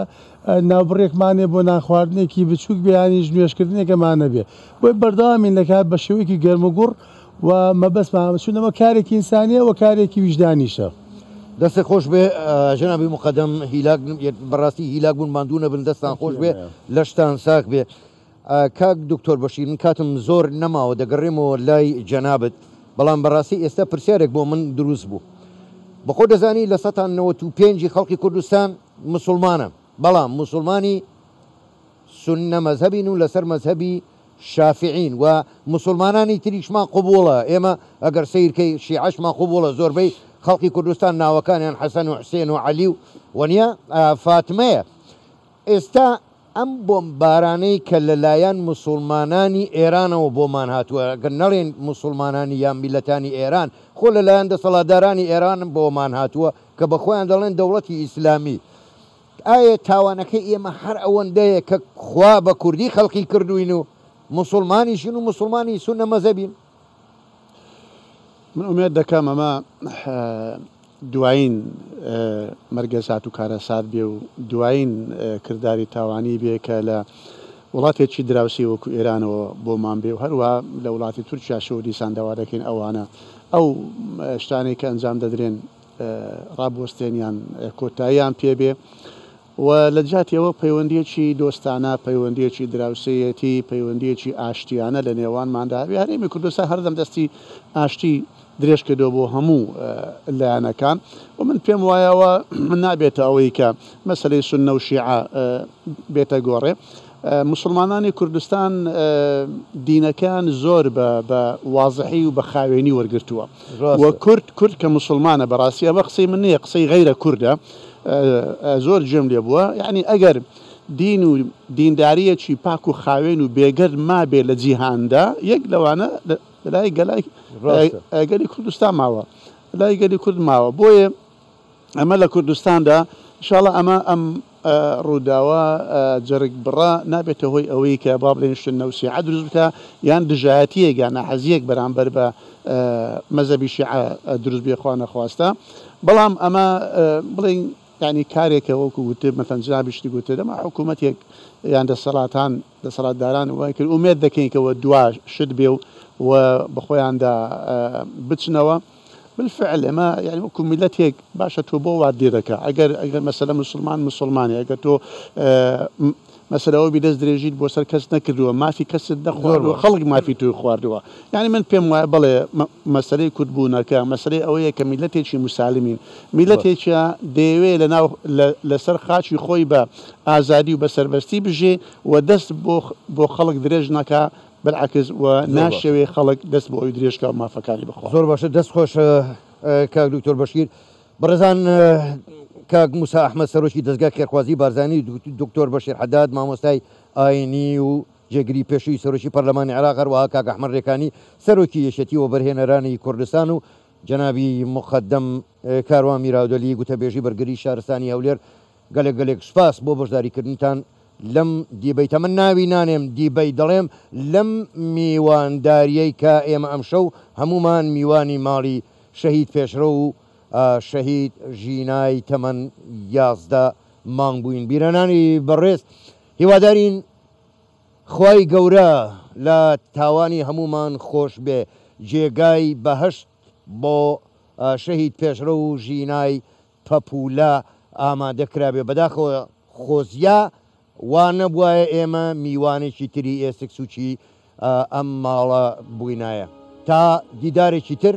ناوبڕێکمانێ بۆ ناخواردنێکی بچووک بیانیش نوێشکردنێکەمانە بێ بۆی بەردەوامین لە کار بە شێوەیەکی گەرم و گوڕ و مەبەستمان چونەوە کارێکی ئینسانیە و کارێکی ویژدانیشە دەستە خۆش بێ ژەنابی مقەدەم هیلاک بەڕاستی هیلاک بوون ماندوونە بن دەستان خۆش بێ لەشتان ساک بێ کاک دکتۆر بەشیر من کاتم زۆر نەماوە دەگەڕێمەوە لای جەنابەت بەڵام بەڕاستی ئێستا پرسیارێک بۆ من دروست بوو بەخۆ دەزانی لە 95 خەڵکی کوردستان مسلمانە بەڵام مسلمانی سنە مەذهبین و لەسەر مەذهبی شافعین و مسلمانانی تریشمان قوبوڵە ئێمە ئەگەر سیرکەی شیعەشمان قوبوڵە زۆربەی خەڵکی کوردستان ناوەکانیان حەسەن و حسێن و عەلی و وەنیە فاتمەیە ئێستا ئەم بۆمبارانەی کە لەلایەن مسلمانانی ئێرانەوە بۆمان هاتووە گەر نەڵێن مسلمانانی یان میلەتانی ئێران خۆ لەلایەن دەسەڵاتدارانی ئێران بۆمان هاتووە کە بە خۆیان دەڵێن دەوڵەتی ئیسلامی ئایا تاوانەکەی ئێمە هەر ئەوەندەیە کە خوا بە کوردی خەڵقی کردوین و مسلمانیشین و مسلمانی سونە مەذهبین من ئومێد دەکەم ئەمە دوایین مەرگەزات و کارەسات بێ و دوایین کردداری تاوانی بێ کە لە وڵاتێکی دراوسی وەکو ئێرانەوە بۆمان بێ و هەروە لە وڵاتی تورکیا شەوە دیسان داوا دەکەین ئەوانە ئەو شتانێک کە ئەنجام دەدرێن ڕابوەستێنیان کۆتاییان پێبێ و لە جاتیەوە پەیوەندیەکی دۆستانە پەیوەندیەکی دراوسەیەتی پەیوەندیەکی ئاشتیانە لە نێوانماندا هەرێمی کوردستان هەردەم دەستی ئاشتی درێژ کردو بۆ هەموو لایەنەکان و من پێم وایەوە من نابێتە ئەوەی کە مەسەلەی سونە و شیعە بێتە گۆڕێ مسلمانانی کوردستان دینەکان زۆر بە وازحی و بە خاوێنی وەرگرتووە و کورد کە مسلمانە بەڕاستی ئەمە قسەی من نییە قسەی غەیرە کووردە زۆر جێم لێ بووە یعنی ئەگەر دین و دینداریەکی پاک و خاوێن و بێگەر مابێ لە جیهاندا یەک لەوانە لای گەلی کوردستان ماوە لای گەلی کورد ماوە بۆیە ئەمە لە کوردستاندا انشاءڵڵا ئەمە ئەم ڕووداوە جەرگ بڕا نابێتە هۆی ئەوەی کە با بڵێن شتە نەوسیعە دروست بکە یان دژایەتیەک یان نەحەزیەک بەرامبەر بە مەذهبی شیعە دروست بێ خوا نەخواستە بەڵام ئەمە بڵێن یعنی کارێکە وەکو گوتێ مەثەن جنابیشتی گوتێ دەما حکوومەتێک یان دەسەڵاتداران وای کرد ئومێد دەکەین کەەوە دوا شت بێ و بەخۆیاندا بچنەوە بالفعل ئەمە یعنی وەکو میلەتێک باشە تۆ بۆ وا دێ دەکە ئەگەر مەسەلە مسلمانی ئەگەر تۆ مەسەلەوە بیدەست درێژیت بۆ سەر کەس نەکردووە مافی کەست نەخواردووە خەڵک مافی توی خواردووە یعنی من پێم وایە بڵێ مەسەلەی کورتبوونەکە مەسەلەی ئەوەیە کە میلەتێکی مسالمین میلەتێکە دەیەوێت لەسەر خاچی خۆی بە ئازادی و بە سەربەستی بژێ و دەست بۆ خەڵک درێژ نەکە بەعکس و ناشەوێ خەڵک دەست بۆ ئەوی درێژکە و مافەکانی بخوا زۆر باشە دەست خۆش کاک دکتۆر بەشیر بەڕێزان کاک موسا ئەحمەد سەرۆکی دەستگا کێرخوازی بارزانی دکتۆر بەشیر حەداد مامۆستای ئاینی و جێگری پێشووی سەرۆکی پەرلەمانی عێراق هەروەها کاک ئەحمەد ڕێکانی سەرۆکی یەشێتی و بەرهێنەرانی کوردستان و جەنابی مقدەم کاروان میراودەلی گوتەبێژی بەرگری شارستانی هەولێر گەلێک سپاس بۆ بەشداریکردنتان لەم دیبەی تەمە ناوی نانێم دیبەی دەڵێم لەم میوانداریەی کە ئێمە ئەم شەو هەمومان میوانی ماڵی شەهید پێشرە و شەهید ژینای تەمەن 11 مانگ بووین. بیرەنانی بەڕێز هیوادارین خوای گەورە لە تاوانی هەمومان خۆش بێ، جێگای بەهەشت بۆ شەهید پێشرە و ژینای پەپولە ئامادەکرابێ. بەداخەوە خۆزیە وا نەبووایە ئێمە میوانێکی تری ئێسک سوچی ئەم ماڵە بووینایە. تا دیدارێکی تر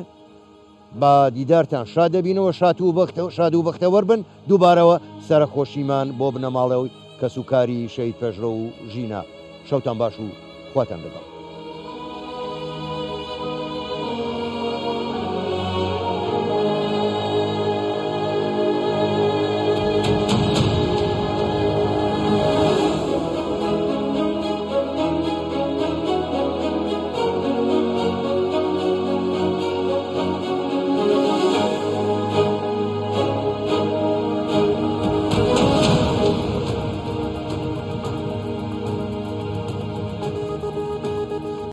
بە دیدارتان شاد دەبینەوە، شاد و بەختەوەر بن. دووبارەوە سەرخۆشیمان بۆ بنەماڵەوەی کەسوکاری شەهید پێشرە و ژینا. شەوتان باش و خواتان لەگەڵ.